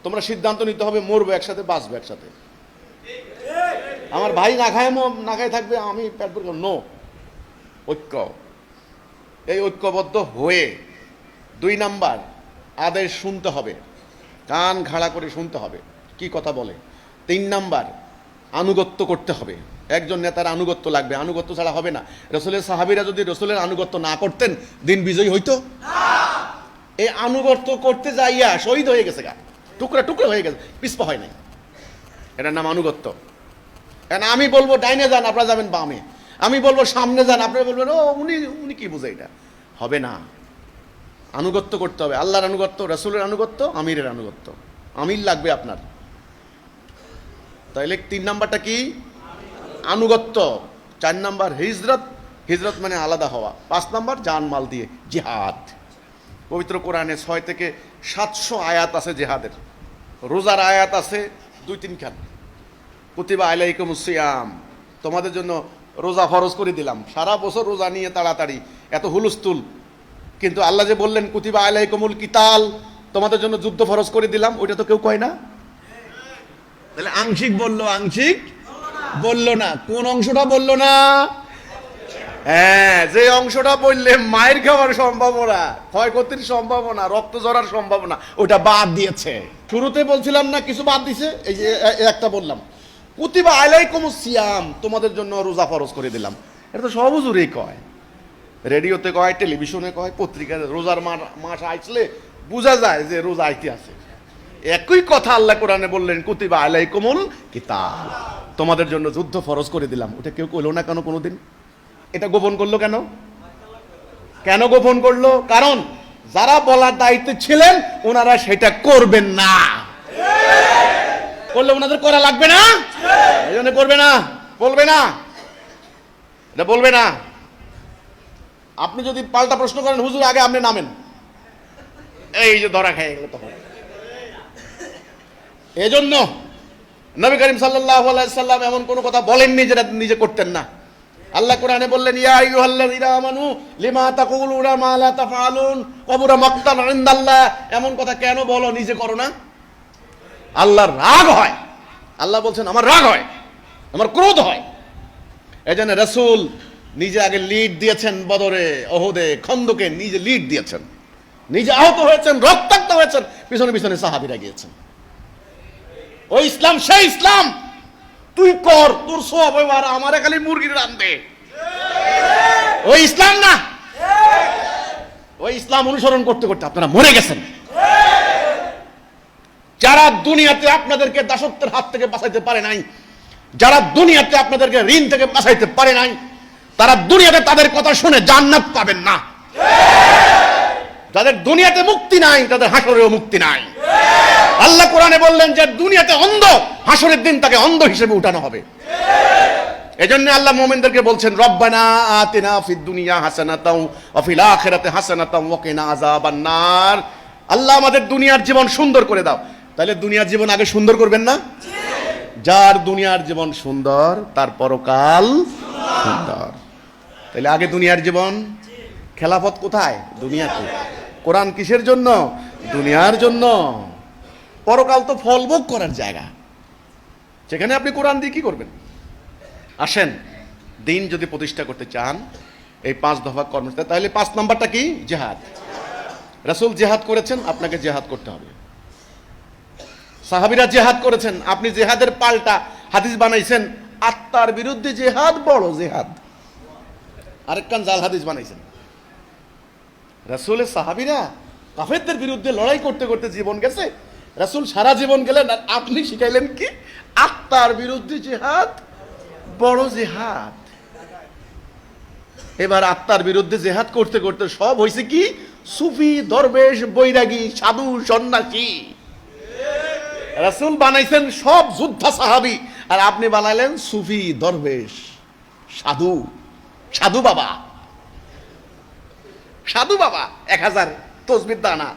S1: তোমরা সিদ্ধান্ত নিতে হবে, মরবো একসাথে, বাঁচবো একসাথে। আমার ভাই না খায় থাকবে, আমি পেট ভরে নো। ঐক্য। এই ঐক্যবদ্ধ হয়ে 2 নাম্বার, আদেশ শুনতে হবে, কান খাড়া করে শুনতে হবে কি কথা বলে। 3 নাম্বার, আনুগত্য করতে হবে। একজন নেতার আনুগত্য লাগবে, আনুগত্য ছাড়া হবে না। রসুলের সাহাবীরা যদি রসুলের আনুগত্য না করতেন, দিন বিজয়ী হইতো? এই আনুগত্য করতে যাইয়া শহীদ হয়ে গেছে, গা টুকরা টুকরা হয়ে গেছে, পিছপা হয় নাই। এটার নাম আনুগত্য। কারণ আমি বলবো ডাইনে যান, আপনারা যাবেন বামে। আমি বলবো সামনে যান, আপনারা বলবেন ও উনি উনি কি বুঝে। এটা হবে না। আনুগত্য করতে হবে, আল্লাহর আনুগত্য, রসুলের আনুগত্য, আমিরের আনুগত্য। আমির লাগবে আপনার। তাইলে 3 নাম্বারটা কি? আনুগত্য। 4 নাম্বার হিজরত, হিজরত মানে আলাদা হওয়া। 5 নাম্বার জান মাল দিয়ে জিহাদ। পবিত্র কোরআনে 6 থেকে 700 আয়াত আছে জিহাদের। রোজার আয়াত আছে 2-3 খান। কুতিবা আলাইকুমুস সিয়াম, তোমাদের জন্য রোজা ফরজ করে দিলাম। সারা বছর রোজা নিয়ে তাড়াতাড়ি এত হুলস্থুল, কিন্তু আল্লাহ যে বললেন কুতিবা আলাইকুমুল কিতাল, তোমাদের জন্য যুদ্ধ ফরজ করে দিলাম, ওইটা তো কেউ কয় না। তাহলে আংশিক বললো, আংশিক বললো না। কোন অংশটা বললো না? হ্যাঁ, যে অংশটা বললে মায়ের খাওয়ার সম্ভাবনা, ক্ষয়ক্ষতির সম্ভাবনা, রক্ত ঝরার সম্ভাবনা, ওটা বাদ দিয়েছে। শুরুতে বলছিলাম না কিছু বাদ দিছে, এই যে একটা বললাম কুতিবা আলাইকুমুস সিয়াম, তোমাদের জন্য রোজা ফরজ করে দিলাম। এটা তো সব হুজুরই কয়, রেডিওতে কয়, টেলিভিশনে কয়, পত্রিকায়। রোজার মাস আসলে বোঝা যায় যে রোজা আইতে আছে। একই কথা আল্লাহ কোরআনে বললেন কুতিবা আলাইকুমুল কিতাল, তোমাদের জন্য যুদ্ধ ফরজ করে দিলাম। ওটা কেউ কইলো না কেন কোনোদিন? এটা গোপন করলো কেন? কেন গোপন করলো? কারণ যারা বলার দায়িত্বে ছিলেন ওনারা সেটা করবেন না। করলে ওনাদের করা লাগবে না, এই জন্য করবে না, বলবে না, এটা বলবে না। আপনি যদি পাল্টা প্রশ্ন করেন, হুজুর আগে আপনি নামেন, এই যে ধরা খেয়ে গেল তখন। এই জন্য নবী করিম সাল্লাল্লাহু আলাইহি সাল্লাম এমন কোনো কথা বলেননি যেটা নিজে করতেন না। আল্লাহ কোরআনে বললেন ইয়া আইয়ুহাল্লাযীনা আমানু লিমা তাকুলুনা মা লা তাফআলুন কাবুরা মাকতান ইনদাল্লাহ। এমন কথা কেন বলো, নিজে করো না? আল্লাহর রাগ হয়। আল্লাহ বলছেন আমার রাগ হয়, আমার ক্রোধ হয়। এজন্য রাসূল নিজে আগে লিড দিয়েছেন, বদরে, ওহুদে, খন্দকে নিজে লিড দিয়েছেন, নিজে আহত হয়েছেন, রক্তাক্ত হয়েছেন, পিছনে পিছনে সাহাবীরা গিয়েছেন। ওই ইসলাম সেই ইসলাম, তুই কর, তোর সব এবার আমারে খালি মুরগির রাঁধবে, ওই ইসলাম না। ওই ইসলাম অনুসরণ করতে করতে আপনারা মরে গেছেন। যারা দুনিয়াতে আপনাদেরকে দাসত্বের হাত থেকে বাঁচাইতে পারে নাই, যারা দুনিয়াতে আপনাদেরকে ঋণ থেকে বাঁচাইতে পারে নাই, তারা দুনিয়াতে তাদের কথা শুনে জান্নাত পাবেন না। যাদের দুনিয়াতে মুক্তি নাই তাদের হাসরেও মুক্তি নাই। আল্লাহ কোরআনে বললেন যে দুনিয়াতে অন্ধ, হাসরের দিন তাকে অন্ধ হিসেবে উঠানো হবে। এজন্য আল্লাহ মুমিনদেরকে বলছেন রব্বানা আতিনা ফিদ দুনিয়া হাসানাতাও ওয়া ফিল আখিরাতি হাসানাতাও ওয়া কিনা আযাবান নার। আল্লাহ আমাদের দুনিয়ার জীবন সুন্দর করে দাও। তাহলে দুনিয়ার জীবন আগে সুন্দর করবেন না? যার দুনিয়ার জীবন সুন্দর তার পরকাল সুন্দর। তাহলে আগে দুনিয়ার জীবন। খেলাফত কোথায়? দুনিয়াতে। কোরআন কিসের জন্য? দুনিয়ার জন্য। পরকাল তো ফলভোগ করার জায়গা, সেখানে আপনি কোরআন দিয়ে কি করবেন? আসেন, দিন যদি প্রতিষ্ঠা করতে চান এই 5 দফা কর্মসূচি, তাহলে 5 নাম্বারটা কি? জিহাদ। রাসূল জিহাদ করেছেন, আপনাকে জিহাদ করতে হবে। সাহাবীরা জিহাদ করেছেন, আপনি জিহাদের পাল্টা হাদিস বানাইছেন আত্মার বিরুদ্ধে জিহাদ বড় জিহাদ, আরেকখান জাল হাদিস বানাইছেন। রাসূলের সাহাবীরা কাফেরদের বিরুদ্ধে লড়াই করতে করতে জীবন গেছে, রাসূল সারা জীবন গেলেন, আর আপনি শিখাইলেন কি? আত্মার বিরুদ্ধে জিহাদ বড় জিহাদ। এবার আত্মার বিরুদ্ধে জিহাদ করতে করতে সব হয়েছে কি? সুফি, দরবেশ, বৈরাগী, সাধু, সন্ন্যাসী। রাসূল বানাইছেন সব যোদ্ধা সাহাবী, আর আপনি বানাইলেন সুফি, দরবেশ, সাধু, সাধু বাবা, সাধু বাবা 1000 তসবির দানা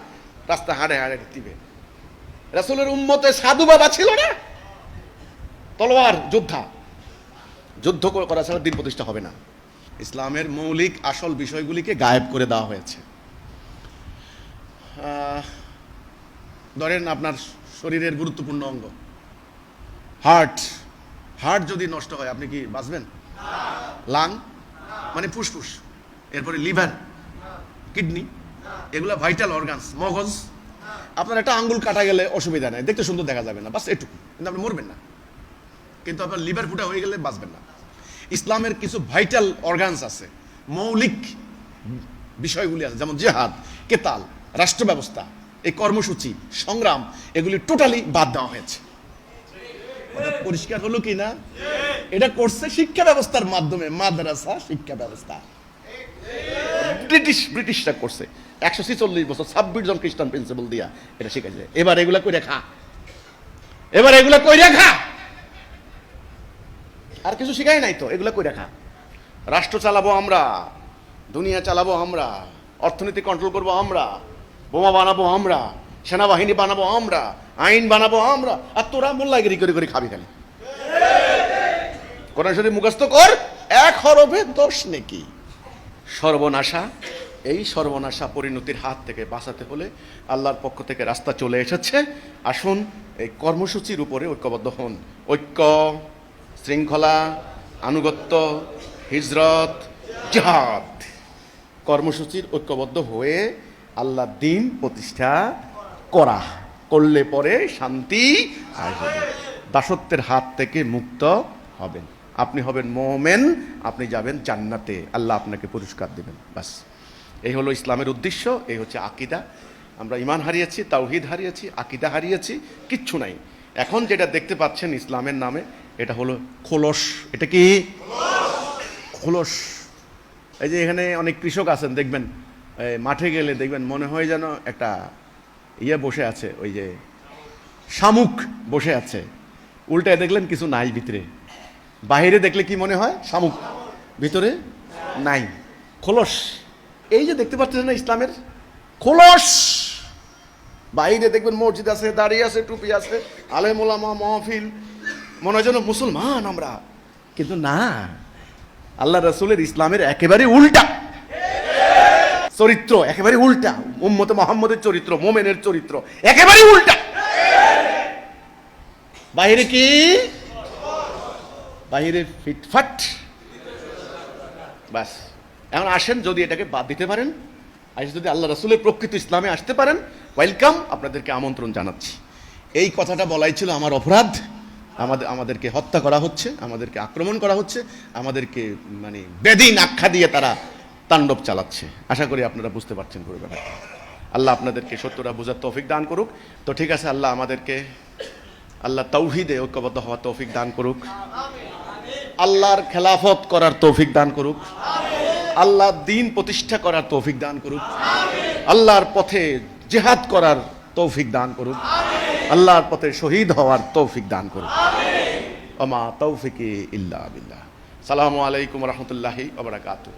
S1: রাস্তা হাড়ে হাড়ে দিবে। রাসূলের উম্মতে সাধু বাবা ছিল না? তলোয়ার যোদ্ধা, যুদ্ধ করা ছাড়া দিন প্রতিষ্ঠা হবে না। ইসলামের মৌলিক আসল বিষয়গুলিকে গায়েব করে দেওয়া হয়েছে। ধরেন আপনার শরীরের গুরুত্বপূর্ণ অঙ্গ হার্ট, হার্ট যদি নষ্ট হয় আপনি কি বাঁচবেন? লাং মানে ফুসফুস, এরপরে লিভার, কিডনি, এগুলা ভাইটাল অর্গানস। মগজ, আপনার একটা আঙ্গুল কাটা গেলে অসুবিধা নেই, দেখতে সুন্দর দেখা যাবে না, বাস এটুকু, কিন্তু আপনি মরবেন না। কিন্তু আপনার লিভার ফুটা হয়ে গেলে বাঁচবেন না। ইসলামের কিছু ভাইটাল অর্গানস আছে, মৌলিক বিষয়গুলি আছে, যেমন জিহাদ, কেতাল, রাষ্ট্র ব্যবস্থা, এই কর্মসূচি, সংগ্রাম, এগুলি টোটালি বাদ দেওয়া হয়েছে। পরিষ্কার হলো কি না? এটা করছে শিক্ষা ব্যবস্থার মাধ্যমে, মাদ্রাসা শিক্ষা ব্যবস্থা। ব্রিটিশরা করছে 146 বছর 26 জন খ্রিস্টান প্রিন্সিপাল দিয়া এটা শিখাইছে। এবার এগুলা কইরা খা, এবার এগুলা কইরা খা, আর কিছু শিখাই নাই তো, এগুলা কইরা খা। রাষ্ট্র চালাবো আমরা, দুনিয়া চালাবো আমরা, অর্থনীতি কন্ট্রোল করবো আমরা, বোমা বানাবো আমরা, সেনাবাহিনী বানাবো আমরা, আইন বানাবো আমরা, আর তোরা মোল্লাগিরি করে করে খাবি খালি। কোরআন শরীফ মুখস্থ কর, 1 হরফে 10 নেকি। সর্বনাশা, এই সর্বনাশা পরিণতির হাত থেকে বাঁচাতে হলে আল্লাহর পক্ষ থেকে রাস্তা চলে এসেছে। আসুন এই কর্মসূচির উপরে ঐক্যবদ্ধ হন। ঐক্য, শৃঙ্খলা, আনুগত্য, হিজরত, জিহাদ, কর্মসূচির ঐক্যবদ্ধ হয়ে আল্লাহর দ্বীন প্রতিষ্ঠা করলে পরে শান্তি আসবে, দাসত্বের হাত থেকে মুক্ত হবেন, আপনি হবেন মুমিন, আপনি যাবেন জান্নাতে, আল্লাহ আপনাকে পুরস্কার দেবেন। বাস এই হলো ইসলামের উদ্দেশ্য, এই হচ্ছে আকীদা। আমরা ঈমান হারিয়েছি, তাওহীদ হারিয়েছি, আকীদা হারিয়েছি, কিচ্ছু নাই। এখন যেটা দেখতে পাচ্ছেন ইসলামের নামে, এটা হলো খোলস। এটা কি খোলস? এই যে এখানে অনেক কৃষক আছেন, দেখবেন মাঠে গেলে দেখবেন মনে হয় যেন একটা ইয়ে বসে আছে, ওই যে শামুক বসে আছে, উল্টায় দেখলেন কিছু নাই ভিতরে। বাহিরে দেখলে কি মনে হয়? শামুক, ভিতরে নাই, খোলস। এই যে দেখতে পাচ্ছেন না ইসলামের খোলস। বাইরে দেখবেন মসজিদ আছে, দাঁড়িয়ে আছে, টুপি আছে, আলেম ওলামা, মাহফিল, মনে হয় যেন মুসলমান আমরা, কিন্তু না, আল্লাহ রাসূলের ইসলামের একেবারে উল্টা চরিত্র, একেবারে উল্টা। উম্মতে মুহাম্মদের চরিত্র, মোমেনের চরিত্র একেবারে উল্টা। বাইরে কি? বাইরে ফিটফাট, বাস। এখন আসেন, যদি এটাকে বাদ দিতে পারেন, যদি আল্লাহ রাসূলের প্রকৃত ইসলামে আসতে পারেন, ওয়েলকাম, আপনাদেরকে আমন্ত্রণ জানাচ্ছি। এই কথাটা বলাই ছিল আমার অপরাধ। আমাদেরকে হত্যা করা হচ্ছে, আমাদেরকে আক্রমণ করা হচ্ছে, আমাদেরকে মানে বেদিন আখ্যা দিয়ে তারা তাণ্ডব চালাচ্ছে। আশা করি আপনারা বুঝতে পারছেন পুরো ব্যাপারটা। আল্লাহ আপনাদেরকে সত্যটা বোঝার তৌফিক দান করুক। তো ঠিক আছে, আল্লাহ আমাদেরকে, আল্লাহ তাওহীদে ঐক্যবদ্ধ হওয়ার তৌফিক দান করুক, আল্লাহর খেলাফত করার তৌফিক দান করুক, আল্লাহর দ্বীন প্রতিষ্ঠা করার তৌফিক দান করুক, আল্লাহর পথে জিহাদ করার তৌফিক দান করুক, আল্লাহর পথে শহীদ হওয়ার তৌফিক দান করুক। ওমা তৌফিকি ইল্লা বিল্লাহ। সালামু আলাইকুম ওয়া রাহমাতুল্লাহি ওয়া বারাকাতুহু।